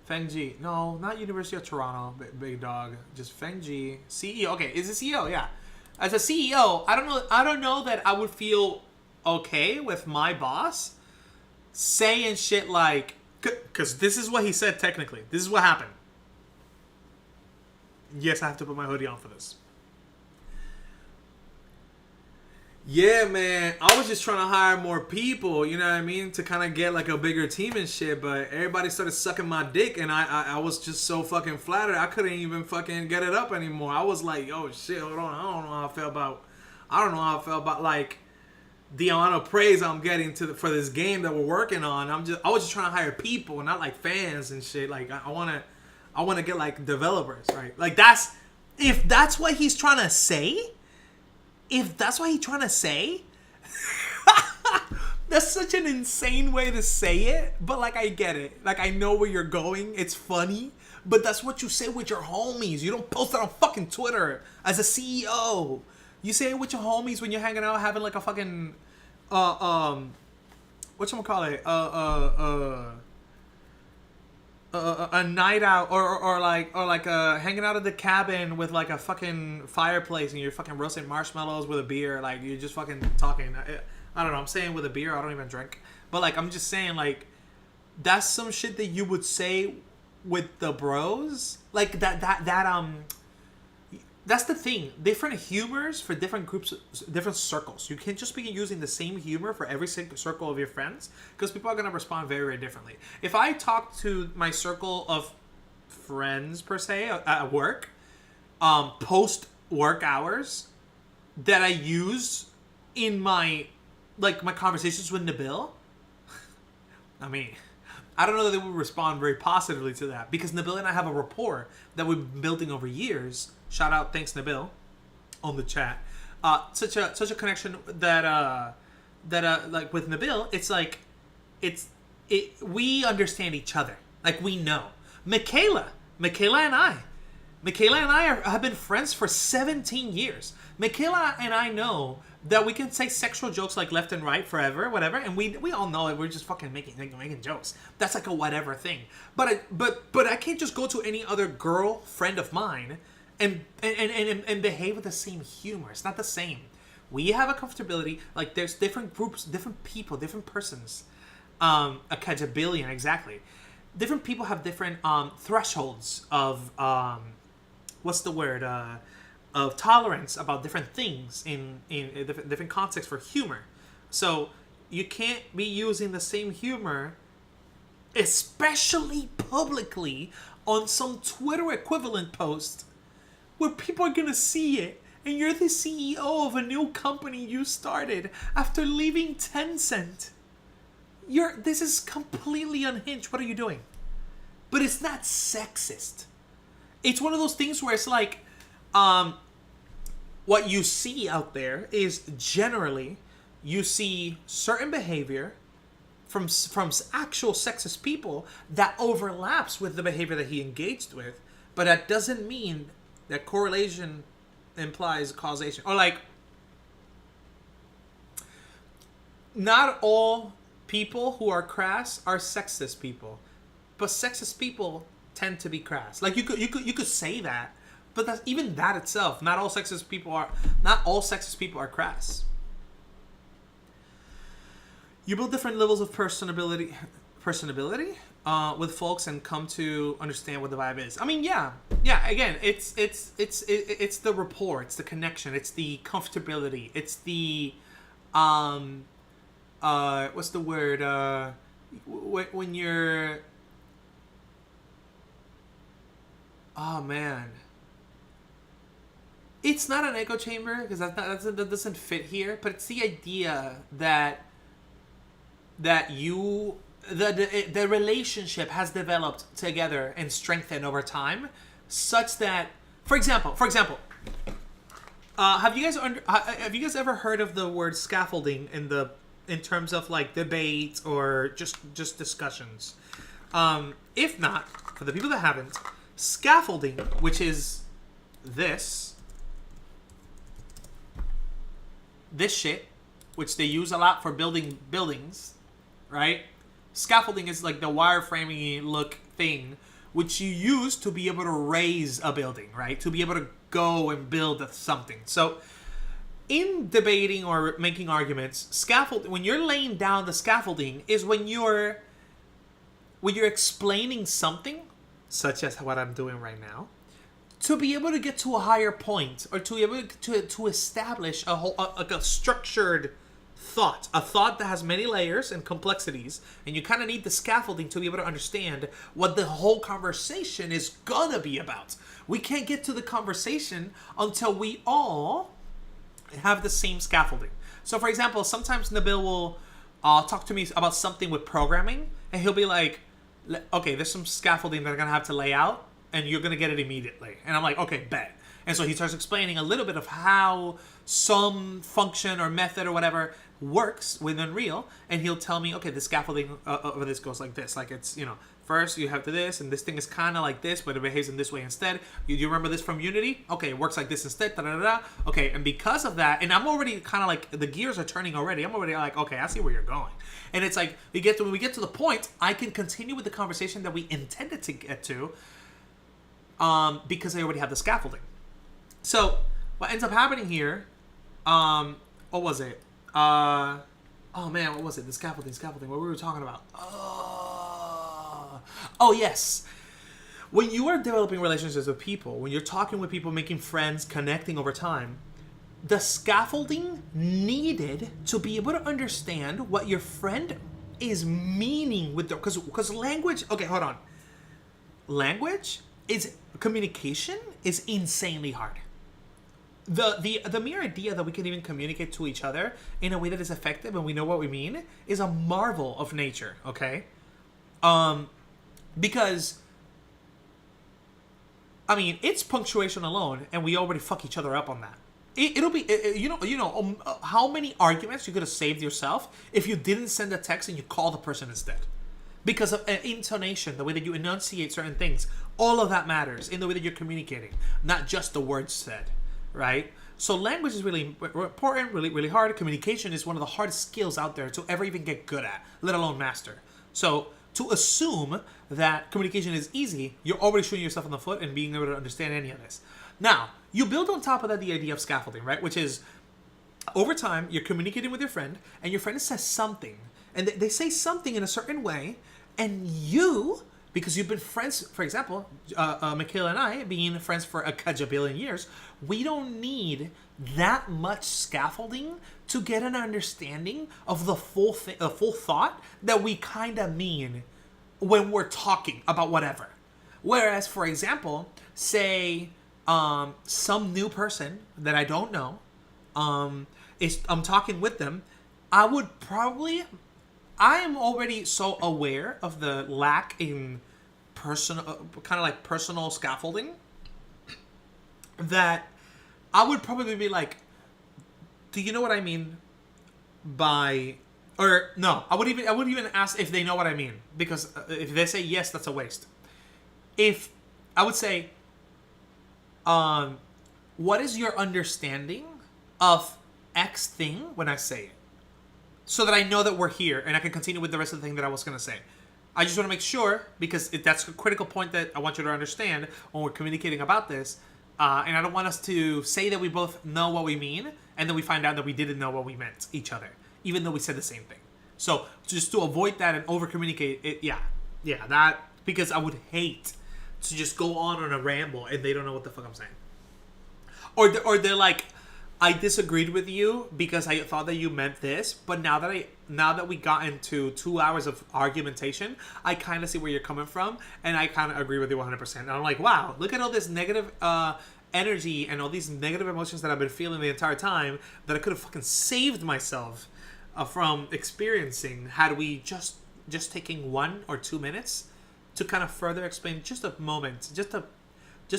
Feng Ji. No, not University of Toronto, big dog. Just Feng Ji. CEO. Okay, is it CEO? Yeah. As a CEO, I don't know that I would feel okay with my boss saying shit like, because this is what he said technically. This is what happened. Yes, I have to put my hoodie on for this. Yeah, man, I was just trying to hire more people, you know what I mean, to kind of get like a bigger team and shit, but everybody started sucking my dick, and I was just so fucking flattered, I couldn't even fucking get it up anymore. I was like, oh shit, hold on, I don't know how I felt about like the amount of praise I'm getting for this game that we're working on. I was just trying to hire people, not like fans and shit. Like I want to get like developers, right? Like if that's what he's trying to say. That's such an insane way to say it, but like I get it. Like I know where you're going. It's funny, but that's what you say with your homies. You don't post it on fucking Twitter as a CEO. You say it with your homies when you're hanging out having like a fucking whatchamacallit? A night out or hanging out at the cabin with like a fucking fireplace and you're fucking roasting marshmallows with a beer, like you're just fucking talking. I don't know, I'm saying with a beer, I don't even drink, but like I'm just saying, like that's some shit that you would say with the bros, like that's the thing. Different humors for different groups, different circles. You can't just be using the same humor for every single circle of your friends, because people are going to respond very, very differently. If I talk to my circle of friends, per se, at work, post work hours, that I use in my conversations with Nabil, I mean, I don't know that they would respond very positively to that, because Nabil and I have a rapport that we've been building over years. Shout out, thanks Nabil, on the chat. Such a connection that like with Nabil, it's like we understand each other. Like we know. Michaela and I, Michaela and I have been friends for 17 years. Michaela and I know that we can say sexual jokes like left and right forever, whatever, and we all know that we're just fucking making jokes. That's like a whatever thing. But I can't just go to any other girl friend of mine and behave with the same humor. It's not the same. We have a comfortability. Like there's different groups, different people, different persons. A kajabilion, exactly. Different people have different thresholds of what's the word? Of tolerance about different things in different contexts for humor. So you can't be using the same humor, especially publicly, on some Twitter equivalent post where people are gonna see it, and you're the CEO of a new company you started after leaving Tencent. This is completely unhinged. What are you doing? But it's not sexist. It's one of those things where it's like, what you see out there is generally you see certain behavior from actual sexist people that overlaps with the behavior that he engaged with, but that doesn't mean that correlation implies causation. Or like, not all people who are crass are sexist people, but sexist people tend to be crass. Like you could say that, but that's even that itself. Not all sexist people are crass. You build different levels of personability with folks and come to understand what the vibe is. I mean, yeah. Again, it's the rapport, it's the connection, it's the comfortability, it's the what's the word? When you're, oh man, it's not an echo chamber because that doesn't fit here. But it's the idea that the relationship has developed together and strengthened over time, such that, for example, have you guys ever heard of the word scaffolding in terms of like debate or just discussions? If not, for the people that haven't, scaffolding, which is this shit, which they use a lot for building buildings, right? Scaffolding is like the wireframing look thing, which you use to be able to raise a building, right? To be able to go and build something. So in debating or making arguments, when you're laying down the scaffolding is when you're explaining something, such as what I'm doing right now, to be able to get to a higher point, or to be able to establish a structured thought, a thought that has many layers and complexities, and you kind of need the scaffolding to be able to understand what the whole conversation is gonna be about. We can't get to the conversation until we all have the same scaffolding. So, for example, sometimes Nabil will talk to me about something with programming, and he'll be like, okay, there's some scaffolding that I'm gonna have to lay out, and you're gonna get it immediately. And I'm like, okay, bet. And so he starts explaining a little bit of how some function or method or whatever works with Unreal, and he'll tell me, okay, the scaffolding over this goes like this. Like, it's, first you have to this, and this thing is kind of like this, but it behaves in this way instead. You remember this from Unity? Okay, it works like this instead. Da-da-da-da. Okay, and because of that, and I'm already kind of like, the gears are turning already. I'm already like, okay, I see where you're going. And it's like, when we get to the point, I can continue with the conversation that we intended to get to, because I already have the scaffolding. So what ends up happening here, what was it? Oh man, what was it? The scaffolding, what we were talking about. Oh yes. When you are developing relationships with people, when you're talking with people, making friends, connecting over time, the scaffolding needed to be able to understand what your friend is meaning with the, because language, okay, hold on. Communication is insanely hard. The mere idea that we can even communicate to each other in a way that is effective and we know what we mean is a marvel of nature, okay? Because, I mean, it's punctuation alone, and we already fuck each other up on that. It'll be, how many arguments you could have saved yourself if you didn't send a text and you call the person instead. because of intonation, the way that you enunciate certain things. All of that matters in the way that you're communicating, not just the words said, right? So language is really important, really, really hard. Communication is one of the hardest skills out there to ever even get good at, let alone master. So to assume that communication is easy, you're already shooting yourself in the foot and being able to understand any of this. Now, you build on top of that the idea of scaffolding, right? Which is, over time, you're communicating with your friend, and your friend says something, and they say something in a certain way, and you, because you've been friends, for example, Michaela and I, being friends for a kajabillion years, we don't need that much scaffolding to get an understanding of the full thought that we kind of mean when we're talking about whatever. Whereas, for example, say some new person that I don't know, I'm talking with them, I am already so aware of the lack in personal scaffolding that I would probably be like, do you know what I mean by, or no, I would even ask if they know what I mean, because if they say yes, that's a waste. If I would say, what is your understanding of X thing when I say it? So that I know that we're here and I can continue with the rest of the thing that I was going to say. I just want to make sure, because that's a critical point that I want you to understand when we're communicating about this. And I don't want us to say that we both know what we mean, and then we find out that we didn't know what we meant each other, even though we said the same thing. So just to avoid that and over-communicate, that, because I would hate to just go on a ramble and they don't know what the fuck I'm saying. Or they're like, I disagreed with you because I thought that you meant this, but now that we got into 2 hours of argumentation, I kind of see where you're coming from, and I kind of agree with you 100%. And I'm like, wow, look at all this negative energy and all these negative emotions that I've been feeling the entire time that I could have fucking saved myself from experiencing had we just taking 1 or 2 minutes to kind of further explain just a moment, just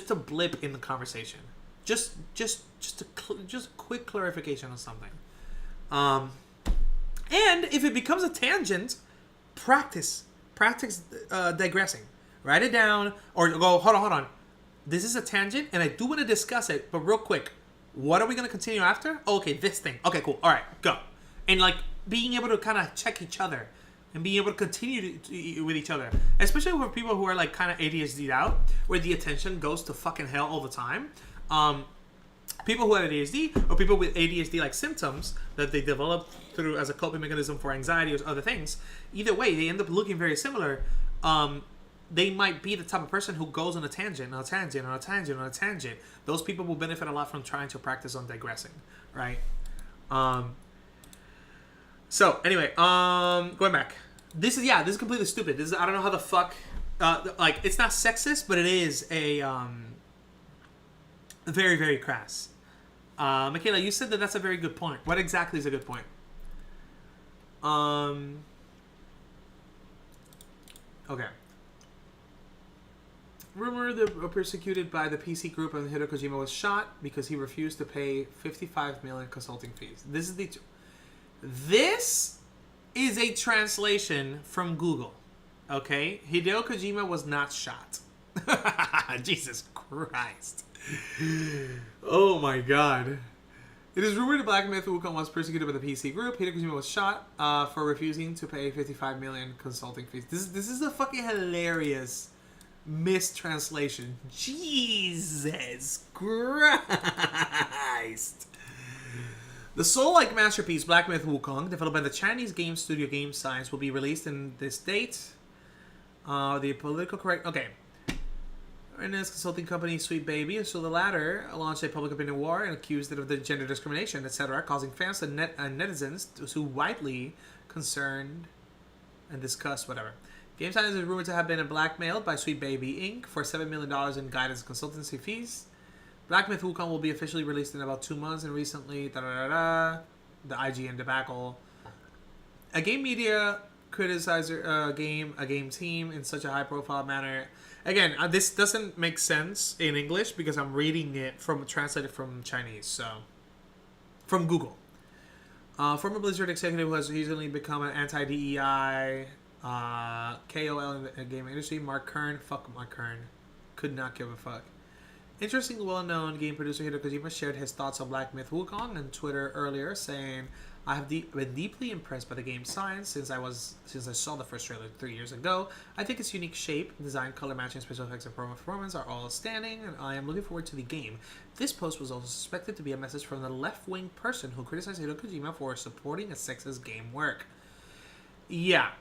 a blip in the conversation. Just a quick clarification on something. And if it becomes a tangent, practice digressing. Write it down, or go, hold on. This is a tangent, and I do want to discuss it, but real quick, what are we going to continue after? Oh, okay, this thing. Okay, cool. All right, go. And like being able to kind of check each other and being able to continue with each other, especially for people who are like kind of ADHD'd out, where the attention goes to fucking hell all the time. People who have ADHD or people with ADHD-like symptoms that they develop through as a coping mechanism for anxiety or other things, either way, they end up looking very similar. They might be the type of person who goes on a tangent. Those people will benefit a lot from trying to practice on digressing, right? So anyway, going back. This is completely stupid. I don't know how the fuck, it's not sexist, but it is a, very, very crass. Michaela, you said that that's a very good point. What exactly is a good point? Okay. Rumor that were persecuted by the PC group and Hideo Kojima was shot because he refused to pay 55 million consulting fees. This is a translation from Google. Okay? Hideo Kojima was not shot. Jesus Christ. Oh my god. It is rumored that Black Myth Wukong was persecuted by the PC group. Hideo Kojima was shot for refusing to pay 55 million consulting fees. This is a fucking hilarious mistranslation. Jesus Christ. The soul-like masterpiece Black Myth Wukong, developed by the Chinese game studio Game Science, will be released in this date. The political correct... Okay. Ernest consulting company Sweet Baby, so the latter launched a public opinion war and accused it of the gender discrimination, etc., causing fans and netizens to widely concerned and discuss whatever. Game Science is rumored to have been blackmailed by Sweet Baby Inc. for $7 million in guidance consultancy fees. Black Myth Wukong will be officially released in about 2 months, and recently, the IGN debacle. A game media criticized a game team in such a high-profile manner. Again, this doesn't make sense in English because I'm reading it translated from Chinese, so from Google. Former Blizzard executive who has recently become an anti-DEI KOL in the game industry. Mark Kern. Fuck Mark Kern. Could not give a fuck. Interesting, well-known game producer Hideo Kojima shared his thoughts on Black Myth Wukong on Twitter earlier, saying, "I have been deeply impressed by the game's science since I saw the first trailer 3 years ago. I think its unique shape, design, color matching, special effects, and performance are all outstanding, and I am looking forward to the game." This post was also suspected to be a message from the left-wing person who criticized Hideo Kojima for supporting a sexist game work. Yeah,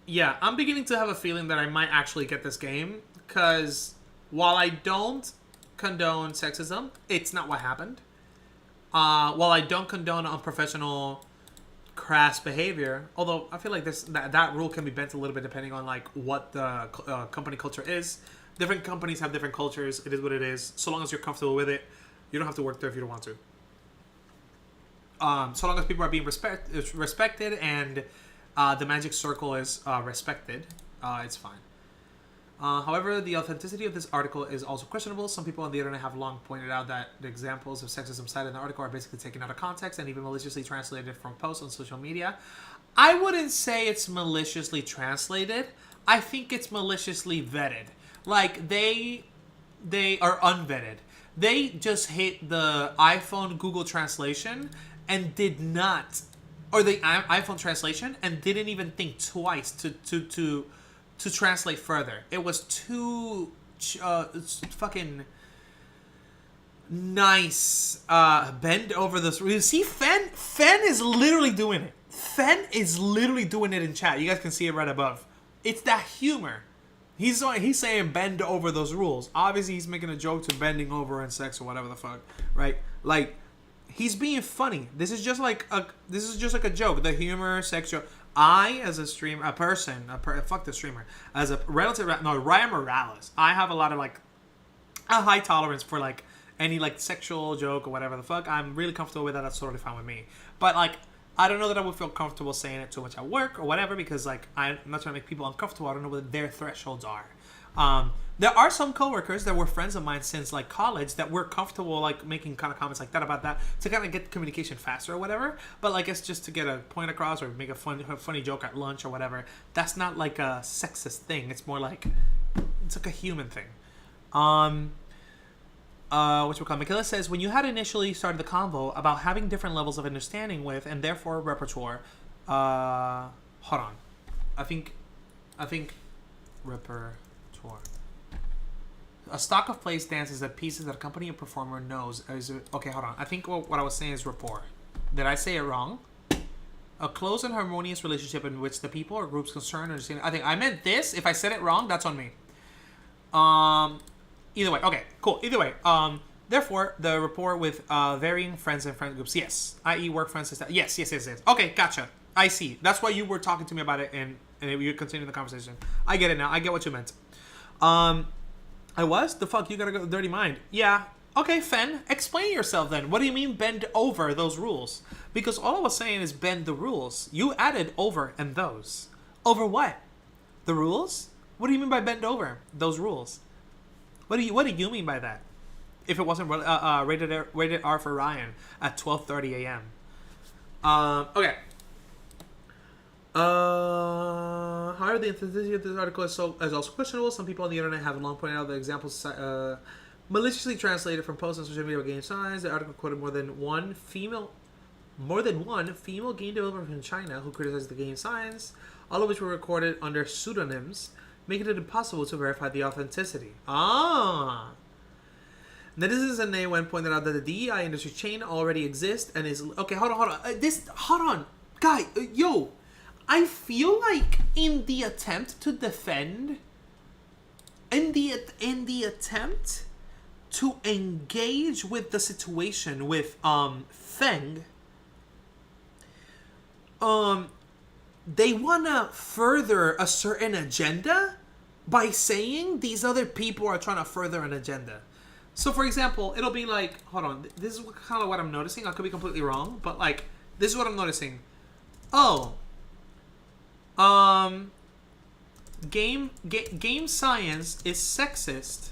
I'm beginning to have a feeling that I might actually get this game, because while I don't condone sexism, it's not what happened. While I don't condone unprofessional, crass behavior, although I feel like that rule can be bent a little bit depending on like what the company culture is. Different companies have different cultures. It is what it is. So long as you're comfortable with it, you don't have to work there if you don't want to. So long as people are being respected and the magic circle is respected, it's fine. However, the authenticity of this article is also questionable. Some people on the internet have long pointed out that the examples of sexism cited in the article are basically taken out of context and even maliciously translated from posts on social media. I wouldn't say it's maliciously translated. I think it's maliciously vetted. Like, they are unvetted. They just hit the iPhone Google translation and did not, or the iPhone translation and didn't even think twice to translate further. It was too fucking nice. Bend over this. You see, Fen is literally doing it. Fen is literally doing it in chat. You guys can see it right above. It's that humor. He's saying bend over those rules. Obviously, he's making a joke to bending over and sex or whatever the fuck, right? Like, he's being funny. This is just like a joke. The humor, sex joke. I, as a streamer, fuck the streamer, as a Ryan Morales, I have a lot of like a high tolerance for like any like sexual joke or whatever the fuck. I'm really comfortable with that. That's totally fine with me. But like, I don't know that I would feel comfortable saying it too much at work or whatever, because like I'm not trying to make people uncomfortable. I don't know what their thresholds are. There are some coworkers that were friends of mine since like college that were comfortable like making kind of comments like that about that to kind of get communication faster or whatever. But like, it's just to get a point across or make a funny joke at lunch or whatever. That's not like a sexist thing. It's more like it's like a human thing. Michaela says, when you had initially started the convo about having different levels of understanding with and therefore repertoire. Hold on. I think repertoire. A stock of play stance is that pieces that a company or performer knows. Okay, hold on. I think what I was saying is rapport. Did I say it wrong? A close and harmonious relationship in which the people or groups concerned understand. I think I meant this. If I said it wrong, that's on me. Either way. Okay, cool. Either way. Therefore, the rapport with varying friends and friend groups. Yes. I.e. work friends and stuff. Yes. Okay, gotcha. I see. That's why you were talking to me about it and you're continuing the conversation. I get it now. I get what you meant. I was? The fuck? You gotta go dirty mind. Yeah. Okay, Fen. Explain yourself then. What do you mean bend over those rules? Because all I was saying is bend the rules. You added over and those. Over what? The rules? What do you mean by bend over those rules? What do you mean by that? If it wasn't rated R for Ryan at 12:30 a.m. Okay. However, the authenticity of this article is also questionable. Some people on the internet have long pointed out the examples maliciously translated from posts on social media about game signs. The article quoted more than one female game developer from China who criticized the game signs, all of which were recorded under pseudonyms, making it impossible to verify the authenticity. Netizens and Nawen pointed out that the DEI industry chain already exists and is... Okay, hold on. Guy, yo. I feel like in the attempt to defend... In the attempt to engage with the situation with Feng... they wanna further a certain agenda by saying these other people are trying to further an agenda. So, for example, it'll be like, hold on, this is kind of what I'm noticing. I could be completely wrong, but like, this is what I'm noticing. Game science is sexist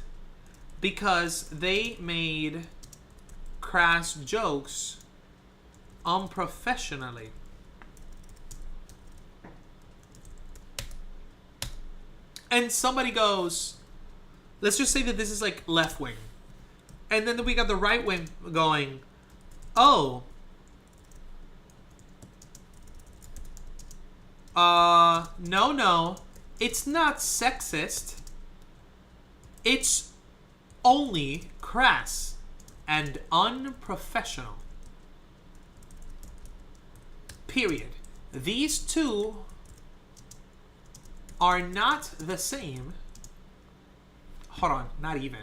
because they made crass jokes unprofessionally. and somebody goes, let's just say that this is like left wing, and then we got the right wing going, oh, no, it's not sexist. It's only crass and unprofessional. Period. These two are not the same. Hold on, not even.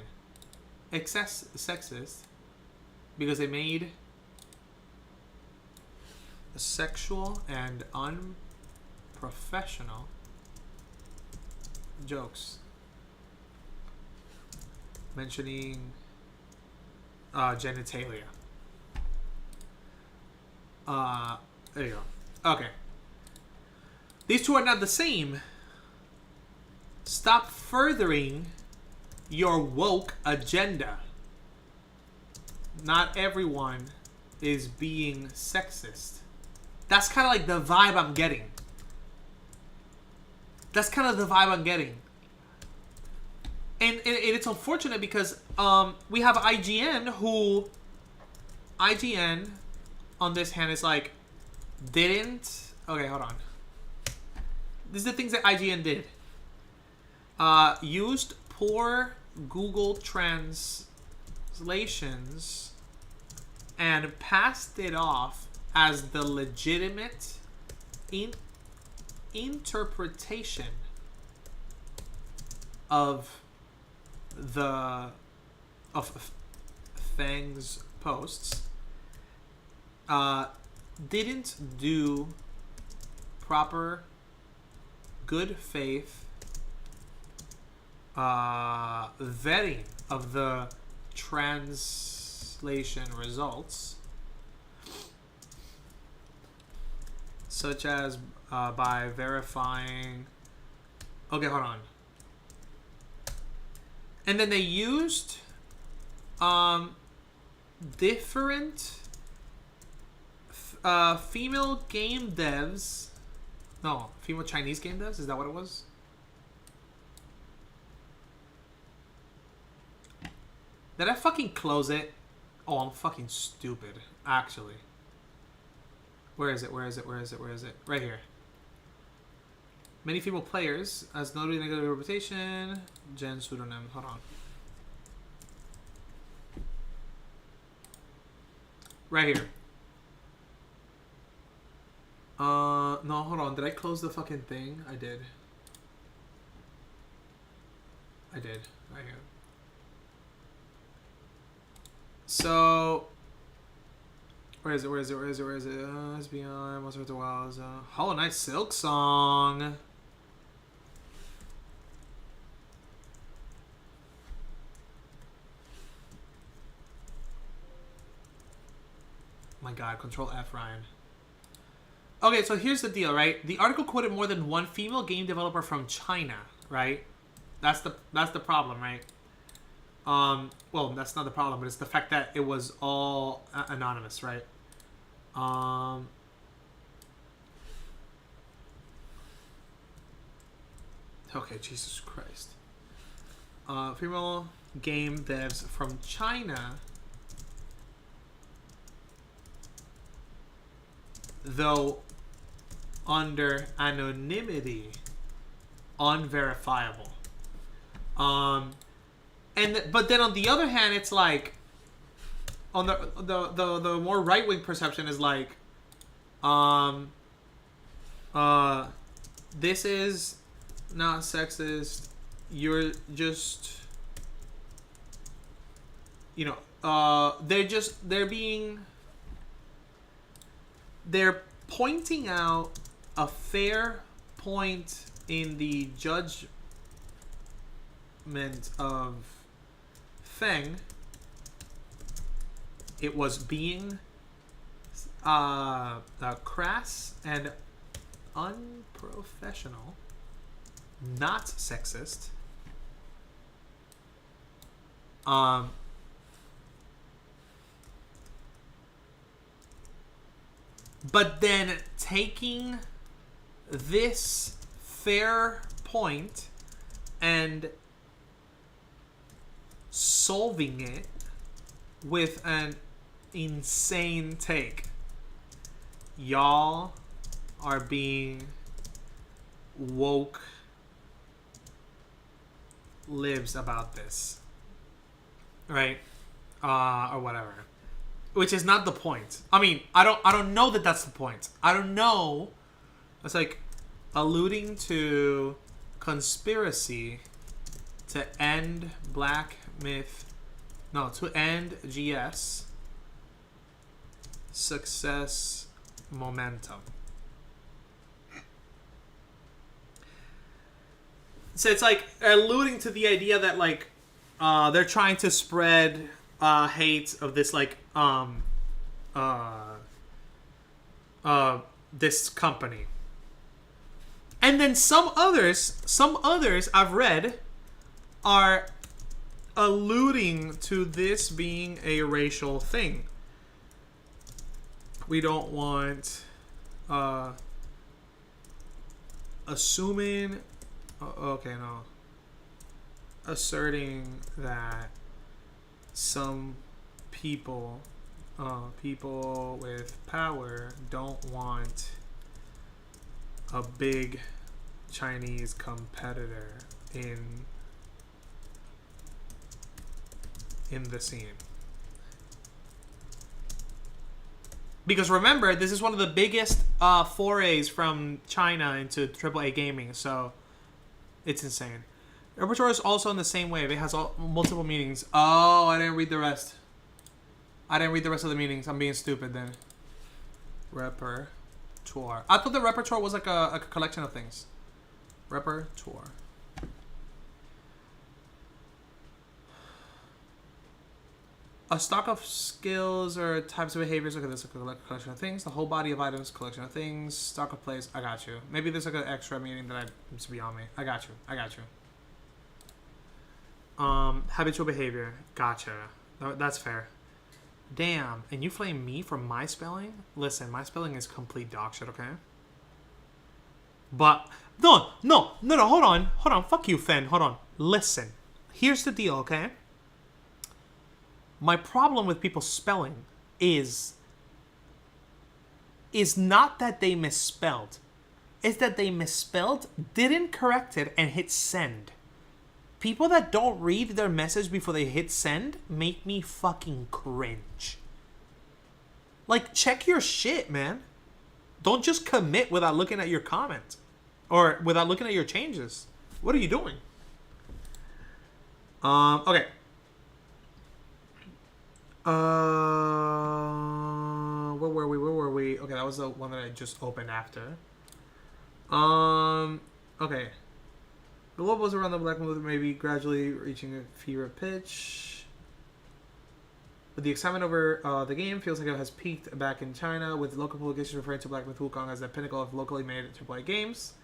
Excess sexist because they made sexual and unprofessional jokes mentioning genitalia. There you go. Okay. These two are not the same. Stop furthering your woke agenda. Not everyone is being sexist. That's kind of like the vibe I'm getting. That's kind of the vibe I'm getting. And it's unfortunate because we have IGN who... IGN, on this hand, is like... Didn't... Okay, hold on. These are the things that IGN did. Used poor Google translations and passed it off as the legitimate interpretation of Fang's posts. Didn't do proper good faith vetting of the translation results, such as by verifying... Okay, hold on. And then they used different female game devs. No, female Chinese game devs? Is that what it was? Did I fucking close it? Oh, I'm fucking stupid, actually. Where is it? Right here. Many female players, as notably negative reputation. Gen pseudonym. Hold on. Right here. No, hold on. Did I close the fucking thing? I did. Right here. So, where is it? It's beyond Most of the Wilds. Hollow Knight Silk Song. My God, Control F, Ryan. Okay, so here's the deal, right? The article quoted more than one female game developer from China, right? That's the problem, right? Well, that's not the problem, but it's the fact that it was all anonymous, right? Okay, Jesus Christ. Female game devs from China, though under anonymity, unverifiable. But then on the other hand, it's like on the more right wing perception is like, this is not sexist. You're just, you know, they're pointing out a fair point in the judgment of Feng. It was being crass and unprofessional, not sexist. But then taking this fair point and solving it with an insane take. Y'all are being woke libs about this, right? Or whatever. Which is not the point. I mean, I don't know that that's the point. I don't know. It's like alluding to conspiracy to end Black Myth. No, to end GS success momentum. So it's like alluding to the idea that like they're trying to spread hate of this like this company. And then some others I've read are alluding to this being a racial thing. We don't want assuming asserting that some people with power don't want a big Chinese competitor in the scene. Because remember, this is one of the biggest forays from China into AAA gaming, so it's insane. Repertoire is also in the same way. It has multiple meanings. Oh, I didn't read the rest. I didn't read the rest of the meanings. I'm being stupid then. Repertoire. I thought the repertoire was like a collection of things. Repertoire. A stock of skills or types of behaviors. Okay, there's a collection of things. The whole body of items, collection of things. Stock of plays. I got you. Maybe there's like an extra meaning that needs to be on me. I got you. Habitual behavior. Gotcha. That's fair. Damn. And you flame me for my spelling? Listen, my spelling is complete dog shit, okay? But no. Hold on. Fuck you, Fen. Hold on. Listen. Here's the deal, okay? My problem with people's spelling is not that they misspelled. It's that they misspelled, didn't correct it, and hit send. People that don't read their message before they hit send make me fucking cringe. Like, check your shit, man. Don't just commit without looking at your comment. Or without looking at your changes. What are you doing? Okay. Where were we? Okay, that was the one that I just opened after. Okay. The world was around the black movement, maybe gradually reaching a fever pitch. But the excitement over the game feels like it has peaked back in China, with local publications referring to Black Myth Wukong as the pinnacle of locally made AAA games.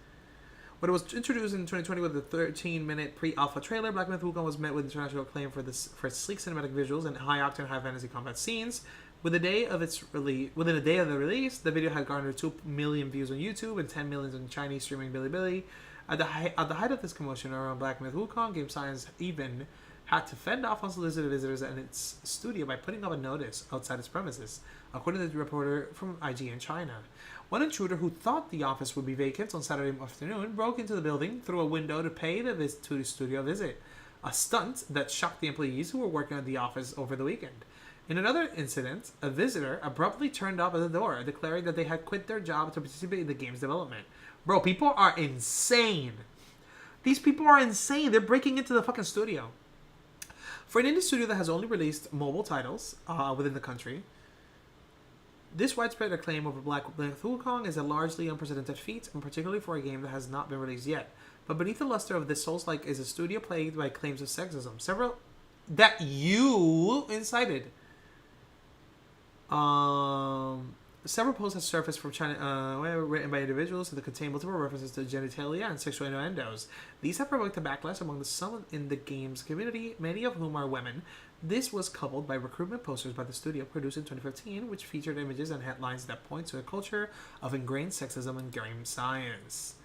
When it was introduced in 2020 with a 13-minute pre-alpha trailer, Black Myth Wukong was met with international acclaim for its sleek cinematic visuals and high-octane, high-fantasy combat scenes. Within a day of the release, the video had garnered 2 million views on YouTube and 10 million on Chinese streaming Bilibili. At the height of this commotion around Black Myth Wukong, Game Science even had to fend off unsolicited visitors and its studio by putting up a notice outside its premises, according to the reporter from IGN China. One intruder who thought the office would be vacant on Saturday afternoon broke into the building through a window to pay the studio visit, a stunt that shocked the employees who were working at the office over the weekend. In another incident, a visitor abruptly turned up at the door, declaring that they had quit their job to participate in the game's development. Bro, people are insane. These people are insane. They're breaking into the fucking studio. For an indie studio that has only released mobile titles within the country, this widespread acclaim over Black Myth Wukong is a largely unprecedented feat, and particularly for a game that has not been released yet. But beneath the luster of this Souls-like is a studio plagued by claims of sexism, several that you incited. Several posts have surfaced from China, written by individuals that contain multiple references to genitalia and sexual innuendos. These have provoked a backlash among some in the games community, many of whom are women. This was coupled by recruitment posters by the studio produced in 2015, which featured images and headlines that point to a culture of ingrained sexism in game science.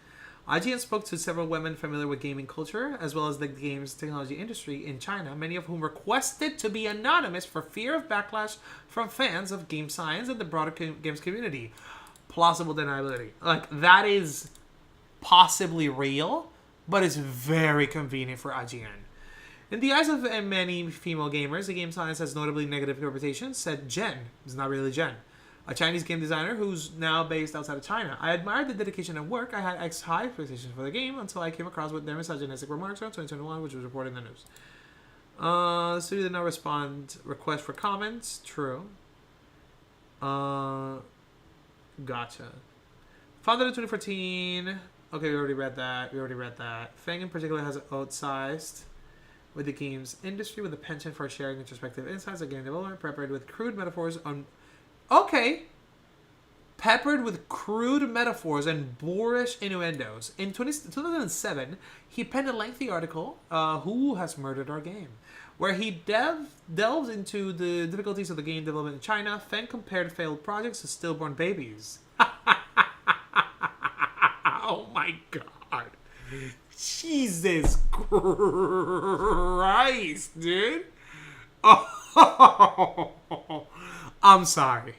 IGN spoke to several women familiar with gaming culture, as well as the games technology industry in China, many of whom requested to be anonymous for fear of backlash from fans of game science and the broader games community. Plausible deniability. Like, that is possibly real, but it's very convenient for IGN. In the eyes of many female gamers, the game science has notably negative reputation, said Jen. It's not really Jen. A Chinese game designer who's now based outside of China. I admired the dedication and work. I had high expectations for the game until I came across with their misogynistic remarks around 2021, which was reported in the news. The studio did not respond request for comments. True. Gotcha. Founded in 2014. Okay, we already read that. Fang in particular has outsized with the games industry with a penchant for sharing introspective insights of game development, peppered with crude metaphors on... Okay. Peppered with crude metaphors and boorish innuendos. In 2007, he penned a lengthy article, Who Has Murdered Our Game?, where he delves into the difficulties of the game development in China. Feng compared failed projects to stillborn babies. Oh my god. Jesus Christ, dude. Oh, I'm sorry.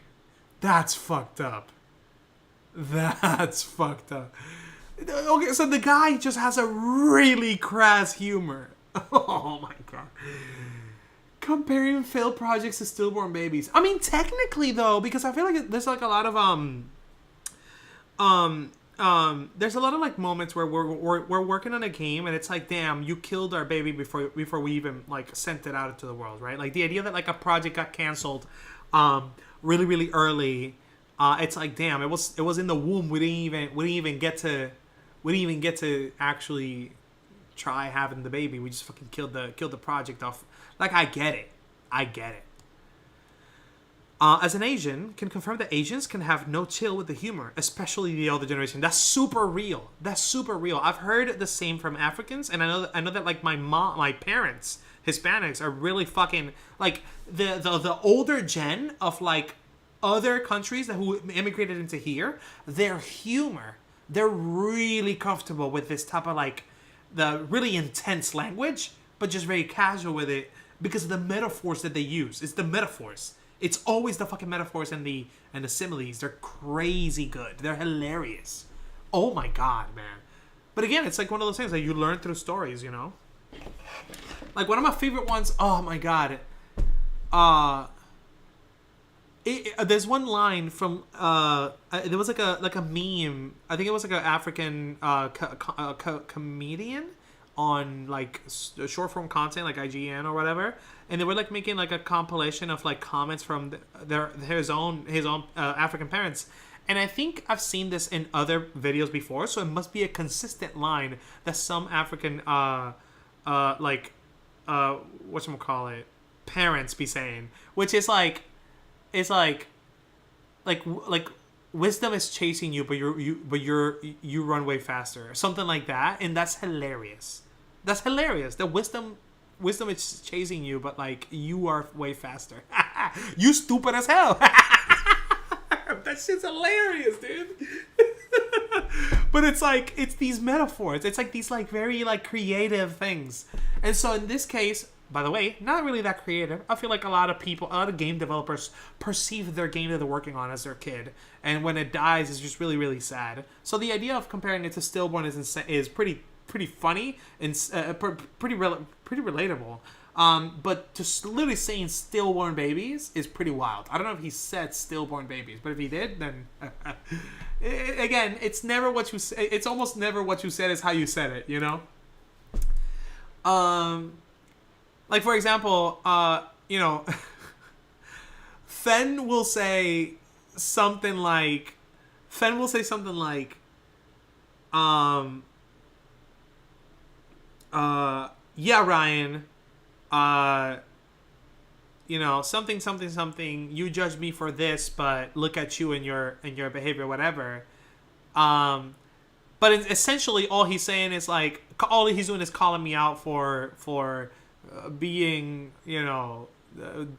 That's fucked up. Okay, so the guy just has a really crass humor. Oh my god. Comparing failed projects to stillborn babies. I mean, technically though, because I feel like there's like a lot of there's a lot of like moments where we're working on a game and it's like, damn, you killed our baby before we even like sent it out into the world, right? Like the idea that like a project got canceled really early, it's like, damn, it was in the womb. We didn't even get to actually try having the baby. We just fucking killed the project off. Like, I get it. As an Asian, can confirm that Asians can have no chill with the humor, especially the older generation. That's super real. I've heard the same from Africans, and I know that like my parents, Hispanics, are really fucking like the older gen of like other countries who immigrated into here. Their humor, they're really comfortable with this type of like the really intense language, but just very casual with it because of the metaphors that they use. It's the metaphors. It's always the fucking metaphors and the similes. They're crazy good. They're hilarious. Oh my god, man. But again, it's like one of those things that you learn through stories, you know? Like one of my favorite ones, oh my god. There's one line from there was like a meme. I think it was like an African comedian on like short form content like IGN or whatever, and they were like making like a compilation of like comments from his own African parents. And I think I've seen this in other videos before, so it must be a consistent line that some African whatchamacallit, parents be saying, which is like, it's like wisdom is chasing you, but you run way faster, something like that, and that's hilarious. The wisdom is chasing you, but like you are way faster. You stupid as hell. That shit's hilarious, dude. But it's like, it's these metaphors. It's like these like very like creative things. And so in this case, by the way, not really that creative. I feel like a lot of game developers perceive their game that they're working on as their kid, and when it dies, it's just really, really sad. So the idea of comparing it to Stillborn is pretty funny and pretty relatable. But just literally saying stillborn babies is pretty wild. I don't know if he said stillborn babies, but if he did, then again, it's never what you say. It's almost never what you said is how you said it, you know? Like for example, you know, Fen will say something like, yeah, Ryan, you know, something, you judge me for this, but look at you and your behavior, whatever. But essentially all he's saying is like, all he's doing is calling me out for being, you know,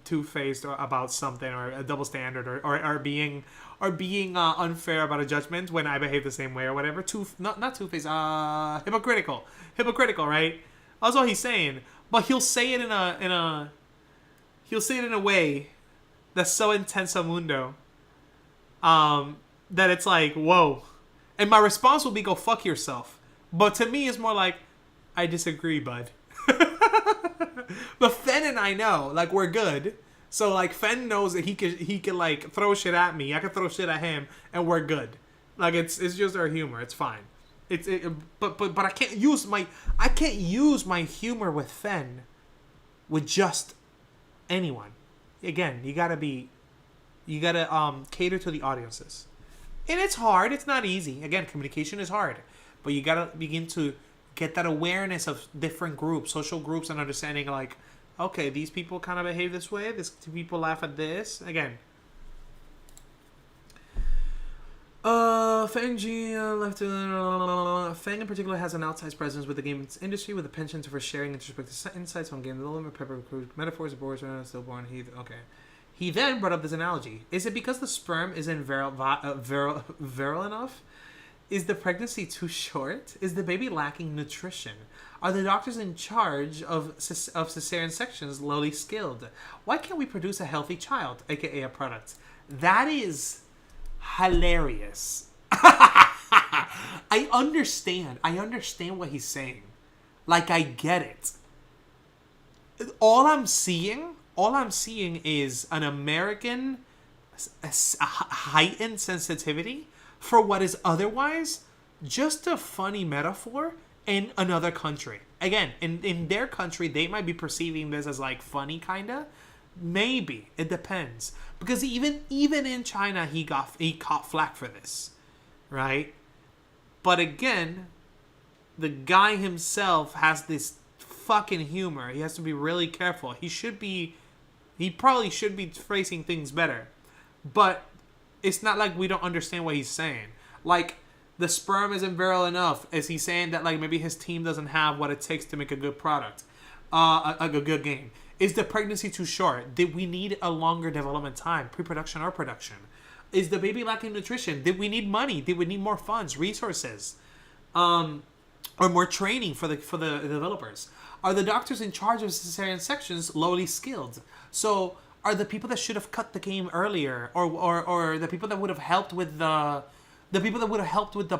two-faced about something, or a double standard, or being unfair about a judgment when I behave the same way or whatever. Not two-faced. Hypocritical, right? That's all he's saying. But he'll say it in a way that's so intenso mundo, that it's like, whoa. And my response will be, go fuck yourself. But to me, it's more like, I disagree, bud. But Fen and I know, like, we're good. So, like, Fen knows that he could like throw shit at me. I could throw shit at him, and we're good. Like, it's just our humor. It's fine. But I can't use my humor with Fen with just anyone. Again, you gotta cater to the audiences, and it's hard. It's not easy. Again, communication is hard, but you gotta begin to get that awareness of different groups, social groups, and understanding, like, okay, these people kind of behave this way. These people laugh at this. Again, Feng in particular has an outsized presence with the games industry, with a penchant for sharing introspective insights on game development, metaphors, boards, stillborn. He then brought up this analogy: is it because the sperm isn't virile enough? Is the pregnancy too short? Is the baby lacking nutrition? Are the doctors in charge of cesarean sections lowly skilled? Why can't we produce a healthy child, aka a product? That is hilarious. I understand what he's saying. Like, I get it. All I'm seeing is an American heightened sensitivity for what is otherwise just a funny metaphor in another country. Again, in their country, they might be perceiving this as, like, funny, kinda. Maybe. It depends. Because even in China, he caught flack for this. Right? But again, the guy himself has this fucking humor. He has to be really careful. He probably should be phrasing things better. But it's not like we don't understand what he's saying. Like, the sperm isn't virile enough. Is he saying that, like, maybe his team doesn't have what it takes to make a good product? A good game? Is the pregnancy too short? Did we need a longer development time, pre-production or production? Is the baby lacking nutrition? Did we need money? Did we need more funds, resources, or more training for the developers? Are the doctors in charge of cesarean sections lowly skilled? So are the people that should have cut the game earlier, or the people that would have helped with the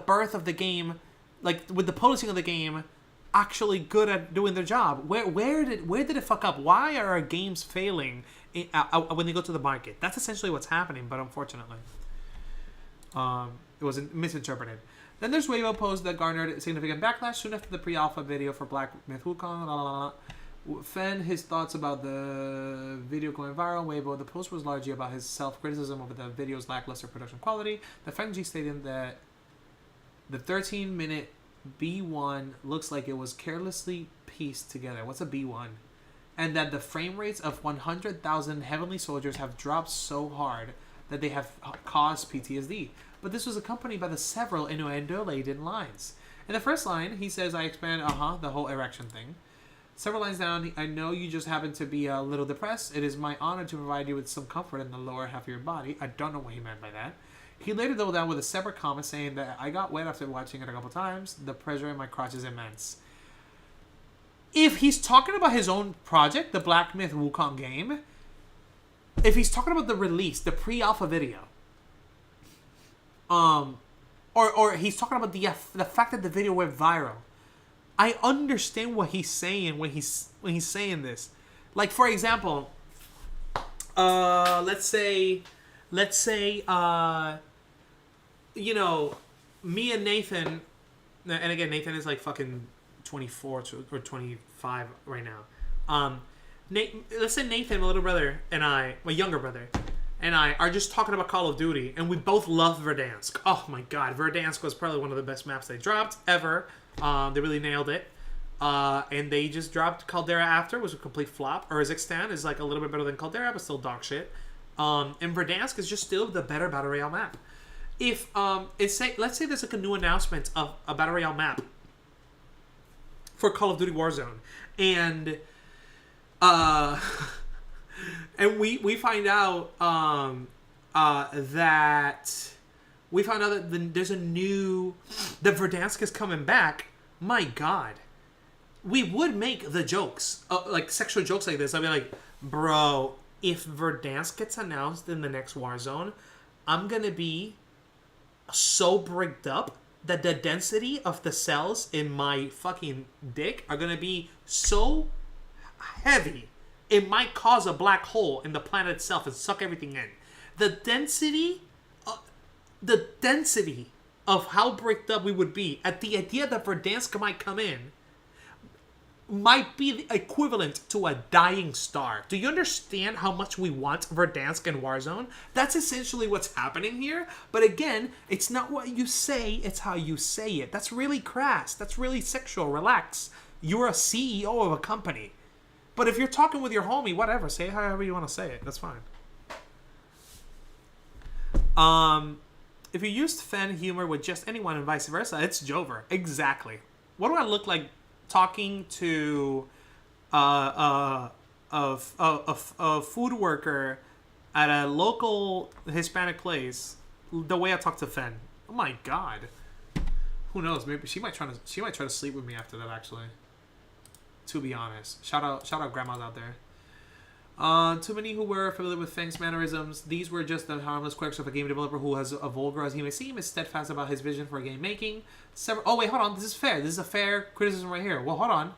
birth of the game, like with the posting of the game, actually good at doing their job? Where did it fuck up? Why are our games failing when they go to the market? That's essentially what's happening, but unfortunately, it was misinterpreted. Then there's Weibo post that garnered significant backlash soon after the pre-alpha video for Black Myth Wukong. Fen his thoughts about the video going viral. Weibo, the post was largely about his self-criticism over the video's lackluster production quality. The Fenji stated that the 13-minute B1 looks like it was carelessly pieced together. What's a B1? And that the frame rates of 100,000 Heavenly Soldiers have dropped so hard that they have caused PTSD. But this was accompanied by the several innuendo-laden lines. In the first line, he says, I expand, the whole erection thing. Several lines down, I know you just happen to be a little depressed. It is my honor to provide you with some comfort in the lower half of your body. I don't know what he meant by that. He later doubled down with a separate comment saying that I got wet after watching it a couple times. The pressure in my crotch is immense. If he's talking about his own project, the Black Myth Wukong game, if he's talking about the release, the pre-alpha video, or he's talking about the fact that the video went viral, I understand what he's saying when he's saying this. Like, for example, let's say, you know, me and Nathan, and again, Nathan is like fucking 24 or 25 right now. Let's say Nathan, my little brother, and I, my younger brother, and I are just talking about Call of Duty, and we both love Verdansk. Oh my god, Verdansk was probably one of the best maps they dropped ever. They really nailed it. And they just dropped Caldera after, was a complete flop. Urzikstan is like a little bit better than Caldera, but still dog shit. And Verdansk is just still the better Battle Royale map. If let's say there's like a new announcement of a Battle Royale map for Call of Duty Warzone, and And we find out that there's a new that Verdansk is coming back. My God, we would make the jokes like sexual jokes like this. I'd be like, bro, if Verdansk gets announced in the next Warzone, I'm gonna be so bricked up that the density of the cells in my fucking dick are gonna be so heavy it might cause a black hole in the planet itself and suck everything in. The density of how bricked up we would be at the idea that Verdansk might come in might be the equivalent to a dying star. Do you understand how much we want Verdansk in Warzone? That's essentially what's happening here. But again, it's not what you say, it's how you say it. That's really crass. That's really sexual. Relax. You're a CEO of a company. But if you're talking with your homie, whatever, say it however you want to say it. That's fine. If you used Fen humor with just anyone and vice versa, it's Jover. Exactly. What do I look like talking to a food worker at a local Hispanic place the way I talk to Fen? Oh my God. Who knows? Maybe she might try to sleep with me after that. Actually, to be honest, shout out grandmas out there. Too many who were familiar with Feng's mannerisms. These were just the harmless quirks of a game developer who, as vulgar as he may seem, is steadfast about his vision for game making. Oh wait, hold on. This is fair. This is a fair criticism right here. Well, hold on.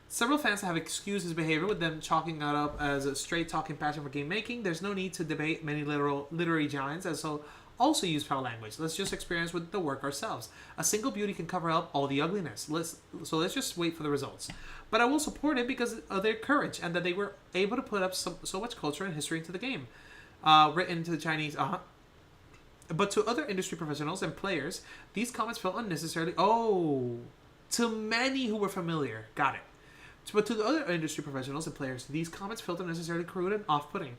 Several fans have excused his behavior, with them chalking it up as a straight-talking passion for game making. There's no need to debate many literary giants, as so also use foul language. Let's just experience with the work ourselves. A single beauty can cover up all the ugliness. Let's just wait for the results. But I will support it because of their courage and that they were able to put up so much culture and history into the game. Written into the Chinese, But to other industry professionals and players, these comments felt unnecessarily... Oh, to many who were familiar. Got it. But to the other industry professionals and players, these comments felt unnecessarily crude and off-putting.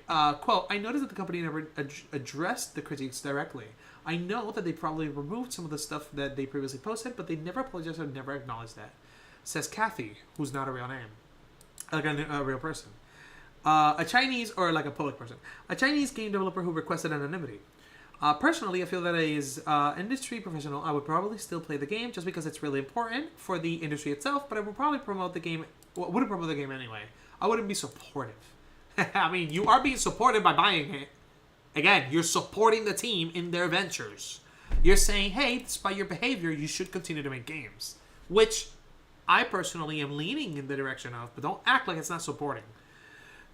Quote, I noticed that the company never addressed the critiques directly. I know that they probably removed some of the stuff that they previously posted, but they never apologized or never acknowledged that. Says Kathy, who's not a real name. Like a real person. A Chinese, or like a public person. A Chinese game developer who requested anonymity. Personally, I feel that as an industry professional, I would probably still play the game just because it's really important for the industry itself, but I would probably promote the game... Well, wouldn't promote the game anyway. I wouldn't be supportive. I mean, you are being supported by buying it. Again, you're supporting the team in their ventures. You're saying, hey, despite your behavior, you should continue to make games. Which I personally am leaning in the direction of, but don't act like it's not supporting.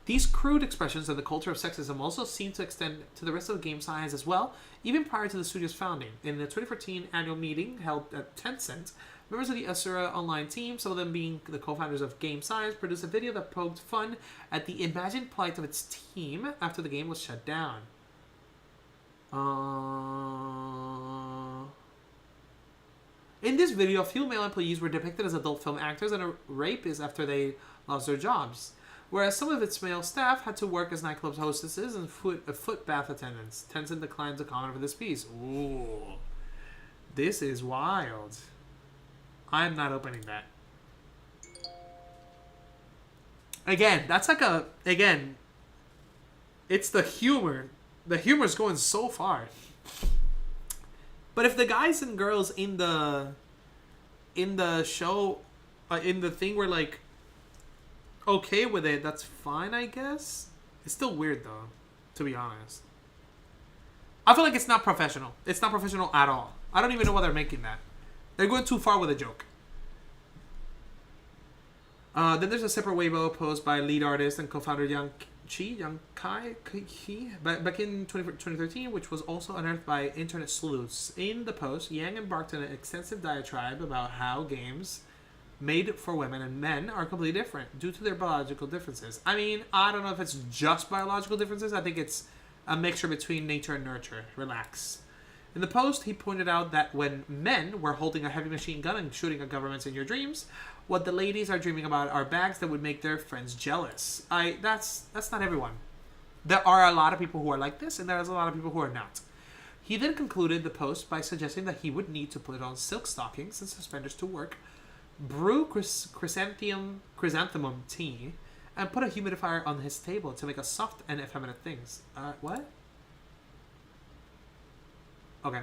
These crude expressions of the culture of sexism also seem to extend to the rest of the game science as well, even prior to the studio's founding. In the 2014 annual meeting held at Tencent, members of the Asura Online team, some of them being the co-founders of Game Science, produced a video that poked fun at the imagined plight of its team after the game was shut down. In this video, female employees were depicted as adult film actors and a rapist after they lost their jobs, whereas some of its male staff had to work as nightclub hostesses and foot bath attendants. Tencent declined to comment for this piece. Ooh, this is wild. I'm not opening that. Again, that's like a... Again, it's the humor. The humor's going so far. But if the guys and girls in the show, in the thing were like okay with it, that's fine, I guess. It's still weird though, to be honest. I feel like it's not professional. It's not professional at all. I don't even know why they're making that. They're going too far with a joke. Then there's a separate Weibo post by lead artist and co-founder Yang Kai back in 2013, which was also unearthed by internet sleuths. In the post, Yang embarked on an extensive diatribe about how games made for women and men are completely different due to their biological differences. I mean, I don't know if it's just biological differences. I think it's a mixture between nature and nurture. Relax. In the post, he pointed out that when men were holding a heavy machine gun and shooting at governments in your dreams, what the ladies are dreaming about are bags that would make their friends jealous. That's not everyone. There are a lot of people who are like this, and there's a lot of people who are not. He then concluded the post by suggesting that he would need to put on silk stockings and suspenders to work, brew chrysanthemum tea, and put a humidifier on his table to make us soft and effeminate things. What? Okay.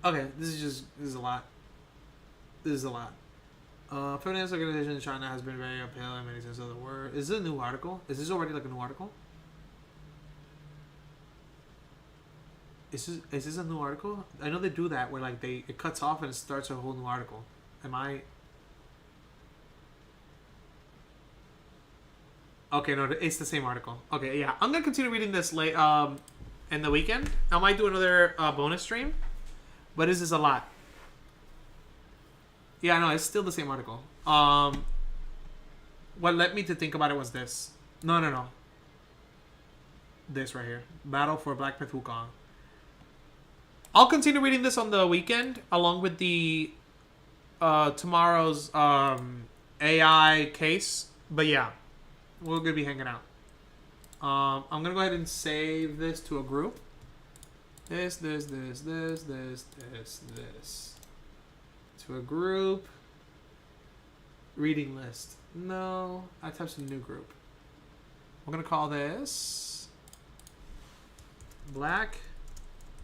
Okay, this is a lot. This is a lot. Feminist organization in China has been very uphill in many senses of the word. Is this a new article? Is this already like a new article? Is this a new article? I know they do that where like it cuts off and it starts a whole new article. Am I? Okay, no, it's the same article. Okay, yeah, I'm gonna continue reading this late in the weekend. I might do another bonus stream, but this is a lot. Yeah, no, it's still the same article. What led me to think about it was this. No. This right here. Battle for Black Myth Wukong. I'll continue reading this on the weekend, along with the tomorrow's AI case. But yeah, we're gonna be hanging out. I'm gonna go ahead and save this to a group. This. To a group. Reading list. No, I typed in a new group. We're gonna call this Black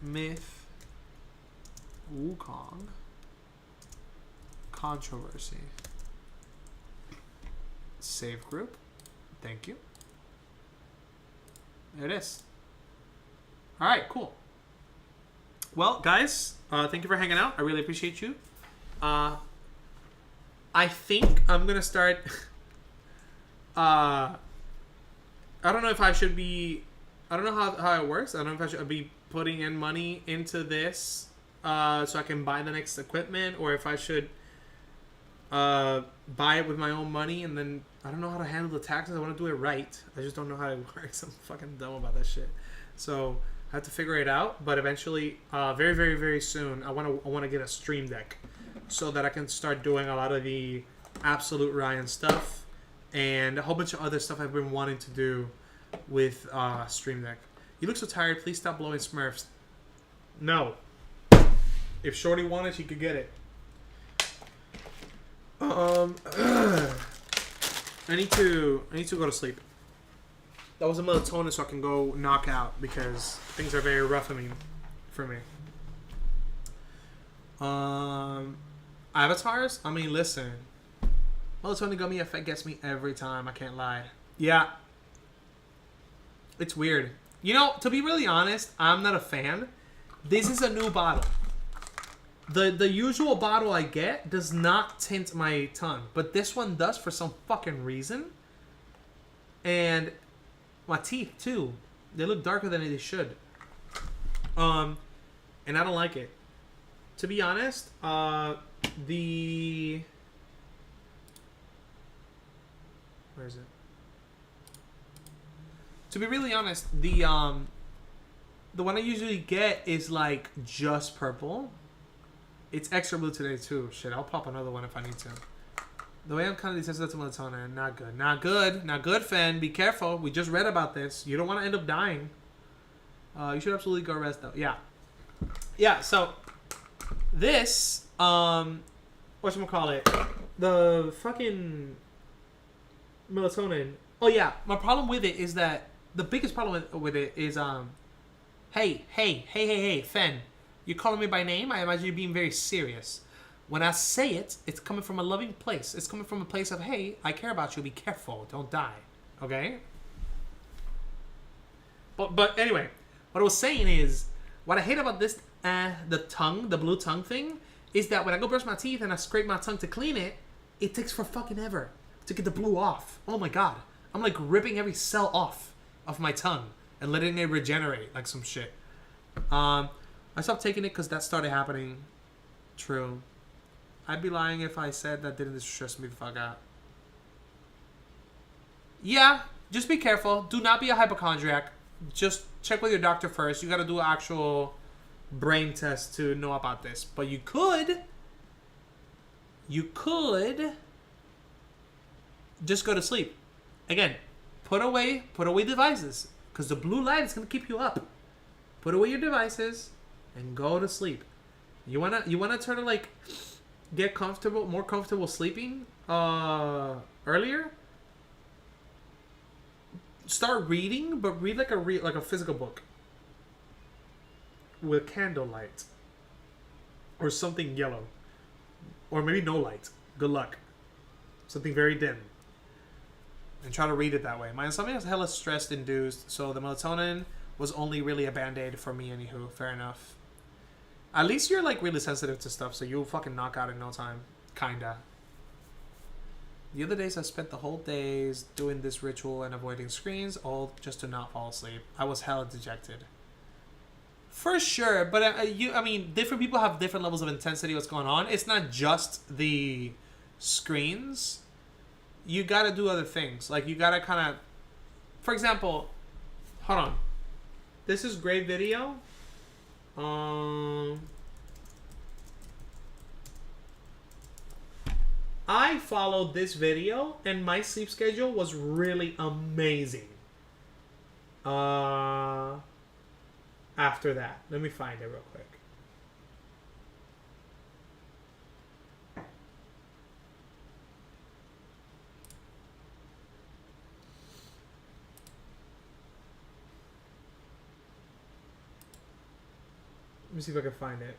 Myth Wukong Controversy. Save group. Thank you. There it is. Alright, cool. Well, guys, thank you for hanging out. I really appreciate you. I think I'm gonna start I don't know if I should be I don't know how it works. I don't know if I should be putting in money into this so I can buy the next equipment, or if I should buy it with my own money, and then I don't know how to handle the taxes. I want to do it right. I just don't know how it works. I'm fucking dumb about that shit. So I have to figure it out. But eventually, very, very, very soon, I want to get a Stream Deck so that I can start doing a lot of the Absolute Ryan stuff and a whole bunch of other stuff I've been wanting to do with Stream Deck. You look so tired. Please stop blowing Smurfs. No. If Shorty wanted, she could get it. I need to go to sleep. That was a melatonin so I can go knock out because things are very rough for me. Avatars? I mean, listen. Melatonin gummy effect gets me every time. I can't lie. Yeah. It's weird. You know, to be really honest, I'm not a fan. This is a new bottle. The usual bottle I get does not tint my tongue, but this one does for some fucking reason. And my teeth too. They look darker than they should. And I don't like it. To be honest, where is it? To be really honest, the one I usually get is like just purple. It's extra blue today too. Shit, I'll pop another one if I need to. The way I'm kind of desensitive to melatonin, not good. Not good. Not good, Fen. Be careful. We just read about this. You don't want to end up dying. You should absolutely go rest though. Yeah. Yeah, so this, whatchamacallit, the fucking melatonin. Oh yeah, my problem with it is that the biggest problem with it is hey, Fen, you're calling me by name? I imagine you're being very serious. When I say it, it's coming from a loving place. It's coming from a place of, hey, I care about you. Be careful. Don't die. Okay? But anyway, what I was saying is, what I hate about this, the blue tongue thing, is that when I go brush my teeth and I scrape my tongue to clean it, it takes for fucking ever to get the blue off. Oh my god. I'm like ripping every cell off of my tongue and letting it regenerate like some shit. I stopped taking it because that started happening. True. I'd be lying if I said that didn't stress me the fuck out. Yeah, just be careful. Do not be a hypochondriac. Just check with your doctor first. You gotta do an actual brain test to know about this. But you could just go to sleep. Again, put away devices. Because the blue light is gonna keep you up. Put away your devices and go to sleep. You wanna try to like get more comfortable sleeping earlier? start reading, but read like a physical book with candlelight or something yellow, or maybe no light. Good luck. Something very dim. And try to read it that way. My insomnia is hella stress induced, so the melatonin was only really a band-aid for me. Anywho, fair enough. At least you're like really sensitive to stuff, so you'll fucking knock out in no time. Kinda. The other days I spent the whole days doing this ritual and avoiding screens, all just to not fall asleep. I was hella dejected. For sure, but I mean, different people have different levels of intensity. What's going on? It's not just the screens. You gotta do other things. Like you gotta kind of, for example, hold on. This is great video. I followed this video and my sleep schedule was really amazing. After that, let me find it real quick. Let me see if I can find it.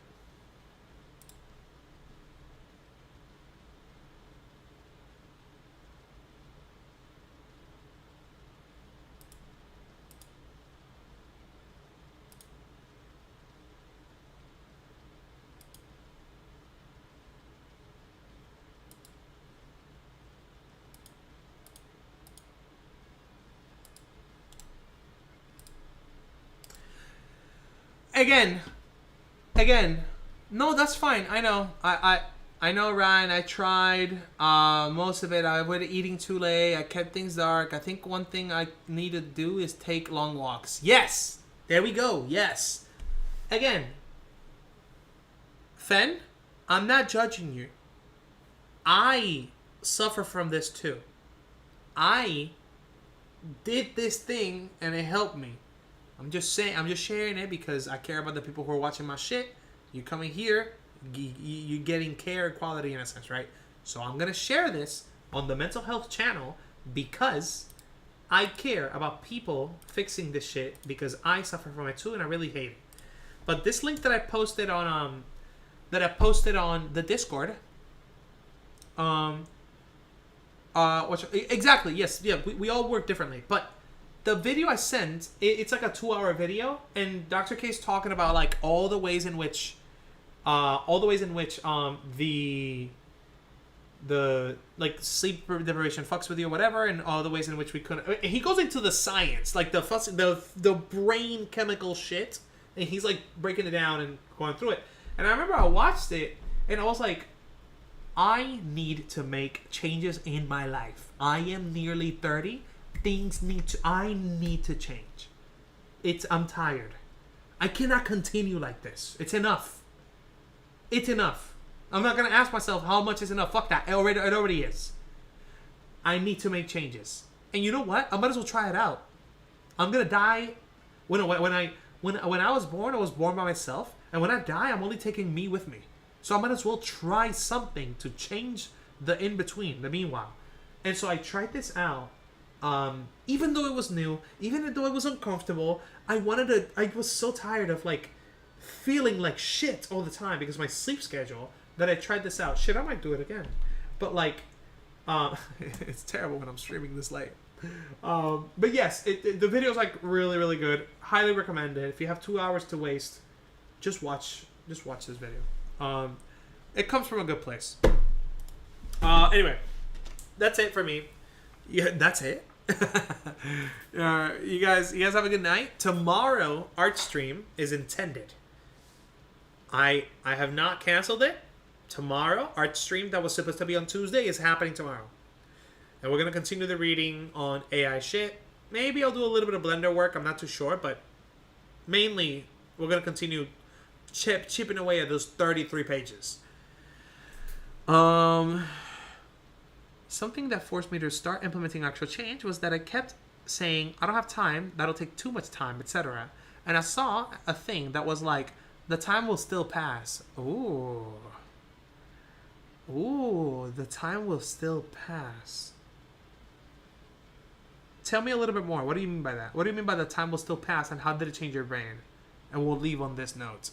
Again, no, that's fine. I know. I know, Ryan. I tried most of it. I avoided eating too late. I kept things dark. I think one thing I need to do is take long walks. Yes! There we go. Yes. Again, Fen, I'm not judging you. I suffer from this too. I did this thing and it helped me. I'm just sharing it because I care about the people who are watching my shit. You coming here, you getting care and quality in a sense, right? So I'm going to share this on the mental health channel because I care about people fixing this shit because I suffer from it too and I really hate it. But this link that I posted on the Discord, exactly, yes, yeah, we all work differently, but the video I sent, it's like a 2-hour video, and Dr. K's talking about like all the ways in which the like sleep deprivation fucks with you or whatever, and all the ways in which we couldn't. He goes into the science, like the brain chemical shit, and he's like breaking it down and going through it. And I remember I watched it, and I was like, I need to make changes in my life. I am nearly 30. I need to change. I'm tired. I cannot continue like this. It's enough. It's enough. I'm not gonna ask myself how much is enough. Fuck that. It already is. I need to make changes. And you know what? I might as well try it out. I'm gonna die. When I was born by myself, and when I die, I'm only taking me with me. So I might as well try something to change the in between, the meanwhile. And so I tried this out. Even though it was new, even though it was uncomfortable, I was so tired of like feeling like shit all the time because of my sleep schedule that I tried this out. Shit, I might do it again. But like, it's terrible when I'm streaming this late. But yes, the video is like really, really good. Highly recommend it. If you have 2 hours to waste, just watch this video. It comes from a good place. Anyway, that's it for me. Yeah, that's it. You guys have a good night. Tomorrow, art stream is intended. I have not canceled it. Tomorrow, art stream that was supposed to be on Tuesday is happening tomorrow. And we're going to continue the reading on AI shit. Maybe I'll do a little bit of Blender work. I'm not too sure. But mainly, we're going to continue chipping away at those 33 pages. Something that forced me to start implementing actual change was that I kept saying, I don't have time, that'll take too much time, etc. And I saw a thing that was like, the time will still pass. Ooh, the time will still pass. tell me a little bit more. What do you mean by that? What do you mean by the time will still pass, and how did it change your brain? And we'll leave on this note.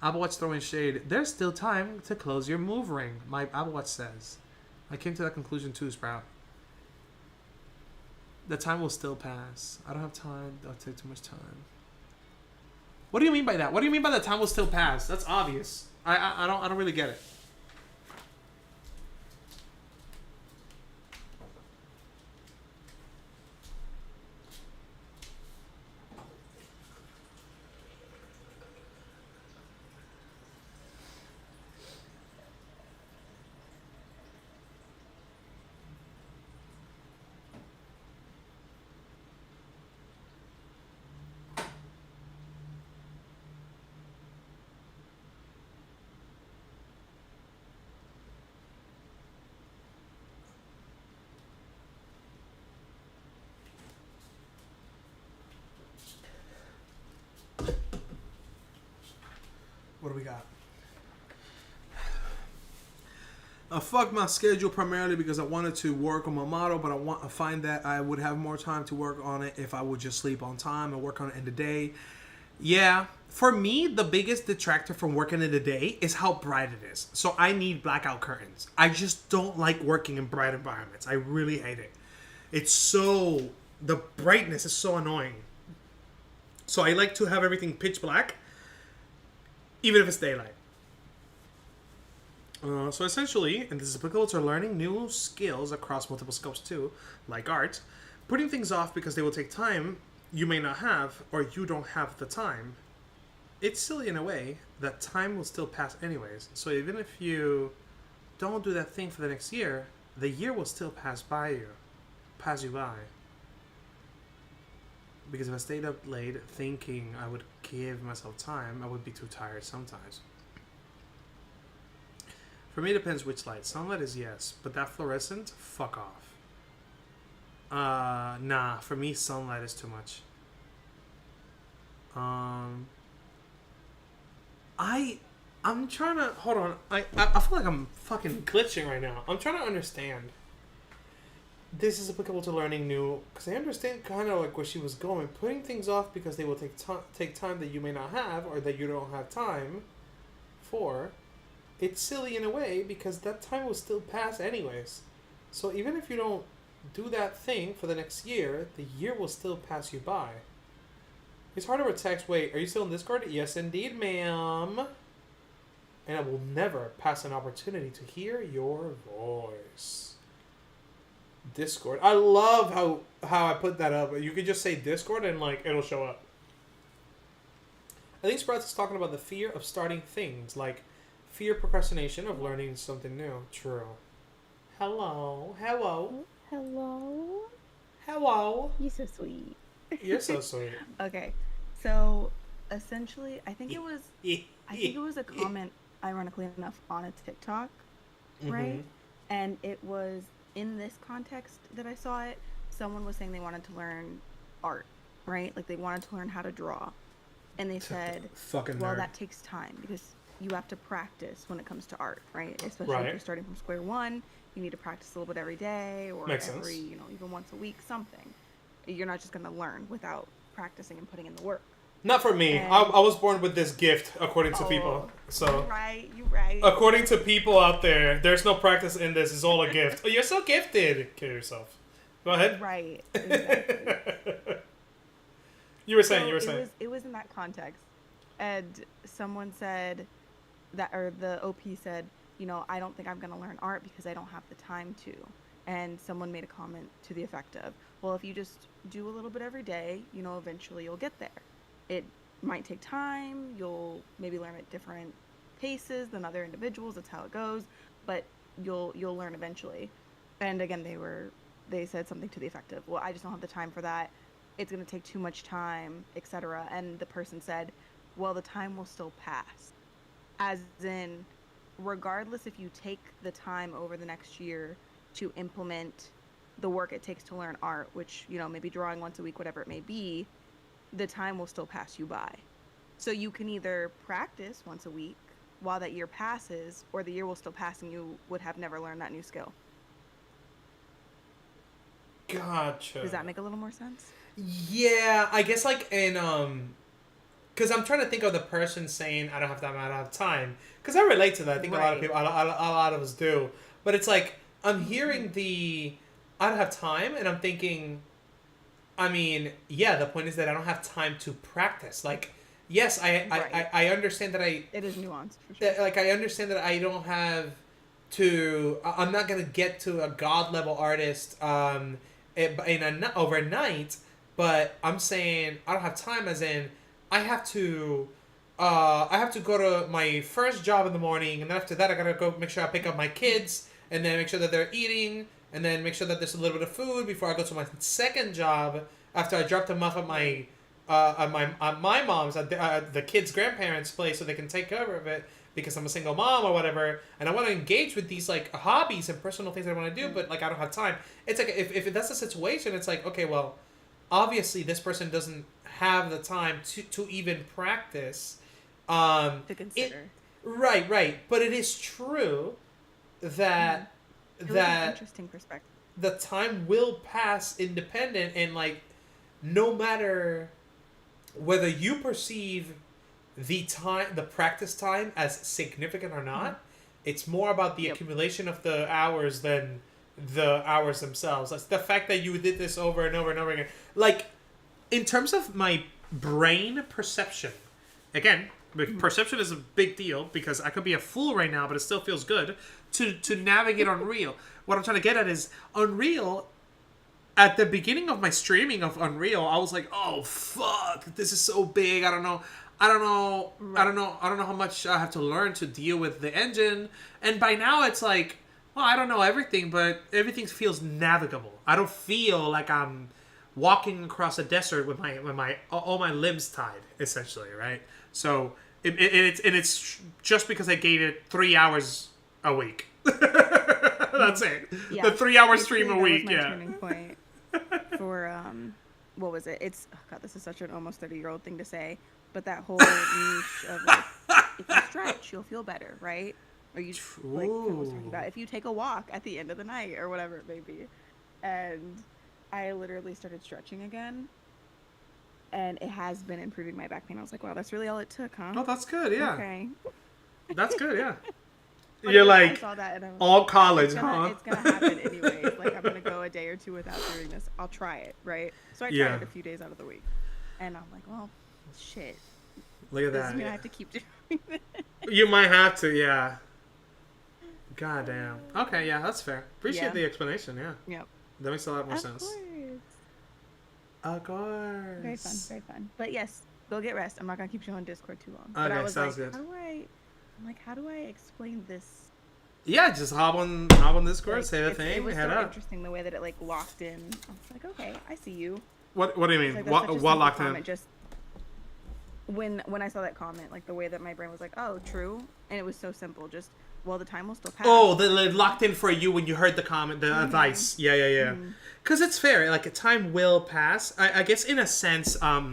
Apple Watch throwing shade. There's still time to close your move ring, my Apple Watch says. I came to that conclusion too, Sprout. The time will still pass. I don't have time. That'll take too much time. What do you mean by that? What do you mean by the time will still pass? That's obvious. I don't really get it. What do we got? I fucked my schedule primarily because I wanted to work on my model, but I find that I would have more time to work on it if I would just sleep on time and work on it in the day. Yeah, for me, the biggest detractor from working in the day is how bright it is. So I need blackout curtains. I just don't like working in bright environments. I really hate it. The brightness is so annoying. So I like to have everything pitch black, even if it's daylight. So essentially, and this is applicable to learning new skills across multiple scopes too, like art, putting things off because they will take time you may not have, or you don't have the time. It's silly in a way that time will still pass anyways. So even if you don't do that thing for the next year, the year will still pass you by. Because if I stayed up late thinking I would give myself time, I would be too tired sometimes. For me, it depends which light. Sunlight is yes, but that fluorescent, fuck off. Nah, for me, sunlight is too much. I'm trying to, hold on. I feel like I'm fucking glitching right now. I'm trying to understand. This is applicable to learning new, because I understand kind of like where she was going. Putting things off because they will take time that you may not have, or that you don't have time for. It's silly in a way because that time will still pass anyways. So even if you don't do that thing for the next year, the year will still pass you by. It's hard to text. Wait, are you still in Discord? Yes, indeed, ma'am. And I will never pass an opportunity to hear your voice. Discord. I love how I put that up. You could just say Discord and like it'll show up. I think Sprouts is talking about the fear of starting things, like fear procrastination of learning something new. True. Hello. Hello. Hello. Hello. You're so sweet. You're so sweet. Okay, so essentially, I think it was a comment, ironically enough, on a TikTok, right? And it was in this context that I saw it. Someone was saying they wanted to learn art, right? Like they wanted to learn how to draw, and they said, Fucking "Well, nerd. that takes time because you have to practice when it comes to art, right? Especially if you're starting from square one, you need to practice a little bit every day or Makes every, sense. even once a week, something. You're not just going to learn without practicing and putting in the work." Not for me. And- I was born with this gift, according to people. So, You're right. according to people out there, there's no practice in this. It's all a gift. Oh, you're so gifted. Kill yourself. Go ahead. Right. Exactly. You were saying. So You were saying. It was in that context, and someone said that, or the OP said, I don't think I'm going to learn art because I don't have the time to. And someone made a comment to the effect of, well, if you just do a little bit every day, eventually you'll get there. It might take time. You'll maybe learn at different paces than other individuals. That's how it goes. But you'll learn eventually. And again, they said something to the effect of, well, I just don't have the time for that. It's going to take too much time, etc. And the person said, well, the time will still pass. As in, regardless if you take the time over the next year to implement the work it takes to learn art, which, maybe drawing once a week, whatever it may be, the time will still pass you by. So you can either practice once a week while that year passes, or the year will still pass and you would have never learned that new skill. Gotcha. Does that make a little more sense? Yeah, I guess like in because I'm trying to think of the person saying I don't have time, I don't have time. Because I relate to that. I think a lot of Right. people, a lot of us do. But it's like I'm hearing the I don't have time, and I'm thinking, I mean, yeah, the point is that I don't have time to practice. Like, yes, Right. I understand that It is nuanced for sure. like I understand that I don't have to. I'm not gonna get to a god level artist overnight. But I'm saying I don't have time, as in I have to. I have to go to my first job in the morning, and then after that, I gotta go make sure I pick up my kids, and then make sure that they're eating, and then make sure that there's a little bit of food before I go to my second job. After I drop them off at my mom's at the kids' grandparents' place, so they can take care of it because I'm a single mom or whatever, and I want to engage with these like hobbies and personal things that I want to do, but like I don't have time. It's like if that's the situation, it's like okay, well, obviously this person doesn't have the time to even practice. To It, consider. right, but it is true that It was an that interesting perspective. the time will pass independent, and like no matter whether you perceive the practice time as significant or not, it's more about the Yep. accumulation of the hours than the hours themselves. That's the fact that you did this over and over and over again. Like, in terms of my brain perception, again, perception is a big deal because I could be a fool right now, but it still feels good to navigate Unreal. What I'm trying to get at is Unreal. At the beginning of my streaming of Unreal, I was like, "Oh fuck, this is so big. I don't know how much I have to learn to deal with the engine." And by now, it's like, well, I don't know everything, but everything feels navigable. I don't feel like I'm walking across a desert with my all my limbs tied, essentially, right? So it's just because I gave it 3 hours a week. That's it. Yeah. The 3 hour Basically, stream a that was week. my Yeah. turning point for what was it? It's oh god, this is such an almost 30-year-old thing to say, but that whole niche of like, if you stretch, you'll feel better, right? Or you like Phil was talking about if you take a walk at the end of the night or whatever it may be, and I literally started stretching again, and it has been improving my back pain. I was like, wow, that's really all it took, huh? Oh, that's good. Yeah. Okay. That's good. Yeah. But You're then I like saw that and I was all like, college, it's huh? gonna happen anyways. Like I'm gonna go a day or two without doing this. I'll try it, right? So I tried Yeah. it a few days out of the week, and I'm like, well, shit. Look at This is that. mean I have to keep doing this. You might have to. Yeah. God damn. Okay. Yeah, that's fair. Appreciate Yeah. the explanation. Yeah. Yep. That makes a lot more Of sense. course. Of course. Very fun. Very fun. But yes, go get rest. I'm not gonna keep you on Discord too long. Okay, but I was sounds like, good. how do I explain this? Yeah, just hop on Discord, Like, say the it thing, was head so up. interesting the way that it like locked in. I was like, okay, I see you. What do you mean? It's like, that's What such a what simple locked in? comment, just when I saw that comment, like the way that my brain was like, oh, true, and it was so simple. Just well, the time will still pass. Oh, the locked in for you when you heard the comment, the Mm-hmm. advice. Yeah. Because it's fair. Like, time will pass. I guess in a sense, what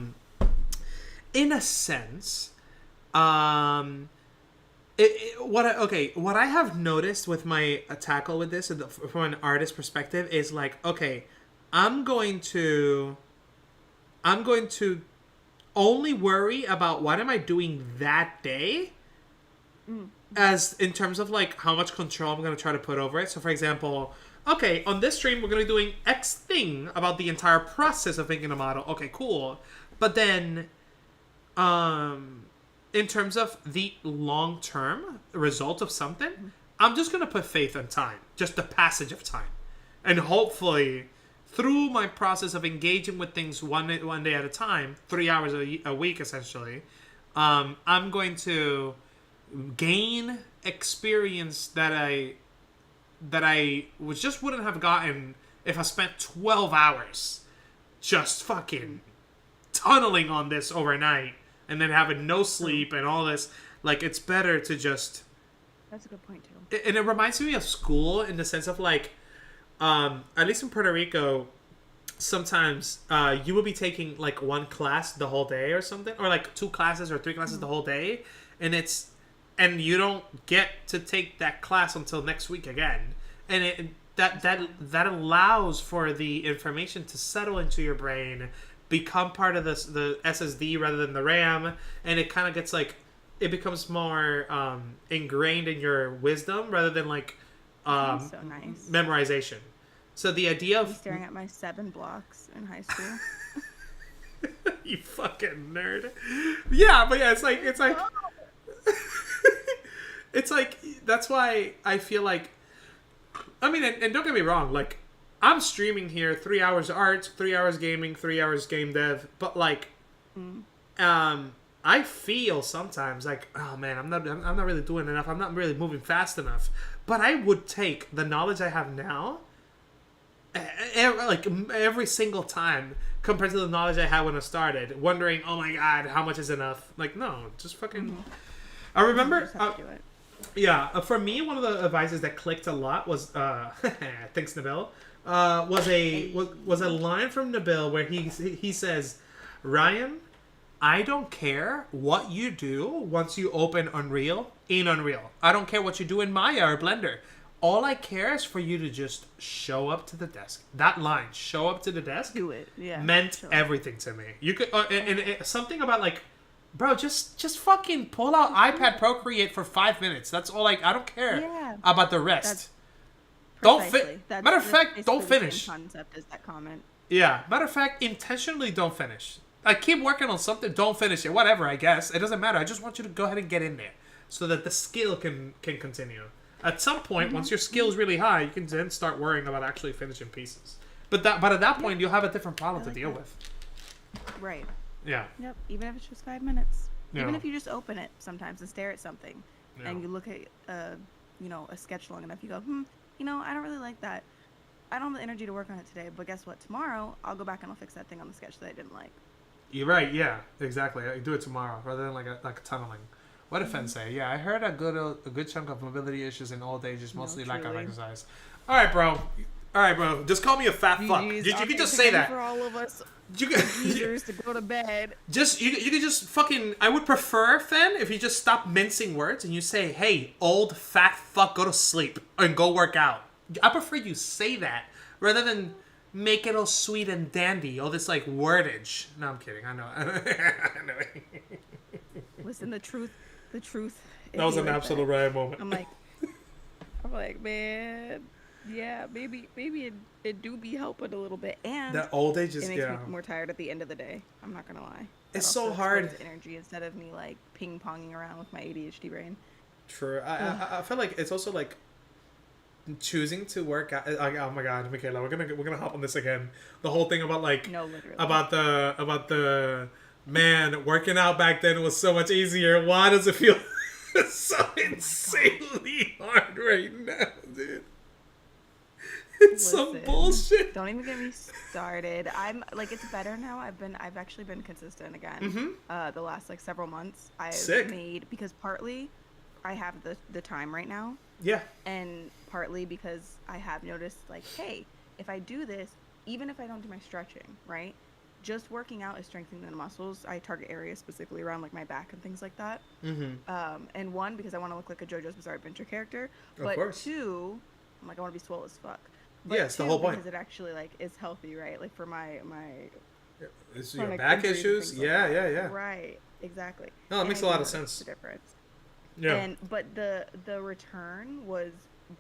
I have noticed with my tackle with this from an artist perspective is like, okay, I'm going to only worry about what am I doing that day, as in terms of like how much control I'm going to try to put over it. So for example, okay, on this stream we're going to be doing X thing about the entire process of making a model. Okay, cool. But then in terms of the long-term result of something, I'm just going to put faith in time, just the passage of time. And hopefully, through my process of engaging with things one day at a time, 3 hours a week essentially, I'm going to gain experience that I wouldn't have gotten if I spent 12 hours just fucking tunneling on this overnight and then having no sleep and all this. Like, it's better to just... That's a good point too. And it reminds me of school in the sense of like, at least in Puerto Rico, sometimes you will be taking like one class the whole day or something, or like 2 classes or 3 classes the whole day, and you don't get to take that class until next week again, and that allows for the information to settle into your brain, become part of the SSD rather than the RAM, and it kind of gets like it becomes more ingrained in your wisdom rather than like so nice. memorization. So the idea I'm of staring at my 7 blocks in high school. you fucking nerd. Yeah, but yeah, it's like it's like that's why I feel like I mean, and don't get me wrong, like I'm streaming here 3 hours art, 3 hours gaming, 3 hours game dev, but like I feel sometimes like, oh man, I'm not really doing enough. I'm not really moving fast enough. But I would take the knowledge I have now, like every single time, compared to the knowledge I had when I started, wondering, oh my god, how much is enough? Like, no, just fucking. I remember. Just have to do it. Yeah, for me, one of the advices that clicked a lot was, thanks Nabil, was a line from Nabil where he says, Ryan, I don't care what you do once you open Unreal in Unreal. I don't care what you do in Maya or Blender. All I care is for you to just show up to the desk. That line, show up to the desk, Do it. Yeah. meant sure. everything to me. You could, something about like, bro, just fucking pull out iPad Procreate for 5 minutes. That's all. Like, I don't care Yeah. about the rest. That's Don't Precisely. matter of fact, basically don't the same finish. Concept is that comment. Yeah, matter of fact, intentionally don't finish. Like, keep working on something, don't finish it. Whatever, I guess. It doesn't matter. I just want you to go ahead and get in there so that the skill can continue. At some point, once your skill is really high, you can then start worrying about actually finishing pieces. But at that point, you'll have a different problem to like deal that. with. Right. Yeah. Yep. Even if it's just 5 minutes. Yeah. Even if you just open it sometimes and stare at something, Yeah. and you look at a sketch long enough, you go, I don't really like that. I don't have the energy to work on it today, but guess what? Tomorrow, I'll go back and I'll fix that thing on the sketch that I didn't like. You're right, yeah, exactly. I do it tomorrow rather than like a tunneling. What did Fen say? Yeah, I heard a good chunk of mobility issues in old age is mostly lack of truly. exercise. All right, bro. Just call me a fat fuck. Jeez, You okay, can just so say ready that. for all of us You can, geezers to go to bed. you can just fucking. I would prefer, Fen, if you just stop mincing words and you say, "Hey, old fat fuck, go to sleep and go work out." I prefer you say that rather than make it all sweet and dandy, all this like wordage. No, I'm kidding. I know. I know. Listen, the truth. That was an absolute riot moment. I'm like, man, yeah, maybe it do be helping a little bit, and That old age it is makes me more tired at the end of the day. I'm not gonna lie. It's That so also hard. expends energy instead of me like ping ponging around with my ADHD brain. True. I feel like it's also like choosing to work out. Like, oh my god, Michaela, we're gonna hop on this again. The whole thing about like No, literally. about the man working out back then was so much easier. Why does it feel so insanely hard right now, dude? It's some Listen, bullshit. Don't even get me started. I'm like, it's better now. I've actually been consistent again. The last like several months, I've Sick. made, because partly I have the time right now, Yeah. and partly because I have noticed like, hey, if I do this, even if I don't do my stretching, right, just working out is strengthening the muscles. I target areas specifically around like my back and things like that. And one, because I want to look like a JoJo's Bizarre Adventure character, but course. two, I'm like, I want to be swole as fuck. But Yeah, it's the two, whole point. because it actually like is healthy, right? Like for my It's your chronic back injuries and issues. things like Yeah, that. yeah. Right, exactly. No, it And makes I a lot do of notice sense. the difference. Yeah. But the return was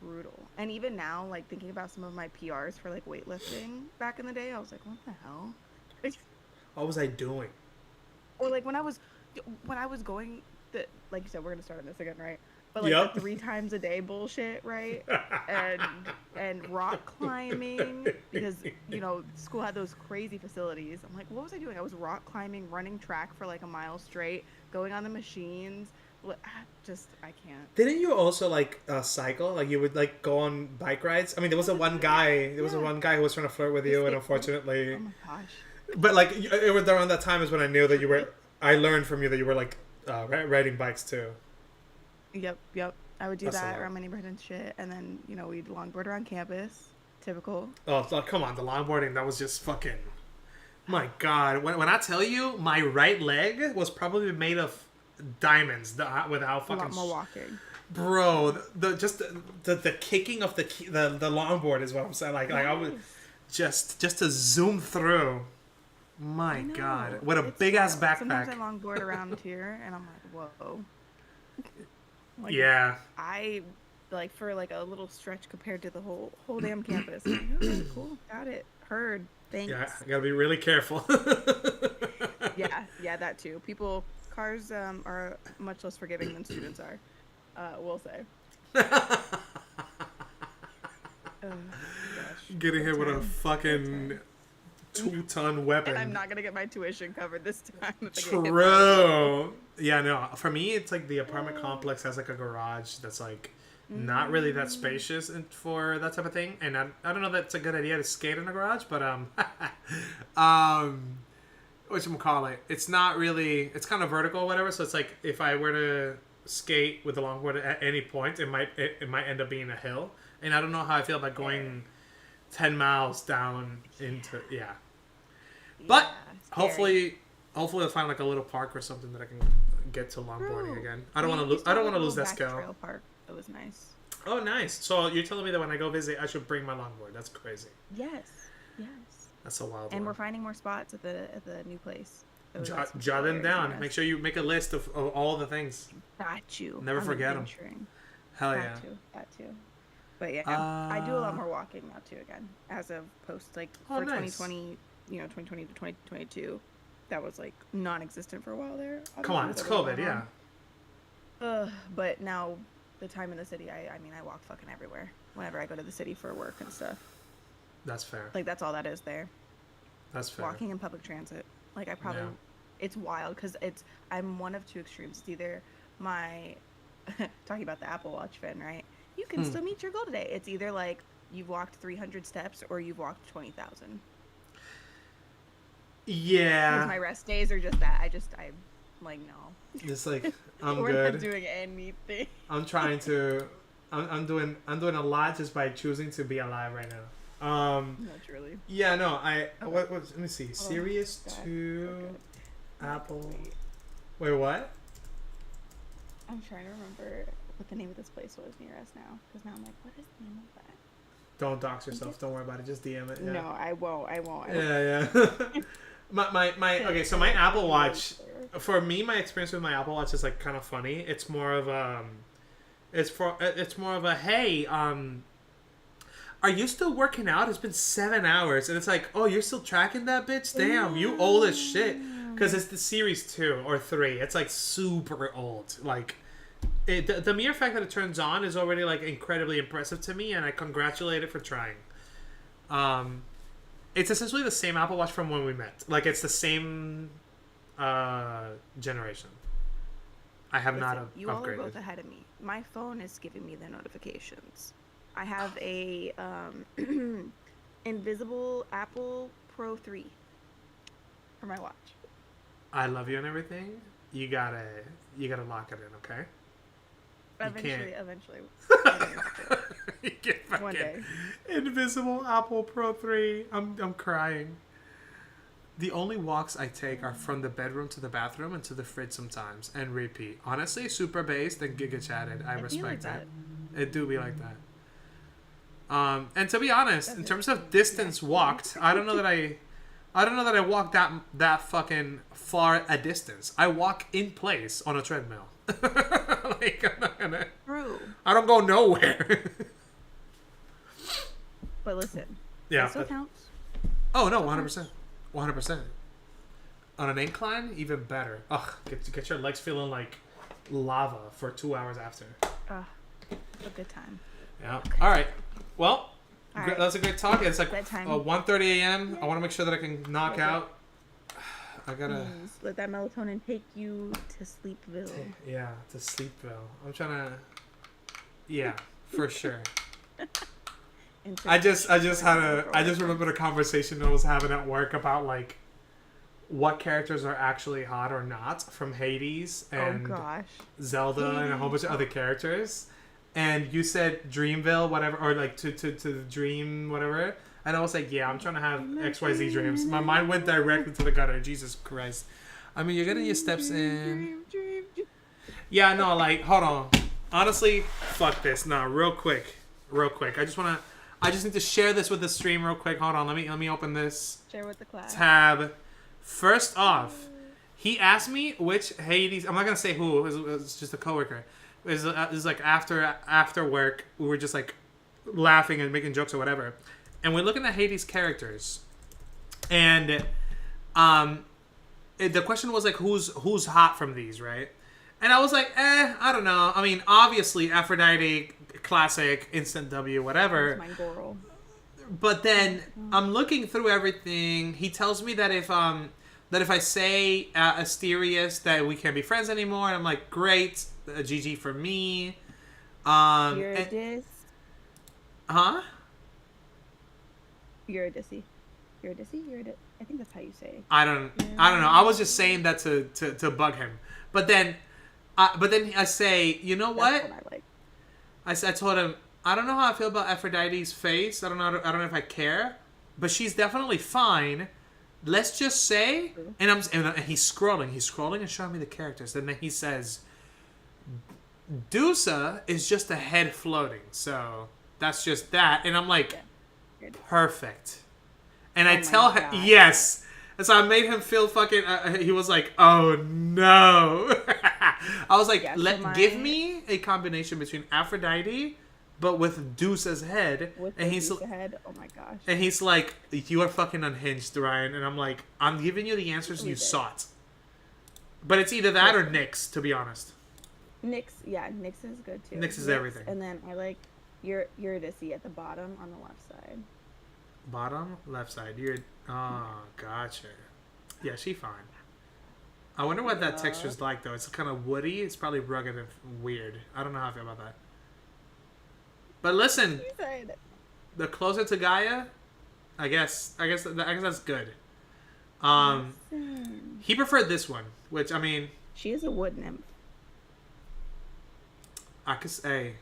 brutal. And even now, like thinking about some of my PRs for like weightlifting back in the day, I was like, what the hell? What was I doing? Or like when I was going like you said, we're gonna start on this again, right? But like Yep. the 3 times a day bullshit, right? and rock climbing, because school had those crazy facilities. I'm like, what was I doing? I was rock climbing, running track for like a mile straight, going on the machines. I can't. Didn't you also like cycle? Like you would like go on bike rides? I mean, there was a one guy. There was a one guy who was trying to flirt with you, and unfortunately. Oh my gosh. But like it was around that time is when I knew that you were. I learned from you that you were like riding bikes too. Yep. I would do That's a that lot. around my neighborhood and shit, and then we'd longboard around campus. Typical. Oh, come on, the longboarding, that was just fucking. My God, when I tell you, my right leg was probably made of diamonds with how A fucking. lot more walking. Bro, the kicking of the longboard is what I'm saying. Like I was just to zoom through. My I know. God, what a It's big ass wild. Sometimes I backpack. longboard around here, and I'm like, whoa. Like, Yeah, I like for like a little stretch compared to the whole damn campus. I'm like, okay, cool, got it, heard, thanks. yeah. I gotta be really careful. Yeah, that too. Cars are much less forgiving than students are. We'll say. Oh, gosh. Getting hit with a Time. fucking 2-ton weapon. And I'm not gonna get my tuition covered this time. If I get hit by it. True. Yeah, no. For me, it's like the apartment complex has like a garage that's like not really that spacious for that type of thing. And I don't know if that's a good idea to skate in a garage, but whatchamacallit, it's not really, it's kind of vertical or whatever. So it's like if I were to skate with the longboard at any point, it might end up being a hill. And I don't know how I feel about going 10 miles down into But scary. hopefully I'll find like a little park or something that I can get to longboarding again. I don't want to lose. I don't want to lose that skill. Trail park. It was nice. Oh, nice. So you're telling me that when I go visit, I should bring my longboard? That's crazy. Yes. That's a wild And one. we're finding more spots at the new place. So that's Jot them hilarious down. and Make sure you make a list of all the things. Got you. Never I'm forget 'em. adventuring. Hell yeah. That too. But yeah, I do a lot more walking now too. Again, as of post for nice. 2020, 2020 to 2022, that was like non-existent for a while there. Come on, it's COVID, yeah. But now, the time in the city, I mean, I walk fucking everywhere. Whenever I go to the city for work and stuff, That's fair. like that's all that is there. That's fair. Walking in public transit, like I probably, it's wild because I'm one of two extremes. It's either my talking about the Apple Watch fan, right? You can still meet your goal today. It's either like you've walked 300 steps or you've walked 20,000. Yeah. Because my rest days are just that. I'm like, no. Just like I'm We're good. not doing anything. I'm trying to. I'm doing a lot just by choosing to be alive right now. No, truly. Yeah, no, what let me see. Sirius God. 2 Okay. Apple. Wait, Wait, what? I'm trying to remember what the name of this place was near us now. Because now I'm like, what is the name of that? Don't dox yourself. Don't worry about it. Just DM it. Yeah. No, I won't. Yeah. my okay, so my Apple Watch, for me, my experience with my Apple Watch is like kind of funny. It's more of a hey, are you still working out? It's been 7 hours, and it's like, oh, you're still tracking that, bitch? Damn, you old as shit. Because it's the Series 2 or 3. It's like super old. Like, the mere fact that it turns on is already like incredibly impressive to me, and I congratulate it for trying. It's essentially the same Apple Watch from when we met. Like, it's the same generation. I have not upgraded. You all are both ahead of me. My phone is giving me the notifications. I have a invisible Apple Pro 3 for my watch. I love you and everything. You gotta lock it in, okay? Eventually. You get fucking One day. invisible Apple Pro 3. I'm crying. The only walks I take are from the bedroom to the bathroom and to the fridge sometimes, and repeat. Honestly, super based and giga chatted. I respect like it. It do be like that. And to be honest, in terms of distance walked, I don't know that I walk that fucking far a distance. I walk in place on a treadmill. Like, I'm not gonna. True. I don't go nowhere. But listen. Yeah. That still counts. Oh no, 100%, 100%. On an incline, even better. Ugh, get your legs feeling like lava for 2 hours after. A good time. Yeah. All right. Well, All right. that's a great talk. It's like Bedtime. 1:30 a.m. I want to make sure that I can knock Okay. out. I gotta. Let that melatonin take you to Sleepville. Yeah, to Sleepville. I'm trying to. Yeah, for sure. I just remembered a conversation I was having at work about like what characters are actually hot or not from Hades and Zelda and a whole bunch of other characters. And you said Dreamville, whatever, or like to the dream, whatever. And I was like, yeah, I'm trying to have XYZ dreams. My mind went directly to the gutter. Jesus Christ. I mean, you're getting your steps in. Yeah, no, like, hold on. Honestly, fuck this. Nah, real quick. I just need to share this with the stream real quick. Hold on, let me open this Share with the class. tab. First off, he asked me which Hades. I'm not gonna say who. It's just a coworker. It was like after work, we were just like laughing and making jokes or whatever, and we're looking at Hades characters, and the question was like, who's hot from these, right? And I was like, I don't know. I mean, obviously Aphrodite, classic, instant W, whatever. That's my girl. But then I'm looking through everything. He tells me that if I say Asterius that we can't be friends anymore, and I'm like, great, GG for me. Eurydice. Huh? Eurydice. I think that's how you say it. I don't know. I was just saying that to bug him. But then I say, you know what? That's what I like. I told him, I don't know how I feel about Aphrodite's face. I don't know if I care, but she's definitely fine. Let's just say, and he's scrolling and showing me the characters. And then he says, Dusa is just a head floating, so that's just that. And I'm like, perfect. And I tell him, yes. And so I made him feel fucking. He was like, "Oh no!" I was like, "Give me a combination between Aphrodite, but with Deuce's head." And he's head. Oh my gosh. And he's like, "You are fucking unhinged, Ryan." And I'm like, "I'm giving you the answers you sought." But it's either that or Nyx, to be honest. Nyx is good too. Nyx is everything. And then I like Eurydice at the bottom on the left side. Bottom left side. Gotcha. Yeah, she fine. I wonder what that texture's like though. It's kind of woody. It's probably rugged and weird. I don't know how I feel about that. But listen, the closer to Gaia, I guess that's good. He preferred this one, which I mean, she is a wood nymph. I could say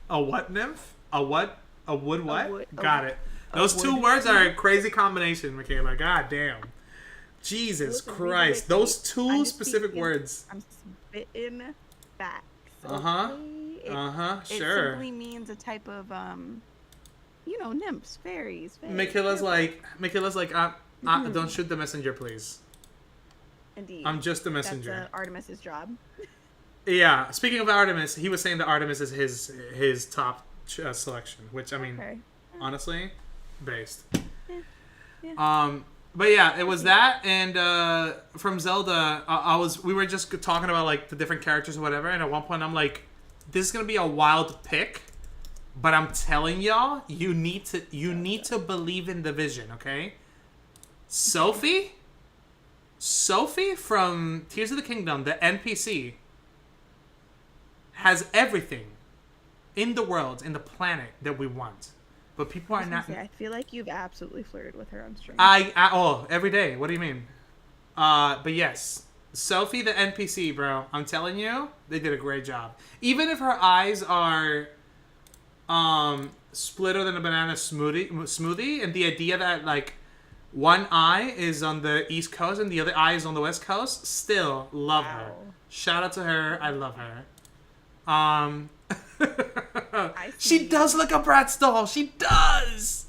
a what nymph? A what? A wood what? Got it. Those two words are a crazy combination, Michaela. God damn. Jesus Christ. Those two specific words. I'm spitting facts. Sure. It simply means a type of, nymphs, fairies. Michaela's like, don't shoot the messenger, please. Indeed. I'm just the messenger. That's Artemis's job. Yeah. Speaking of Artemis, he was saying that Artemis is his top selection, which I mean, honestly, based. Yeah. But yeah, it was that, and from Zelda, we were just talking about like the different characters or whatever, and at one point I'm like, this is gonna be a wild pick, but I'm telling y'all, you need to believe in the vision, okay? Sophie from Tears of the Kingdom, the NPC, has everything in the world, in the planet that we want. But people are not. I feel like you've absolutely flirted with her on stream. Every day. What do you mean? But yes, Sophie the NPC, bro. I'm telling you, they did a great job. Even if her eyes are splitter than a banana smoothie, and the idea that like one eye is on the East Coast and the other eye is on the West Coast, still love her. Shout out to her. I love her. She does look a Bratz doll. She does.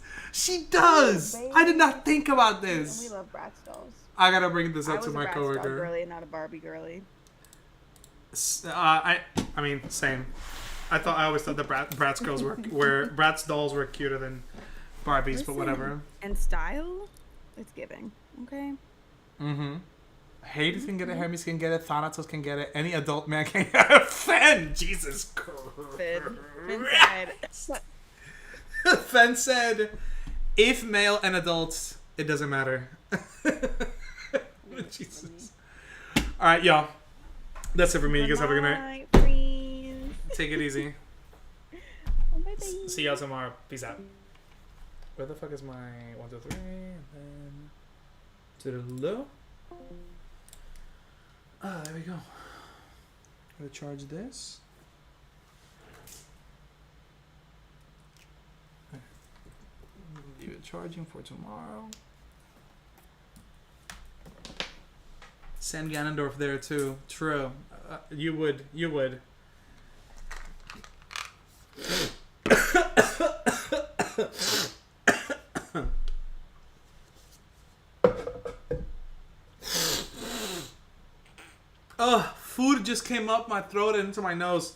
I did not think about this. And we love Bratz dolls. I gotta bring this up to my I was a Bratz coworker. doll girly, not a Barbie girly. I mean, same. I always thought the Bratz girls Bratz dolls were cuter than Barbies, but whatever. And style, it's giving. Okay. Mm-hmm. Hades can get it, Hermes can get it, Thanatos can get it, any adult man can get it. Fen! Jesus Christ. Fen said, if male and adults, it doesn't matter. Jesus. Alright, y'all. That's it for me. You guys have a good night. Take it easy. Bye-bye. See y'all tomorrow. Peace out. Where the fuck is my 1, 2, 3? And then to the low. There we go. I'm gonna charge this. Leave it charging for tomorrow. Sam Ganondorf there too. True. You would. You would. Food just came up my throat and into my nose.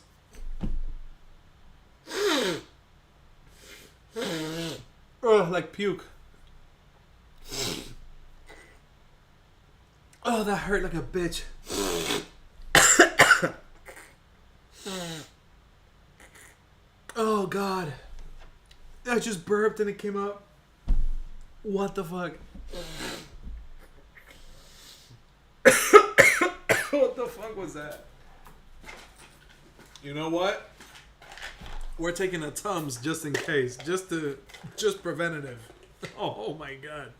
Like puke. Oh, that hurt like a bitch. Oh, God. I just burped and it came up. What the fuck? What the fuck was that? You know what? We're taking a Tums just in case. Just preventative. Oh my God.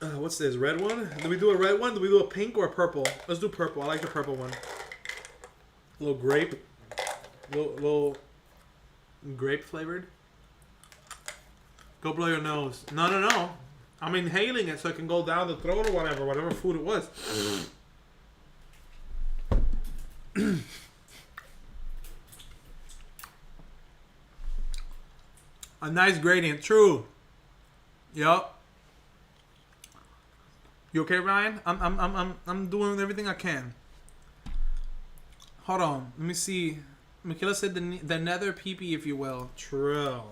What's this? Red one? Do we do a red one? Do we do a pink or a purple? Let's do purple. I like the purple one. A little grape. Little grape flavored. Go blow your nose. No. I'm inhaling it so it can go down the throat or whatever food it was. A nice gradient. True. Yup. You okay, Ryan? I'm doing everything I can. Hold on. Let me see. Michaela said the nether peepee, if you will. True.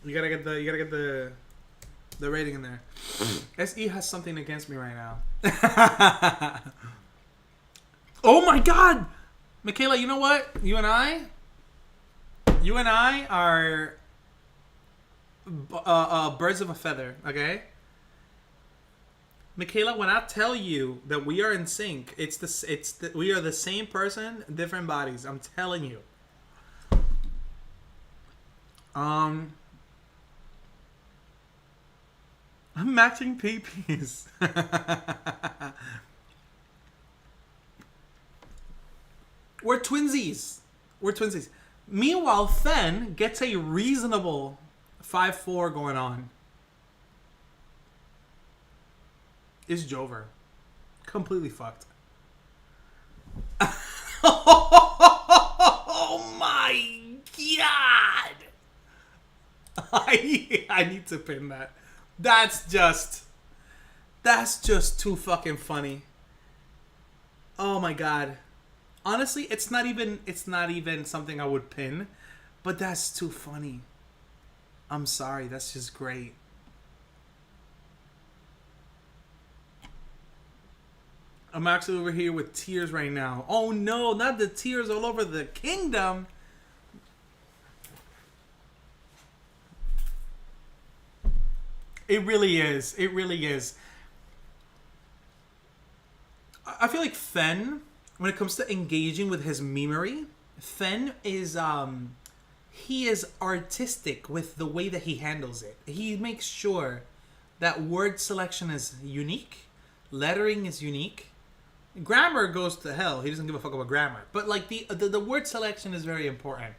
You gotta get the rating in there. SE has something against me right now. Oh my God, Michaela. You know what? You and I are birds of a feather. Okay. Michaela, when I tell you that we are in sync, we are the same person, different bodies. I'm telling you. I'm matching peepees. We're twinsies. Meanwhile, Fen gets a reasonable 5'4" going on. Is Jover completely fucked? Oh my God! I need to pin that. That's just too fucking funny. Oh my God. Honestly, it's not even something I would pin, but that's too funny. I'm sorry, that's just great. I'm actually over here with tears right now. Oh no, not the tears all over the kingdom. It really is. It really is. I feel like Fen, when it comes to engaging with his memery, Fen is he is artistic with the way that he handles it. He makes sure that word selection is unique, lettering is unique. Grammar goes to hell. He doesn't give a fuck about grammar. But like the word selection is very important.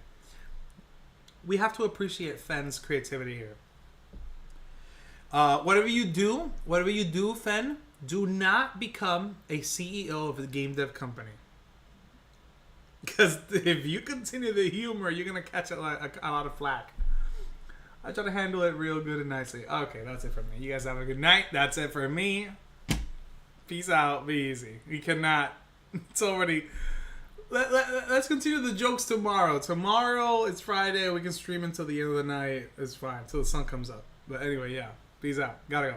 We have to appreciate Fen's creativity here. Whatever you do, Fen, do not become a CEO of a game dev company. Because if you continue the humor, you're going to catch a lot of flack. I try to handle it real good and nicely. Okay, that's it for me. You guys have a good night. That's it for me. Peace out. Be easy. We cannot. It's already... Let's continue the jokes tomorrow. Tomorrow, it's Friday. We can stream until the end of the night. It's fine. Until the sun comes up. But anyway, yeah. Peace out. Gotta go.